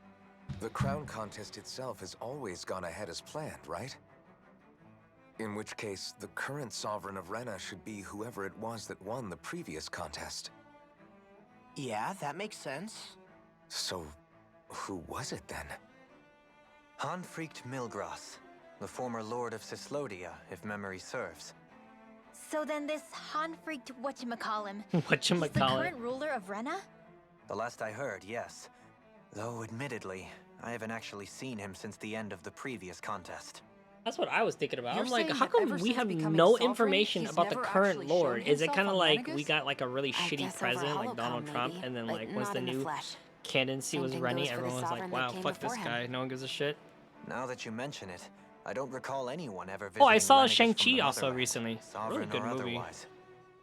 [SPEAKER 8] The crown contest itself has always gone ahead as planned, right? In which case, the current sovereign of Rena should be whoever it was that won the previous contest.
[SPEAKER 4] Yeah, that makes sense.
[SPEAKER 8] So, who was it then?
[SPEAKER 9] Hanfrikt Milgras, the former Lord of Cislodia, if memory serves.
[SPEAKER 3] So then this Hanfrikt whatchamacallem, he's the
[SPEAKER 1] Whatchamacallit.
[SPEAKER 3] current ruler of Rena?
[SPEAKER 9] The last I heard, yes. Though, admittedly, I haven't actually seen him since the end of the previous contest.
[SPEAKER 1] That's what I was thinking about.
[SPEAKER 6] You're
[SPEAKER 1] I'm like,
[SPEAKER 6] saying
[SPEAKER 1] how
[SPEAKER 6] that
[SPEAKER 1] come
[SPEAKER 6] ever
[SPEAKER 1] we
[SPEAKER 6] since
[SPEAKER 1] have
[SPEAKER 6] becoming
[SPEAKER 1] no
[SPEAKER 6] sovereign,
[SPEAKER 1] information
[SPEAKER 6] he's
[SPEAKER 1] about the
[SPEAKER 6] never
[SPEAKER 1] current
[SPEAKER 6] actually
[SPEAKER 1] lord?
[SPEAKER 6] shown
[SPEAKER 1] Is it
[SPEAKER 6] himself
[SPEAKER 1] kind of
[SPEAKER 6] on
[SPEAKER 1] like we
[SPEAKER 6] Lenegis?
[SPEAKER 1] got like a really
[SPEAKER 7] I
[SPEAKER 1] shitty
[SPEAKER 7] guess over
[SPEAKER 1] president like
[SPEAKER 7] Holocom,
[SPEAKER 1] Donald Trump,
[SPEAKER 7] maybe,
[SPEAKER 1] and then
[SPEAKER 7] but
[SPEAKER 1] like once
[SPEAKER 7] not
[SPEAKER 1] the
[SPEAKER 7] in
[SPEAKER 1] new
[SPEAKER 7] flesh.
[SPEAKER 1] candidacy
[SPEAKER 7] Same
[SPEAKER 1] was
[SPEAKER 7] thing
[SPEAKER 1] running,
[SPEAKER 7] goes for the
[SPEAKER 1] everyone was like,
[SPEAKER 7] sovereign that
[SPEAKER 1] wow,
[SPEAKER 7] came
[SPEAKER 1] fuck this
[SPEAKER 7] before him.
[SPEAKER 1] guy. No one gives a shit.
[SPEAKER 9] Now that you mention it, I don't recall anyone ever visiting
[SPEAKER 1] Oh, I saw
[SPEAKER 9] Lenegis from
[SPEAKER 1] Shang-Chi
[SPEAKER 9] the
[SPEAKER 1] also
[SPEAKER 9] motherland,
[SPEAKER 1] recently. Really
[SPEAKER 9] sovereign
[SPEAKER 1] good
[SPEAKER 9] or
[SPEAKER 1] movie.
[SPEAKER 9] otherwise.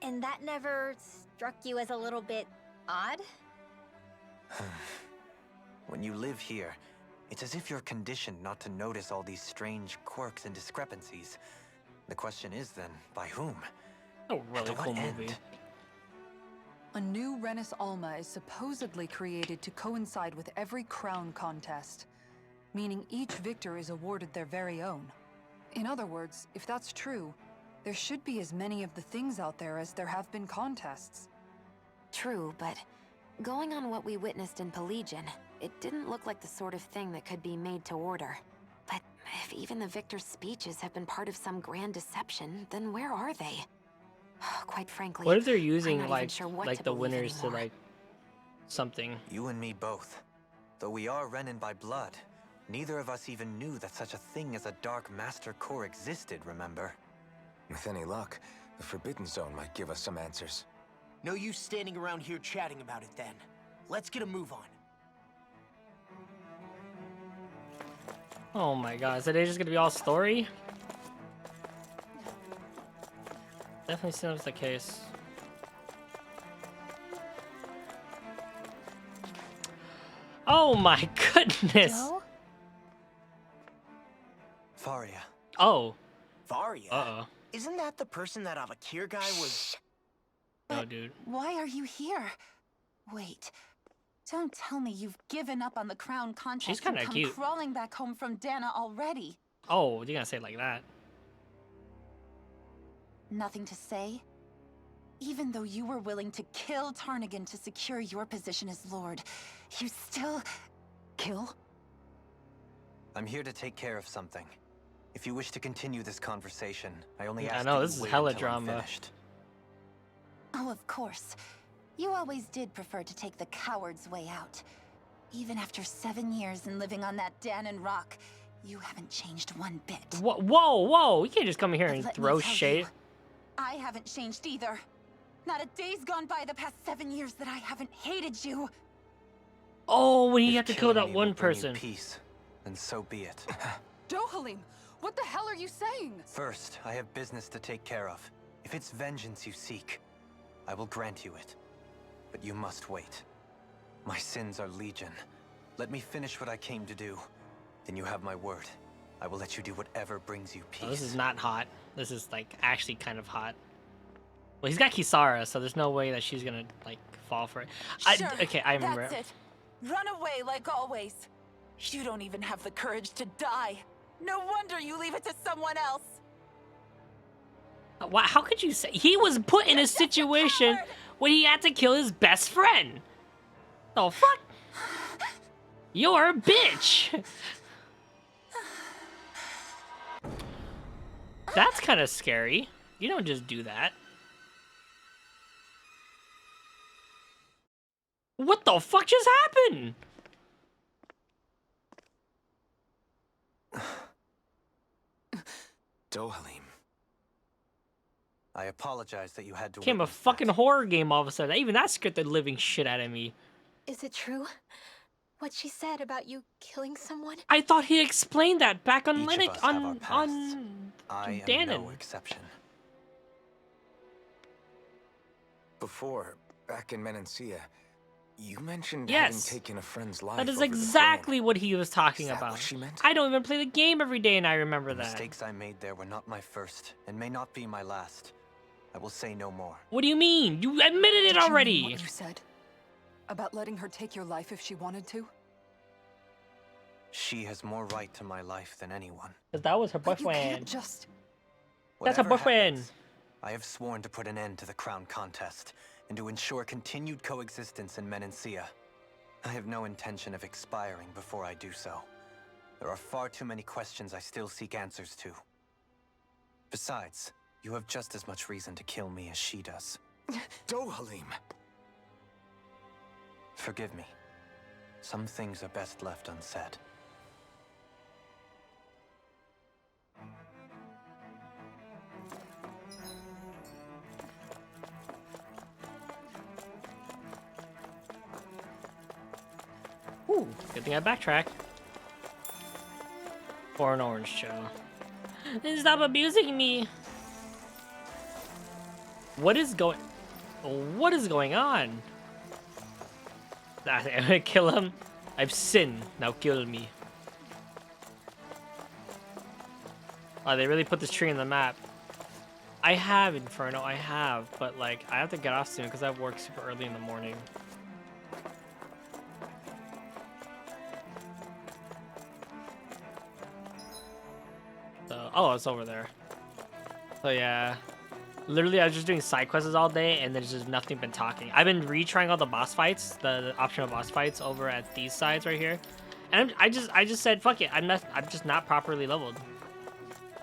[SPEAKER 3] And that never struck you as a little bit odd?
[SPEAKER 9] When you live here, it's as if you're conditioned not to notice all these strange quirks and discrepancies. The question is then, by whom?
[SPEAKER 1] A
[SPEAKER 9] And
[SPEAKER 1] really
[SPEAKER 9] to what
[SPEAKER 1] cool
[SPEAKER 9] end?
[SPEAKER 1] movie.
[SPEAKER 6] A new Renis Alma is supposedly created to coincide with every crown contest, meaning each victor is awarded their very own. In other words, if that's true, there should be as many of the things out there as there have been contests.
[SPEAKER 7] True, but going on what we witnessed in Pelagian, it didn't look like the sort of thing that could be made to order. But if even the victor's speeches have been part of some grand deception, then where are they? Quite frankly,
[SPEAKER 1] What if they're
[SPEAKER 7] I'm
[SPEAKER 1] using
[SPEAKER 7] not even
[SPEAKER 1] like
[SPEAKER 7] sure what to
[SPEAKER 1] the
[SPEAKER 7] believe
[SPEAKER 1] winners to
[SPEAKER 7] anymore.
[SPEAKER 1] like something?
[SPEAKER 9] You and me both. Though we are Renan by blood, neither of us even knew that such a thing as a Dark Master Core existed, remember?
[SPEAKER 8] With any luck, the Forbidden Zone might give us some answers.
[SPEAKER 4] No use standing around here chatting about it then. Let's get a move on.
[SPEAKER 1] Oh my god, is today just gonna be all story? Definitely seems the case. Oh my goodness!
[SPEAKER 3] Joe?
[SPEAKER 9] Faria.
[SPEAKER 1] Oh.
[SPEAKER 4] Varia?
[SPEAKER 1] Uh-oh.
[SPEAKER 4] Isn't that the person that Avakir guy was...
[SPEAKER 1] No, dude.
[SPEAKER 6] Why are you here? Wait. Don't tell me you've given up on the crown contest
[SPEAKER 1] She's
[SPEAKER 6] and
[SPEAKER 1] kinda
[SPEAKER 6] come
[SPEAKER 1] cute.
[SPEAKER 6] crawling back home from Dana already.
[SPEAKER 1] Oh, you're gonna say it like that.
[SPEAKER 6] Nothing to say? Even though you were willing to kill Tarnigan to secure your position as Lord, you still... kill?
[SPEAKER 9] I'm here to take care of something. If you wish to continue this conversation, I only
[SPEAKER 1] I
[SPEAKER 9] ask
[SPEAKER 1] know,
[SPEAKER 9] that
[SPEAKER 1] this
[SPEAKER 9] you
[SPEAKER 1] is
[SPEAKER 9] wait
[SPEAKER 1] hella
[SPEAKER 9] until I'm
[SPEAKER 1] drama.
[SPEAKER 9] finished.
[SPEAKER 6] Oh, of course. You always did prefer to take the coward's way out. Even after 7 years and living on that Danon rock, you haven't changed one bit.
[SPEAKER 1] Whoa, whoa, whoa! You can't just come here
[SPEAKER 6] But
[SPEAKER 1] and
[SPEAKER 6] let me
[SPEAKER 1] throw
[SPEAKER 6] tell
[SPEAKER 1] shade.
[SPEAKER 6] you, I haven't changed either. Not a day's gone by the past 7 years that I haven't hated you.
[SPEAKER 1] Oh, when you
[SPEAKER 9] If
[SPEAKER 1] have to kill
[SPEAKER 9] killing
[SPEAKER 1] that
[SPEAKER 9] me
[SPEAKER 1] one
[SPEAKER 9] will bring you
[SPEAKER 1] person.
[SPEAKER 9] peace, then so be it.
[SPEAKER 6] Dohalim, what the hell are you saying?
[SPEAKER 9] First, I have business to take care of. If it's vengeance you seek, I will grant you it. But you must wait. My sins are legion. Let me finish what I came to do. Then you have my word. I will let you do whatever brings you peace.
[SPEAKER 1] Oh, this is not hot. This is like actually kind of hot. Well, he's got Kisara, so there's no way that she's gonna like fall for it.
[SPEAKER 6] Sure,
[SPEAKER 1] Okay, I remember.
[SPEAKER 6] that's it. Run away like always. You don't even have the courage to die. No wonder you leave it to someone else.
[SPEAKER 1] Why, how could you say he was put in a situation when he had to kill his best friend? The fuck? You're a bitch. That's kind of scary. You don't just do that. What the fuck just happened?
[SPEAKER 8] Dohalim.
[SPEAKER 9] I apologize that you had to
[SPEAKER 1] Became a
[SPEAKER 9] witness
[SPEAKER 1] fucking
[SPEAKER 9] that.
[SPEAKER 1] horror game all of a sudden. Even that scared the living shit out of me.
[SPEAKER 3] Is it true? What she said about you killing someone?
[SPEAKER 1] I thought he explained that back on
[SPEAKER 9] Each of
[SPEAKER 1] Linux
[SPEAKER 9] us have our
[SPEAKER 1] on
[SPEAKER 9] pasts. I am
[SPEAKER 1] Danon.
[SPEAKER 9] no exception.
[SPEAKER 8] Before, back in Menancia, you mentioned
[SPEAKER 1] Yes.
[SPEAKER 8] having taken a friend's life.
[SPEAKER 1] That is
[SPEAKER 8] over the
[SPEAKER 1] exactly
[SPEAKER 8] throne.
[SPEAKER 1] what he was talking
[SPEAKER 8] Is that
[SPEAKER 1] about.
[SPEAKER 8] what she meant?
[SPEAKER 1] I don't even play the game every day and I remember
[SPEAKER 9] The
[SPEAKER 1] that.
[SPEAKER 9] mistakes I made there were not my first, and may not be my last. I will say no more.
[SPEAKER 1] What do you mean? You admitted it
[SPEAKER 6] Did you mean
[SPEAKER 1] already.
[SPEAKER 6] what you said? About letting her take your life if she wanted to?
[SPEAKER 9] She has more right to my life than anyone.
[SPEAKER 1] Cause that was her
[SPEAKER 6] But you can't
[SPEAKER 1] boyfriend.
[SPEAKER 6] just...
[SPEAKER 1] That's her
[SPEAKER 9] Whatever
[SPEAKER 1] boyfriend.
[SPEAKER 9] happens, I have sworn to put an end to the crown contest and to ensure continued coexistence in Menancia. I have no intention of expiring before I do so. There are far too many questions I still seek answers to. Besides, you have just as much reason to kill me as she does.
[SPEAKER 8] Dohalim.
[SPEAKER 9] Forgive me. Some things are best left unsaid.
[SPEAKER 1] Ooh, good thing I backtrack. For an orange Joe. Stop abusing me. What is going on? I'm gonna kill him. I've sinned. Now kill me. Oh, they really put this tree in the map. I have Inferno, I have, but like I have to get off soon because I have work super early in the morning. So, oh, it's over there. So yeah, literally I was just doing side quests all day and there's just nothing been talking. I've been retrying all the boss fights, the optional boss fights over at these sides right here, and I just said fuck it. I'm just not properly leveled.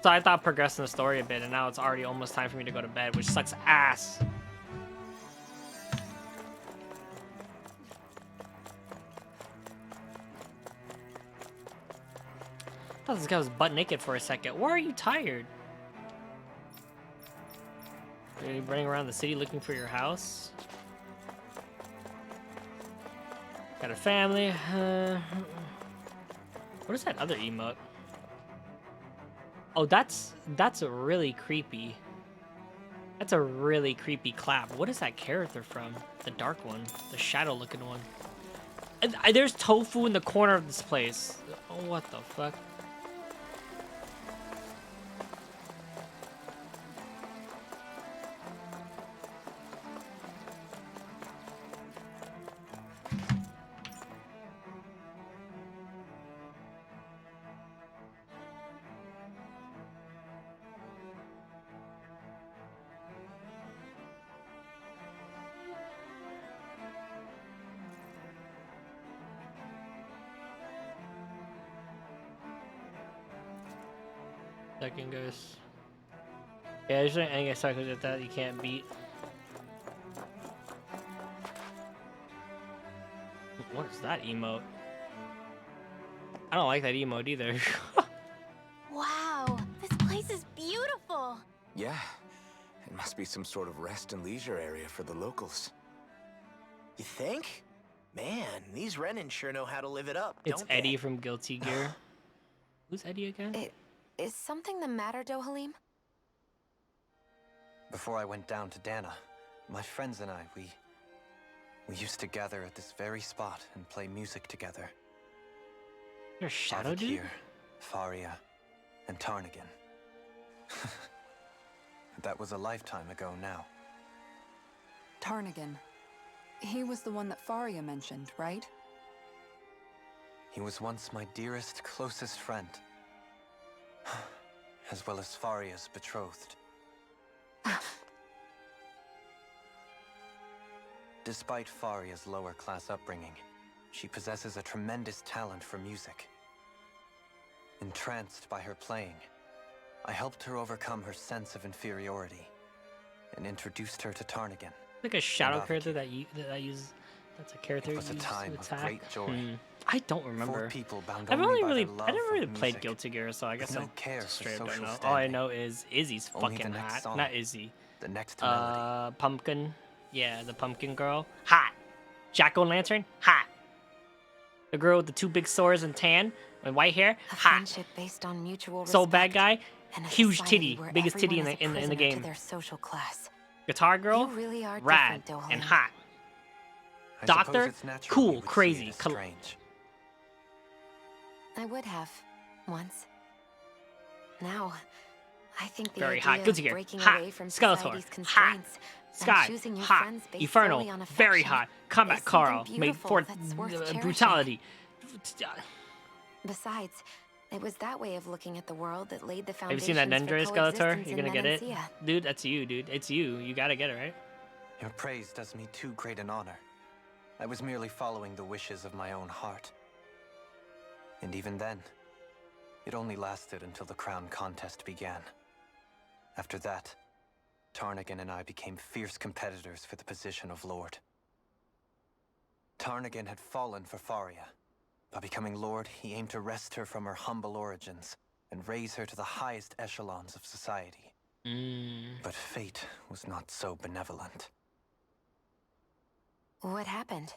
[SPEAKER 1] So I thought progressing the story a bit, and now it's already almost time for me to go to bed, which sucks ass. I thought this guy was butt naked for a second. Why are you tired? Are you running around the city looking for your house? Got a family. What is that other emote? Oh, that's really creepy. That's a really creepy clap. What is that character from? The dark one, the shadow looking one. There's tofu in the corner of this place. Oh, what the fuck? Second ghost. Yeah, usually I get suckers at that you can't beat. What is that emote? I don't like that emote either.
[SPEAKER 3] Wow, this place is beautiful.
[SPEAKER 8] Yeah, it must be some sort of rest and leisure area for the locals.
[SPEAKER 4] You think? Man, these Renan sure know how to live it up,
[SPEAKER 1] It's
[SPEAKER 4] don't
[SPEAKER 1] Eddie
[SPEAKER 4] they?
[SPEAKER 1] from Guilty Gear. Who's Eddie again?
[SPEAKER 7] Is something the matter, Dohalim?
[SPEAKER 9] Before I went down to Dana, my friends and I, we used to gather at this very spot and play music together.
[SPEAKER 1] You're a shadow dude?
[SPEAKER 9] Avakir, Faria, and Tarnigan. That was a lifetime ago now.
[SPEAKER 6] Tarnigan. He was the one that Faria mentioned, right?
[SPEAKER 9] He was once my dearest, closest friend. As well as Faria's betrothed. Despite Faria's lower class upbringing, she possesses a tremendous talent for music. Entranced by her playing, I helped her overcome her sense of inferiority and introduced her to Tarnigan.
[SPEAKER 1] Like a shadow
[SPEAKER 9] and
[SPEAKER 1] character
[SPEAKER 9] Avakir.
[SPEAKER 1] that I use. That's a character
[SPEAKER 9] It was a
[SPEAKER 1] used
[SPEAKER 9] time
[SPEAKER 1] to
[SPEAKER 9] of
[SPEAKER 1] attack.
[SPEAKER 9] great joy.
[SPEAKER 1] I don't
[SPEAKER 9] 4
[SPEAKER 1] remember.
[SPEAKER 9] people bound
[SPEAKER 1] I've
[SPEAKER 9] only
[SPEAKER 1] only
[SPEAKER 9] by
[SPEAKER 1] really,
[SPEAKER 9] their
[SPEAKER 1] I
[SPEAKER 9] love
[SPEAKER 1] never
[SPEAKER 9] of
[SPEAKER 1] really played
[SPEAKER 9] music,
[SPEAKER 1] Guilty Gear, so I guess
[SPEAKER 9] no
[SPEAKER 1] I
[SPEAKER 9] care for
[SPEAKER 1] straight up don't
[SPEAKER 9] social
[SPEAKER 1] know. All I
[SPEAKER 9] standing.
[SPEAKER 1] know is Izzy's
[SPEAKER 9] Only the
[SPEAKER 1] fucking
[SPEAKER 9] next
[SPEAKER 1] hot.
[SPEAKER 9] song,
[SPEAKER 1] Not Izzy.
[SPEAKER 9] the next melody.
[SPEAKER 1] Pumpkin. Yeah, the pumpkin girl. Hot. Jack-o'-lantern. Hot. The girl with the 2 big swords and tan and white hair.
[SPEAKER 7] A
[SPEAKER 1] Hot.
[SPEAKER 7] friendship based on mutual
[SPEAKER 1] So
[SPEAKER 7] respect.
[SPEAKER 1] bad guy.
[SPEAKER 7] And a
[SPEAKER 1] Huge
[SPEAKER 7] society
[SPEAKER 1] titty.
[SPEAKER 7] where
[SPEAKER 1] Biggest titty in
[SPEAKER 7] everyone
[SPEAKER 1] the
[SPEAKER 7] is a
[SPEAKER 1] in the
[SPEAKER 7] prisoner to
[SPEAKER 1] game.
[SPEAKER 7] their social class.
[SPEAKER 1] Guitar girl.
[SPEAKER 7] You really are
[SPEAKER 1] Rad
[SPEAKER 7] different,
[SPEAKER 1] and
[SPEAKER 7] Dohalim.
[SPEAKER 1] hot.
[SPEAKER 9] I suppose
[SPEAKER 1] Doctor,
[SPEAKER 9] it's natural
[SPEAKER 1] cool,
[SPEAKER 9] you would see it
[SPEAKER 1] crazy,
[SPEAKER 9] as
[SPEAKER 1] col-
[SPEAKER 9] strange.
[SPEAKER 7] I would have, once. Now, I think the
[SPEAKER 1] Very
[SPEAKER 7] idea
[SPEAKER 1] hot.
[SPEAKER 7] of
[SPEAKER 1] Guilty Gear.
[SPEAKER 7] breaking
[SPEAKER 1] Hot.
[SPEAKER 7] away from
[SPEAKER 1] Skeletor.
[SPEAKER 7] society's
[SPEAKER 1] Hot.
[SPEAKER 7] constraints and
[SPEAKER 1] Sky.
[SPEAKER 7] choosing your
[SPEAKER 1] Hot.
[SPEAKER 7] friends based
[SPEAKER 1] Infernal.
[SPEAKER 7] solely on
[SPEAKER 1] Very
[SPEAKER 7] affection
[SPEAKER 1] hot. Combat
[SPEAKER 7] is something
[SPEAKER 1] Carl. Made
[SPEAKER 7] beautiful
[SPEAKER 1] for
[SPEAKER 7] that's worth cherishing.
[SPEAKER 1] brutality.
[SPEAKER 7] Besides, it was that way of looking at the world that laid the
[SPEAKER 1] Have you
[SPEAKER 7] foundation
[SPEAKER 1] seen that Nendra Skeletor?
[SPEAKER 7] coexistence
[SPEAKER 1] You're
[SPEAKER 7] in
[SPEAKER 1] gonna get it?
[SPEAKER 7] Menancia.
[SPEAKER 1] Dude, that's you, dude. It's you. You gotta get it, right?
[SPEAKER 9] Your praise does me too great an honor. I was merely following the wishes of my own heart. And even then, it only lasted until the crown contest began. After that, Tarnigan and I became fierce competitors for the position of Lord. Tarnigan had fallen for Faria. By becoming Lord, he aimed to wrest her from her humble origins and raise her to the highest echelons of society. But fate was not so benevolent.
[SPEAKER 7] What happened?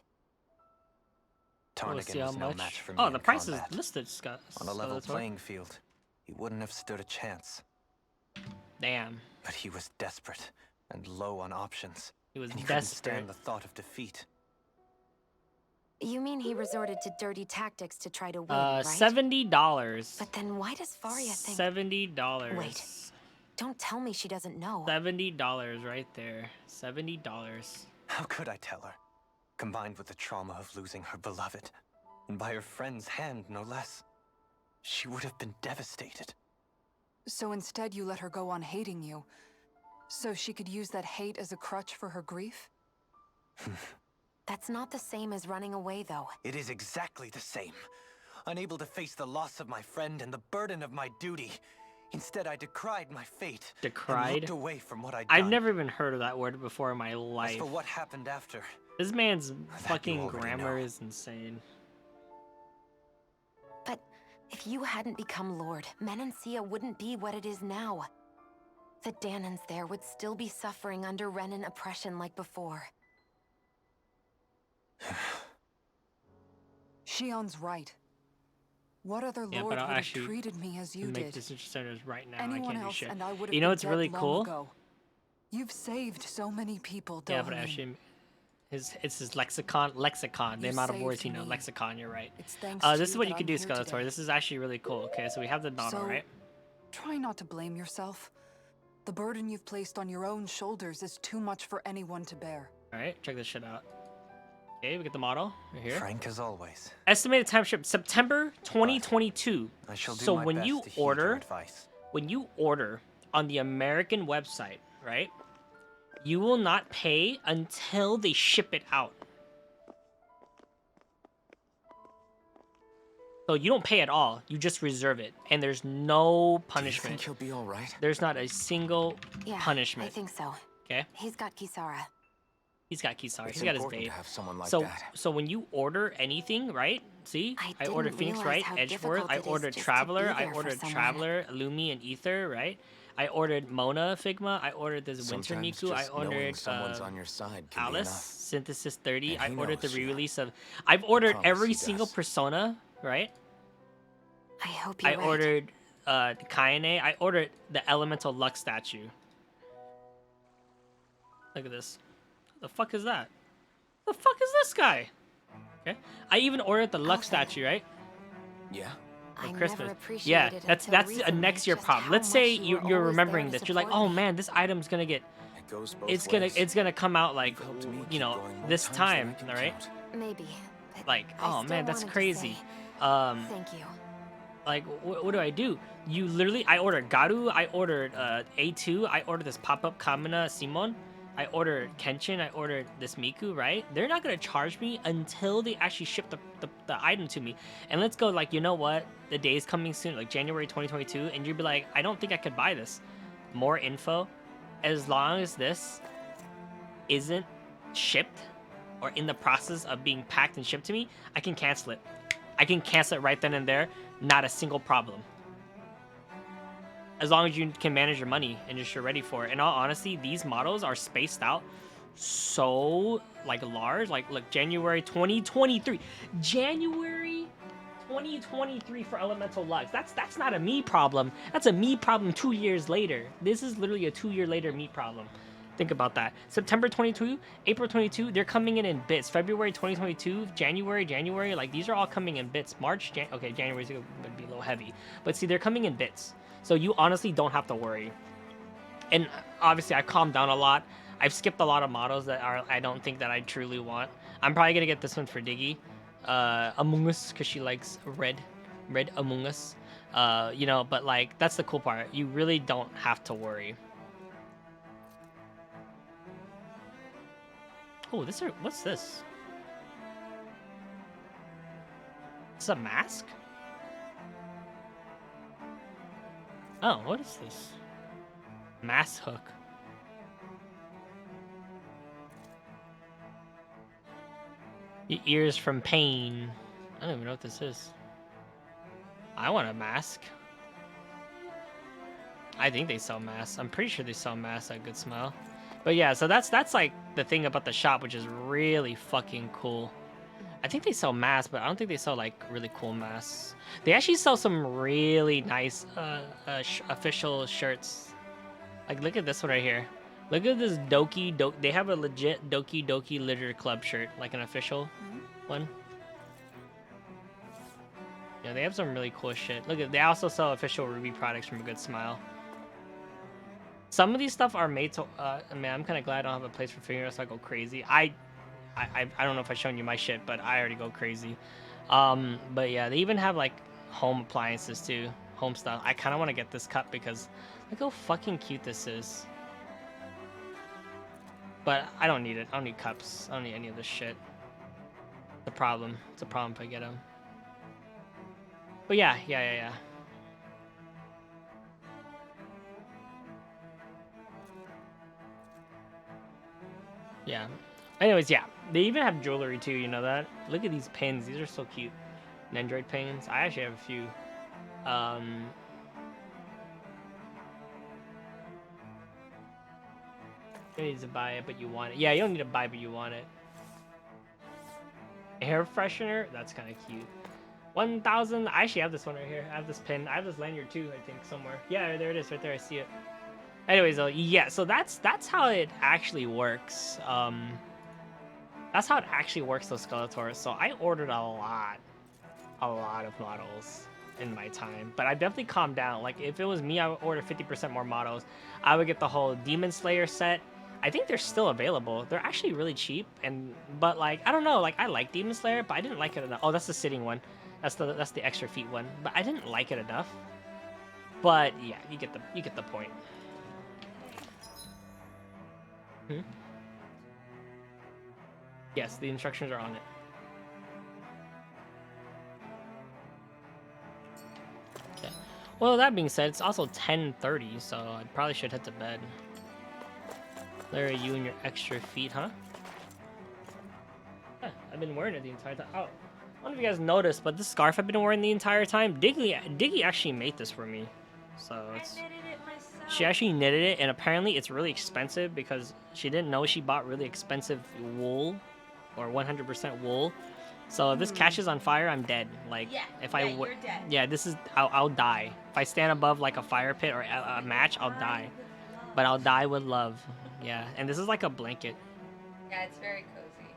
[SPEAKER 1] We'll see
[SPEAKER 9] Tarnigan
[SPEAKER 1] how
[SPEAKER 9] was no
[SPEAKER 1] much.
[SPEAKER 9] match for me
[SPEAKER 1] Oh,
[SPEAKER 9] in
[SPEAKER 1] the price
[SPEAKER 9] combat.
[SPEAKER 1] is listed, Scott.
[SPEAKER 9] On a level
[SPEAKER 1] Skeletor.
[SPEAKER 9] playing field, he wouldn't have stood a chance.
[SPEAKER 1] Damn.
[SPEAKER 9] But he was desperate and low on options.
[SPEAKER 1] He was
[SPEAKER 9] and he couldn't
[SPEAKER 1] desperate.
[SPEAKER 9] stand the thought of defeat.
[SPEAKER 7] You mean he resorted to dirty tactics to try to win, right?
[SPEAKER 1] $70.
[SPEAKER 7] But then why does Faria think...
[SPEAKER 1] $70.
[SPEAKER 7] Wait. Don't tell me she doesn't know.
[SPEAKER 1] $70 right there. $70.
[SPEAKER 9] How could I tell her? Combined with the trauma of losing her beloved, and by her friend's hand, no less, she would have been devastated.
[SPEAKER 6] So instead you let her go on hating you, so she could use that hate as a crutch for her grief?
[SPEAKER 7] That's not the same as running away, though.
[SPEAKER 9] It is exactly the same. Unable to face the loss of my friend and the burden of my duty. Instead, I decried my fate.
[SPEAKER 1] Decried?
[SPEAKER 9] And looked away from what I'd
[SPEAKER 1] I've
[SPEAKER 9] done.
[SPEAKER 1] never even heard of that word before in my
[SPEAKER 9] As
[SPEAKER 1] life.
[SPEAKER 9] for what happened after,
[SPEAKER 1] This man's
[SPEAKER 9] you
[SPEAKER 1] fucking
[SPEAKER 9] already
[SPEAKER 1] grammar
[SPEAKER 9] know.
[SPEAKER 1] is insane.
[SPEAKER 7] But if you hadn't become Lord, Menancia wouldn't be what it is now. The Danans there would still be suffering under Renan oppression like before.
[SPEAKER 6] Shion's right. What other
[SPEAKER 1] Yeah,
[SPEAKER 6] lord
[SPEAKER 1] but I'll
[SPEAKER 6] would have
[SPEAKER 1] actually
[SPEAKER 6] treated me as you
[SPEAKER 1] make
[SPEAKER 6] did?
[SPEAKER 1] decision centers right now.
[SPEAKER 6] Anyone
[SPEAKER 1] I can't do
[SPEAKER 6] else
[SPEAKER 1] shit.
[SPEAKER 6] and I would have
[SPEAKER 1] You know
[SPEAKER 6] been
[SPEAKER 1] what's really
[SPEAKER 6] dead long
[SPEAKER 1] cool?
[SPEAKER 6] ago. You've saved so many people, Dohamin.
[SPEAKER 1] Yeah, but actually, it's his lexicon. The
[SPEAKER 6] You
[SPEAKER 1] amount of words he
[SPEAKER 6] saved
[SPEAKER 1] knows.
[SPEAKER 6] me.
[SPEAKER 1] Lexicon. You're right.
[SPEAKER 6] It's thanks
[SPEAKER 1] This is
[SPEAKER 6] to
[SPEAKER 1] what
[SPEAKER 6] that
[SPEAKER 1] you can
[SPEAKER 6] I'm
[SPEAKER 1] do,
[SPEAKER 6] here
[SPEAKER 1] Skeletor.
[SPEAKER 6] today.
[SPEAKER 1] This is actually really cool. Okay, so we have the Donald,
[SPEAKER 6] So,
[SPEAKER 1] right?
[SPEAKER 6] try not to blame yourself. The burden you've placed on your own shoulders is too much for anyone to bear.
[SPEAKER 1] All right, check this shit out. Okay, we get the model right here.
[SPEAKER 9] Frank as always.
[SPEAKER 1] Estimated time ship September 2022.
[SPEAKER 9] I shall do
[SPEAKER 1] So
[SPEAKER 9] my
[SPEAKER 1] when
[SPEAKER 9] best
[SPEAKER 1] you
[SPEAKER 9] to heed your
[SPEAKER 1] order,
[SPEAKER 9] advice.
[SPEAKER 1] when you order on the American website, right? You will not pay until they ship it out. So you don't pay at all. You just reserve it, and there's no punishment.
[SPEAKER 8] Do you think he'll be all right?
[SPEAKER 1] There's not a single
[SPEAKER 7] Yeah,
[SPEAKER 1] punishment.
[SPEAKER 7] I think so.
[SPEAKER 1] Okay,
[SPEAKER 7] He's got Kisara.
[SPEAKER 1] he's got Kisara.
[SPEAKER 8] It's
[SPEAKER 1] He's got his
[SPEAKER 8] important
[SPEAKER 1] babe.
[SPEAKER 8] to have someone like
[SPEAKER 1] So
[SPEAKER 8] that.
[SPEAKER 1] so when you order anything, right? See,
[SPEAKER 7] I
[SPEAKER 1] I ordered
[SPEAKER 7] didn't
[SPEAKER 1] Phoenix,
[SPEAKER 7] realize
[SPEAKER 1] right?
[SPEAKER 7] how
[SPEAKER 1] Edgeworth.
[SPEAKER 7] difficult
[SPEAKER 1] I
[SPEAKER 7] it is
[SPEAKER 1] ordered
[SPEAKER 7] just to
[SPEAKER 1] Traveler.
[SPEAKER 7] be
[SPEAKER 1] I
[SPEAKER 7] there for
[SPEAKER 1] ordered
[SPEAKER 7] someone.
[SPEAKER 1] Traveler, Lumi, and Ether, right? I ordered Mona Figma. I ordered this Winter
[SPEAKER 8] Sometimes
[SPEAKER 1] Miku. I
[SPEAKER 8] just knowing
[SPEAKER 1] ordered
[SPEAKER 8] someone's on your side can be
[SPEAKER 1] Alice
[SPEAKER 8] enough.
[SPEAKER 1] Synthesis 30.
[SPEAKER 8] And
[SPEAKER 1] I
[SPEAKER 8] he
[SPEAKER 1] ordered the
[SPEAKER 8] knows, yeah.
[SPEAKER 1] re-release of. I've ordered
[SPEAKER 8] Promise
[SPEAKER 1] every
[SPEAKER 8] he
[SPEAKER 1] single
[SPEAKER 8] does.
[SPEAKER 1] Persona, right?
[SPEAKER 7] I hope you're
[SPEAKER 1] I
[SPEAKER 7] right.
[SPEAKER 1] ordered Kaine. I ordered the Elemental Lux statue. Look at this. What the fuck is that? The fuck is this guy? Okay. I even ordered the Lux
[SPEAKER 7] Alfred.
[SPEAKER 1] statue, right?
[SPEAKER 8] Yeah?
[SPEAKER 7] I
[SPEAKER 1] For
[SPEAKER 7] never
[SPEAKER 1] Christmas.
[SPEAKER 7] appreciated
[SPEAKER 1] Yeah,
[SPEAKER 7] until
[SPEAKER 1] that's a
[SPEAKER 7] recently
[SPEAKER 1] next year
[SPEAKER 7] just
[SPEAKER 1] problem.
[SPEAKER 7] how
[SPEAKER 1] Let's
[SPEAKER 7] much
[SPEAKER 1] say
[SPEAKER 7] you were
[SPEAKER 1] you're
[SPEAKER 7] always
[SPEAKER 1] remembering
[SPEAKER 7] there to
[SPEAKER 1] this. You're like,
[SPEAKER 7] support
[SPEAKER 1] oh
[SPEAKER 7] me.
[SPEAKER 1] man, this item's gonna get.
[SPEAKER 8] It goes both
[SPEAKER 1] It's
[SPEAKER 8] ways.
[SPEAKER 1] gonna come out like,
[SPEAKER 8] You've helped me
[SPEAKER 1] you
[SPEAKER 8] keep
[SPEAKER 1] know,
[SPEAKER 8] going more
[SPEAKER 1] this
[SPEAKER 8] times than I
[SPEAKER 1] time,
[SPEAKER 8] can
[SPEAKER 1] all right?
[SPEAKER 8] count.
[SPEAKER 7] Maybe. But
[SPEAKER 1] Like,
[SPEAKER 7] I
[SPEAKER 1] oh
[SPEAKER 7] still
[SPEAKER 1] man, that's
[SPEAKER 7] wanted to
[SPEAKER 1] crazy.
[SPEAKER 7] say
[SPEAKER 1] Thank
[SPEAKER 7] you.
[SPEAKER 1] Like, what do I do? You literally, I ordered Garu, I ordered A2, I ordered this pop-up Kamina Simon, I ordered Kenshin, I ordered this Miku, right? They're not gonna charge me until they actually ship the item to me. And let's go, like, you know what? The day is coming soon, like January 2022, and you'd be like, I don't think I could buy this. More info. As long as this isn't shipped or in the process of being packed and shipped to me, I can cancel it. I can cancel it right then and there. Not a single problem. As long as you can manage your money and just you're ready for it. In all honesty, these models are spaced out so like large. Like look, January 2023. January 2023 for Elemental Lux. That's not a me problem. That's a me problem 2 years later. This is literally a 2 year later me problem. Think about that. September 22, April 22, they're coming in bits. February 2022, January, like these are all coming in bits. March, okay, January's gonna be a little heavy. But see, they're coming in bits. So you honestly don't have to worry. And obviously I calmed down a lot. I've skipped a lot of models that I don't think that I truly want. I'm probably gonna get this one for Diggy. Among Us, because she likes red Among Us. You know, but like that's the cool part. You really don't have to worry. Oh, what's this? It's a mask? Oh, what is this? Mask hook. The ears from pain. I don't even know what this is. I want a mask. I think they sell masks. I'm pretty sure they sell masks at Good Smile. But yeah, so that's like the thing about the shop, which is really fucking cool. I think they sell masks, but I don't think they sell like really cool masks. They actually sell some really nice official shirts. Like look at this one right here. Look at this Doki. They have a legit Doki Doki Litter Club shirt, like an official one. Yeah, they have some really cool shit. Look at, they also sell official Ruby products from A Good Smile. Some of these stuff are made to. Man, I'm kind of glad I don't have a place for fingernails, so I go crazy. I don't know if I've shown you my shit, but I already go crazy. But yeah, they even have like home appliances too, home stuff. I kind of want to get this cup because look how fucking cute this is. But I don't need it. I don't need cups. I don't need any of this shit. The problem. It's a problem if I get them. But yeah. Yeah. Anyways, yeah. They even have jewelry too, you know that? Look at these pins. These are so cute. Nendroid pins. I actually have a few. You need to buy it, but you want it. Yeah, you don't need to buy, but you want it. Hair freshener? That's kind of cute. 1,000. I actually have this one right here. I have this pin. I have this lanyard too, I think, somewhere. Yeah, there it is right there. I see it. Anyways, though, yeah, so that's how it actually works. That's how it actually works with Skeletor. So I ordered a lot of models in my time, but I definitely calmed down. Like, if it was me, I would order 50% more models. I would get the whole Demon Slayer set. I think they're still available. They're actually really cheap, but like, I don't know, like, I like Demon Slayer, but I didn't like it enough. Oh, that's the sitting one. That's the extra feet one, but I didn't like it enough. But yeah, you get the point. Yes, the instructions are on it. Okay. Well, that being said, it's also 10:30, so I probably should head to bed. Larry, you and your extra feet, huh? Yeah, I've been wearing it the entire time. Oh, I don't know if you guys noticed, but this scarf I've been wearing the entire time, Diggy actually made this for me. So it's... She actually knitted it, and apparently it's really expensive because she didn't know she bought really expensive wool, or 100% wool. So if this catches on fire, I'm dead. Like, you're dead. Yeah, this is, I'll die. If I stand above like a fire pit or a match, I'll die. But I'll die with love. Yeah, and this is like a blanket.
[SPEAKER 11] Yeah, it's very cozy.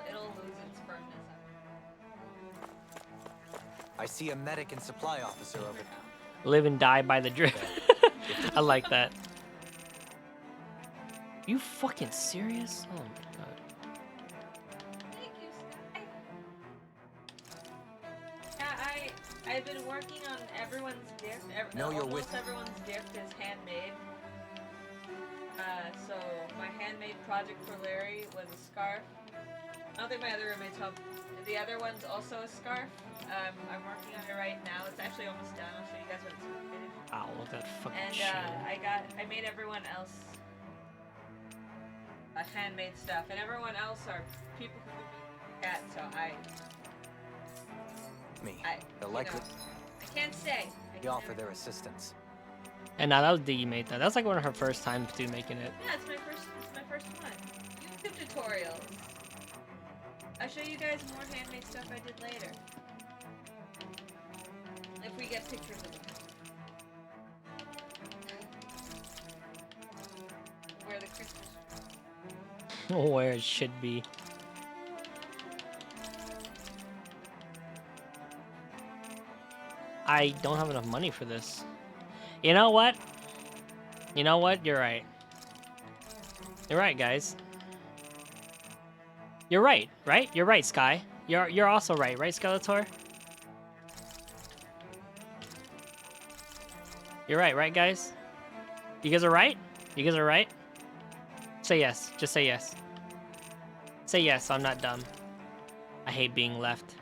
[SPEAKER 11] It'll lose its firmness.
[SPEAKER 9] I see a medic and supply officer over there.
[SPEAKER 1] Live and die by the drip. I like that. You fucking serious? Oh my god.
[SPEAKER 11] Thank you, Sky. Yeah, I've been working on everyone's gift. Almost everyone's gift is handmade. So my handmade project for Larry was a scarf. I don't think my other roommates helped. The other one's also a scarf. I'm working on it right now. It's actually almost done. I'll show you guys when it's finished.
[SPEAKER 1] Ow, that fucking
[SPEAKER 11] And
[SPEAKER 1] shit.
[SPEAKER 11] I made everyone else handmade stuff, and everyone else are people who would be cat. So I can't say.
[SPEAKER 9] They offer their assistance.
[SPEAKER 1] And now that was Diggy made that. That's like one of her first times too making it.
[SPEAKER 11] Yeah, it's my first one. YouTube tutorials. I'll show you guys more handmade stuff I did later. If we get pictures of it. Where the Christmas
[SPEAKER 1] Where it should be. I don't have enough money for this. You know what? You know what? You're right. You're right, guys. You're right, right? You're right, Sky. You're also right, Skeletor? You're right, guys? You guys are right? You guys are right? Say yes. Just say yes. Say yes, I'm not dumb. I hate being left.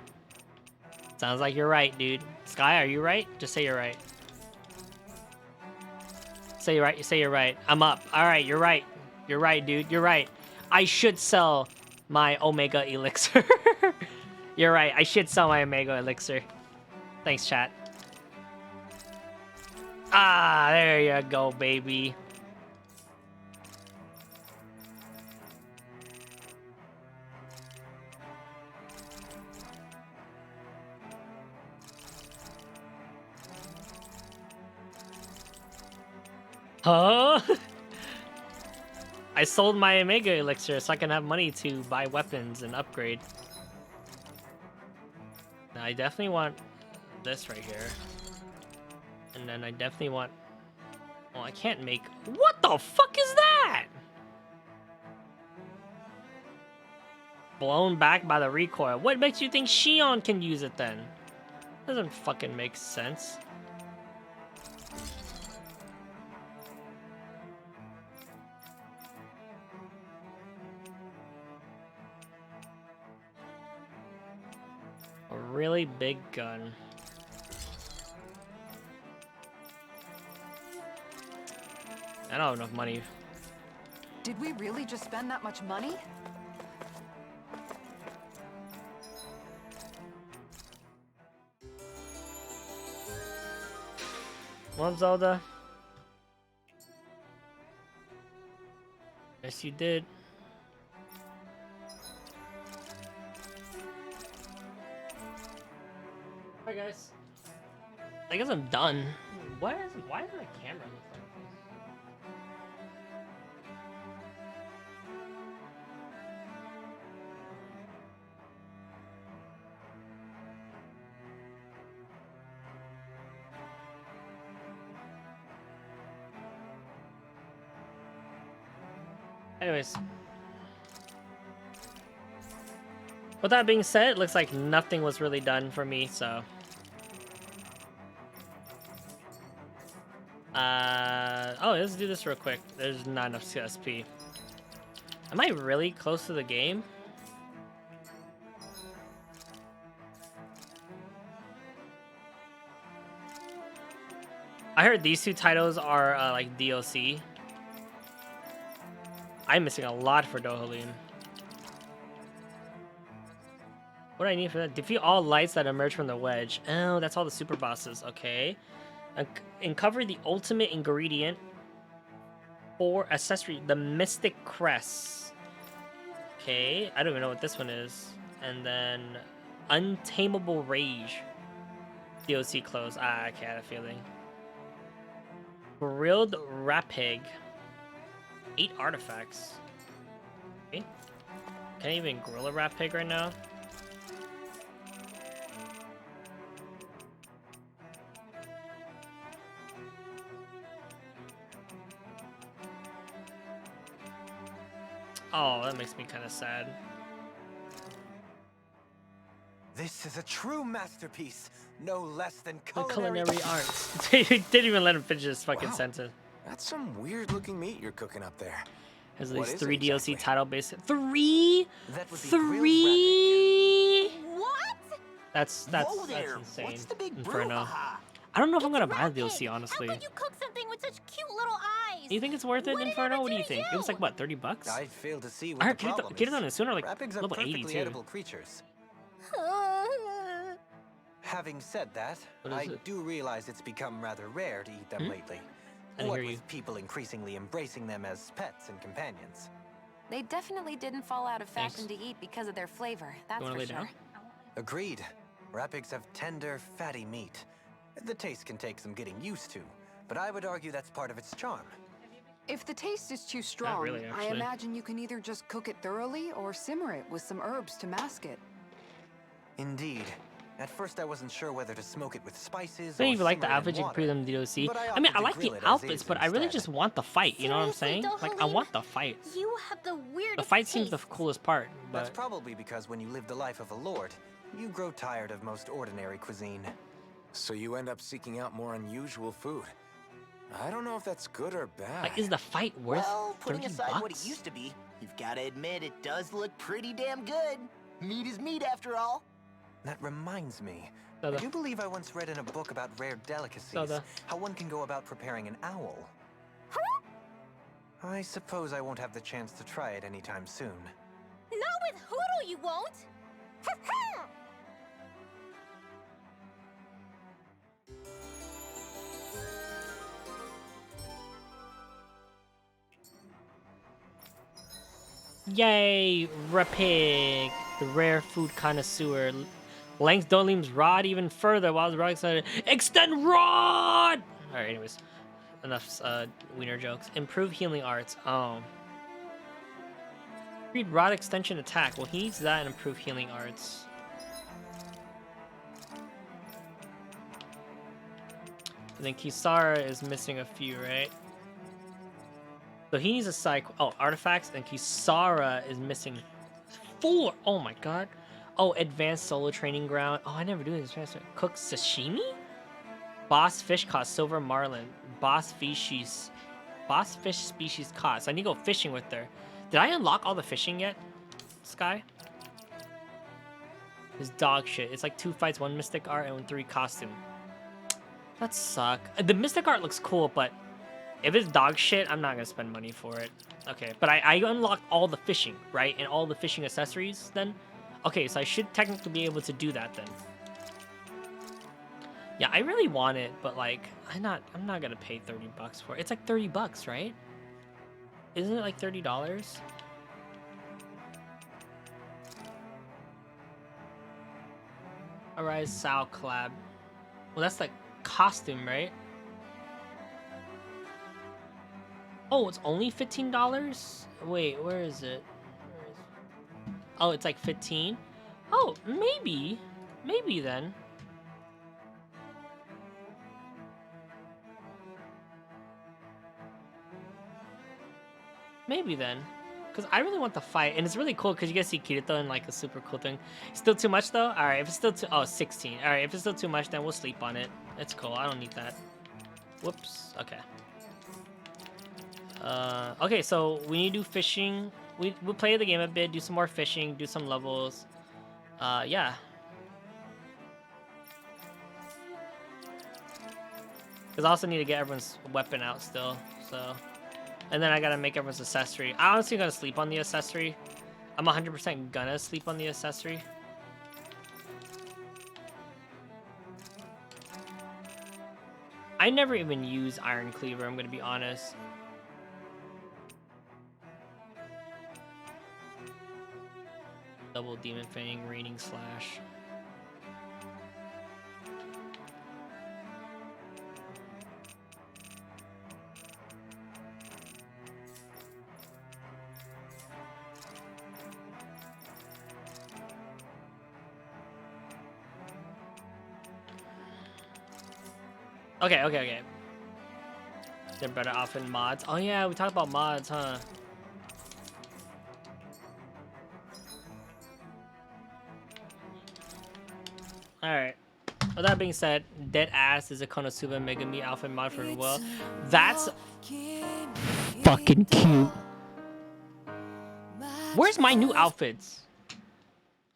[SPEAKER 1] Sounds like you're right, dude. Sky, are you right? Just say you're right. Say you're right. Say you're right. I'm up. All right, you're right. You're right, dude. You're right. I should sell my Omega Elixir. You're right. I should sell my Omega Elixir. Thanks, chat. Ah, there you go, baby. Huh? I sold my Omega Elixir so I can have money to buy weapons and upgrade. Now I definitely want this right here. And then I definitely want... Well, I can't make... What the fuck is that? Blown back by the recoil. What makes you think Xion can use it then? Doesn't fucking make sense. A really big gun. I don't have enough money.
[SPEAKER 6] Did we really just spend that much money?
[SPEAKER 1] Well, Zelda. Yes, you did. Alright guys. I guess I'm done. Why does my camera look like this? Anyways. With that being said, it looks like nothing was really done for me, so... oh, let's do this real quick. There's not enough CSP. Am I really close to the game? I heard these two titles are like DLC. I'm missing a lot for Dohalim. What do I need for that? Defeat all lights that emerge from the wedge. Oh, that's all the super bosses. Okay. Uncover the ultimate ingredient for accessory, the Mystic Crest. Okay, I don't even know what this one is. And then Untamable Rage. DLC close. Ah, okay, I had a feeling. Grilled Rapig. 8 artifacts. Okay. Can I even grill a Rapig right now? Oh, that makes me kind of sad.
[SPEAKER 8] This is a true masterpiece, no less than
[SPEAKER 1] The
[SPEAKER 8] culinary,
[SPEAKER 1] culinary arts. Didn't even let him finish his fucking
[SPEAKER 8] Wow.
[SPEAKER 1] sentence.
[SPEAKER 8] That's some weird-looking meat you're cooking up there.
[SPEAKER 1] Has at
[SPEAKER 8] What
[SPEAKER 1] least
[SPEAKER 8] is it
[SPEAKER 1] 3 DLC
[SPEAKER 8] exactly?
[SPEAKER 1] title based. 3?
[SPEAKER 8] That would be
[SPEAKER 1] 3?
[SPEAKER 3] What?
[SPEAKER 4] Whoa
[SPEAKER 1] That's
[SPEAKER 4] there!
[SPEAKER 1] insane.
[SPEAKER 4] What's the big
[SPEAKER 1] Inferno.
[SPEAKER 4] brouhaha?
[SPEAKER 1] I don't know if I'm
[SPEAKER 3] It's
[SPEAKER 1] gonna buy the
[SPEAKER 3] Rapid.
[SPEAKER 1] DLC, honestly.
[SPEAKER 3] How could you cook something with such cute little eyes?
[SPEAKER 1] You think it's worth it,
[SPEAKER 3] What did
[SPEAKER 1] Inferno?
[SPEAKER 3] it
[SPEAKER 1] What do
[SPEAKER 3] do
[SPEAKER 1] you
[SPEAKER 3] to
[SPEAKER 1] think? It was like what, 30 bucks?
[SPEAKER 9] I fail to see
[SPEAKER 1] I
[SPEAKER 9] what
[SPEAKER 1] heard
[SPEAKER 9] the problem
[SPEAKER 1] Kirito
[SPEAKER 9] is.
[SPEAKER 1] sooner like
[SPEAKER 9] Rapigs are
[SPEAKER 1] level 80
[SPEAKER 9] perfectly
[SPEAKER 1] too.
[SPEAKER 9] edible creatures. Having said that,
[SPEAKER 1] What is
[SPEAKER 9] I
[SPEAKER 1] it?
[SPEAKER 9] do realize it's become rather rare to eat them lately.
[SPEAKER 1] I didn't
[SPEAKER 9] What
[SPEAKER 1] hear
[SPEAKER 9] with
[SPEAKER 1] you.
[SPEAKER 9] people increasingly embracing them as pets and companions.
[SPEAKER 5] They definitely didn't fall out of
[SPEAKER 1] Thanks.
[SPEAKER 5] fashion to eat because of their flavor, that's
[SPEAKER 1] You wanna
[SPEAKER 5] for
[SPEAKER 1] lay
[SPEAKER 5] sure.
[SPEAKER 1] down?
[SPEAKER 9] Agreed. Rapigs have tender, fatty meat. The taste can take some getting used to, but I would argue that's part of its charm.
[SPEAKER 6] If the taste is too strong,
[SPEAKER 1] really,
[SPEAKER 6] I
[SPEAKER 1] actually.
[SPEAKER 6] imagine you can either just cook it thoroughly or simmer it with some herbs to mask it.
[SPEAKER 9] Indeed. At first I wasn't sure whether to smoke it with spices
[SPEAKER 1] I don't
[SPEAKER 9] or
[SPEAKER 1] even like the
[SPEAKER 9] simmer it in
[SPEAKER 1] outfits you
[SPEAKER 9] water.
[SPEAKER 1] can put in the DLC.
[SPEAKER 9] But I
[SPEAKER 1] I mean,
[SPEAKER 9] opted
[SPEAKER 1] I
[SPEAKER 9] to
[SPEAKER 1] like the
[SPEAKER 9] grill it as
[SPEAKER 1] outfits,
[SPEAKER 9] is
[SPEAKER 1] but I really
[SPEAKER 9] instead.
[SPEAKER 1] just want the fight. You know what I'm
[SPEAKER 3] Seriously,
[SPEAKER 1] saying? Like, I
[SPEAKER 3] Dohalim?
[SPEAKER 1] want the fight.
[SPEAKER 3] You have the weirdest
[SPEAKER 1] The fight seems the
[SPEAKER 3] taste.
[SPEAKER 1] coolest part,
[SPEAKER 9] That's
[SPEAKER 1] but
[SPEAKER 9] probably because when you live the life of a lord, you grow tired of most ordinary cuisine.
[SPEAKER 8] So you end up seeking out more unusual food. I don't know if that's good or bad.
[SPEAKER 1] like, is the fight worth
[SPEAKER 4] Well, putting
[SPEAKER 1] 30
[SPEAKER 4] aside
[SPEAKER 1] bucks?
[SPEAKER 4] what it used to be, you've got to admit it does look pretty damn good. Meat is meat after all.
[SPEAKER 9] That reminds me.
[SPEAKER 1] Zelda.
[SPEAKER 9] I do believe I once read in a book about rare delicacies
[SPEAKER 1] Zelda.
[SPEAKER 9] how one can go about preparing an owl. I suppose I won't have the chance to try it anytime soon.
[SPEAKER 3] Not with Hoodle, you won't.
[SPEAKER 1] Yay, Rapig, the rare food connoisseur. Length Dohalim's rod even further while the rod extended. Extend rod! Alright, anyways. Enough wiener jokes. Improve healing arts. Oh. Read rod extension attack. Well, he needs that and improve healing arts. And then Kisara is missing a few, right? So he needs a side. Oh, artifacts, and Kisara is missing 4. Oh my god. Oh, advanced solo training ground. Oh, I never do this. Cook sashimi. Boss fish caught silver marlin. Boss fish species caught. So I need to go fishing with her. Did I unlock all the fishing yet, Sky? It's dog shit. It's like 2 fights, 1 mystic art, and 3 costume. That suck. The mystic art looks cool, but if it's dog shit, I'm not gonna spend money for it. Okay, but I unlocked all the fishing, right? And all the fishing accessories then? Okay, so I should technically be able to do that then. Yeah, I really want it, but like, I'm not gonna pay 30 bucks for it. It's like 30 bucks, right? Isn't it like $30? Arise Sao collab. Well, that's like costume, right? Oh, it's only $15? Wait, where is it? Oh, it's like 15? Oh, maybe. Maybe then. Maybe then. Because I really want the fight. And it's really cool because you guys see Kirito in like a super cool thing. Still too much though? Alright, if it's still too... Oh, 16. Alright, if it's still too much, then we'll sleep on it. It's cool. I don't need that. Whoops. Okay. Okay, so we need to do fishing. We'll play the game a bit, do some more fishing, do some levels. Yeah. Because I also need to get everyone's weapon out still, so... And then I gotta make everyone's accessory. I'm honestly gonna sleep on the accessory. I'm 100% gonna sleep on the accessory. I never even use Iron Cleaver, I'm gonna be honest. Double Demon Fang, Raining Slash. Okay. They're better off in mods. Oh yeah, we talked about mods, huh? Alright. With that being said, Dead Ass is a Konosuba Megami outfit mod for Will. That's fucking cute. Where's my new outfits?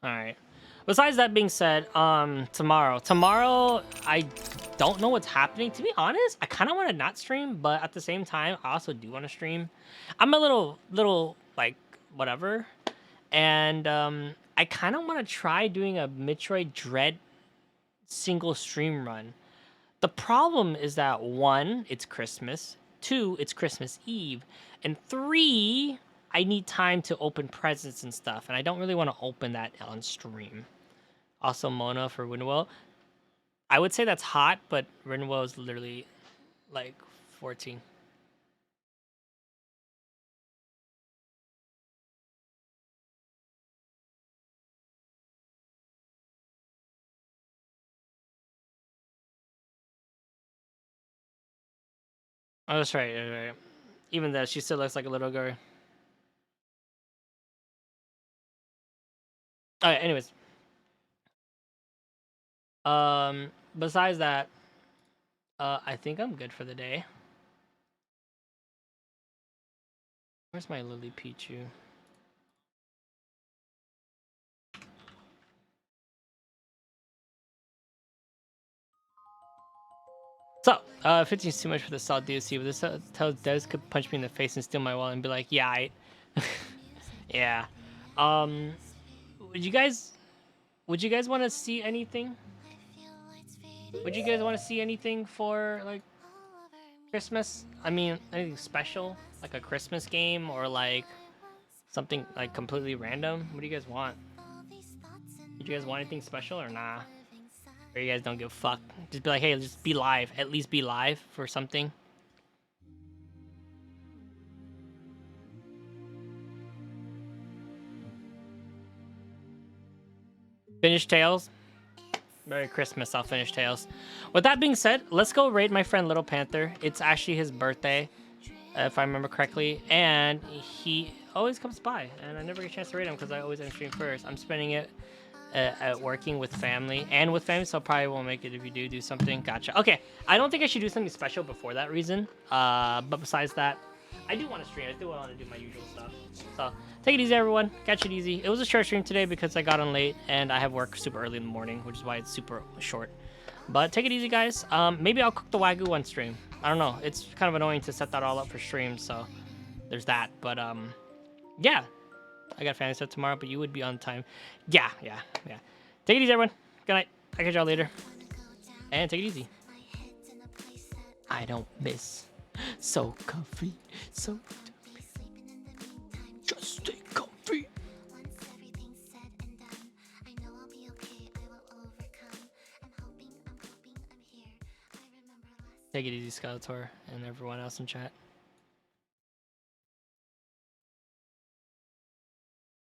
[SPEAKER 1] Alright. Besides that being said, tomorrow I don't know what's happening. To be honest, I kind of want to not stream, but at the same time, I also do want to stream. I'm a little like whatever, and I kind of want to try doing a Metroid Dread single stream run. The problem is that 1, it's Christmas, 2, it's Christmas Eve, and 3, I need time to open presents and stuff, and I don't really want to open that on stream. Also, Mona for Winwell. I would say that's hot, but Winwell is literally like 14. Oh, that's right, right. Even though she still looks like a little girl. Alright, anyways. Besides that, I think I'm good for the day. Where's my Lily Pichu? So, 15 is too much for the Salt DLC, but this tells Des could punch me in the face and steal my wallet and be like, yeah, yeah. Would you guys want to see anything? Would you guys want to see anything for, like, Christmas? I mean, anything special? Like a Christmas game or, like, something, like, completely random? What do you guys want? Did you guys want anything special or nah? Or you guys don't give a fuck? Just be like, hey, just be live. At least be live for something. Finish Tails? Merry Christmas, I'll finish Tails. With that being said, let's go raid my friend Little Panther. It's actually his birthday, if I remember correctly, and he always comes by, and I never get a chance to raid him because I always end stream first. I'm spending it at working with family, so I probably won't make it if you do something. Gotcha. Okay, I don't think I should do something special before that reason, but besides that, I do want to stream. I do want to do my usual stuff. So, take it easy, everyone. Catch it easy. It was a short stream today because I got on late, and I have work super early in the morning, which is why it's super short. But take it easy, guys. Maybe I'll cook the Wagyu on stream. I don't know. It's kind of annoying to set that all up for stream, so there's that. But, yeah. I got family stuff tomorrow, but you would be on time. Yeah. Take it easy, everyone. Good night. I'll catch y'all later. And take it easy. I don't miss. So comfy. So just stay comfy. Take it easy, Skeletor, and everyone else in chat.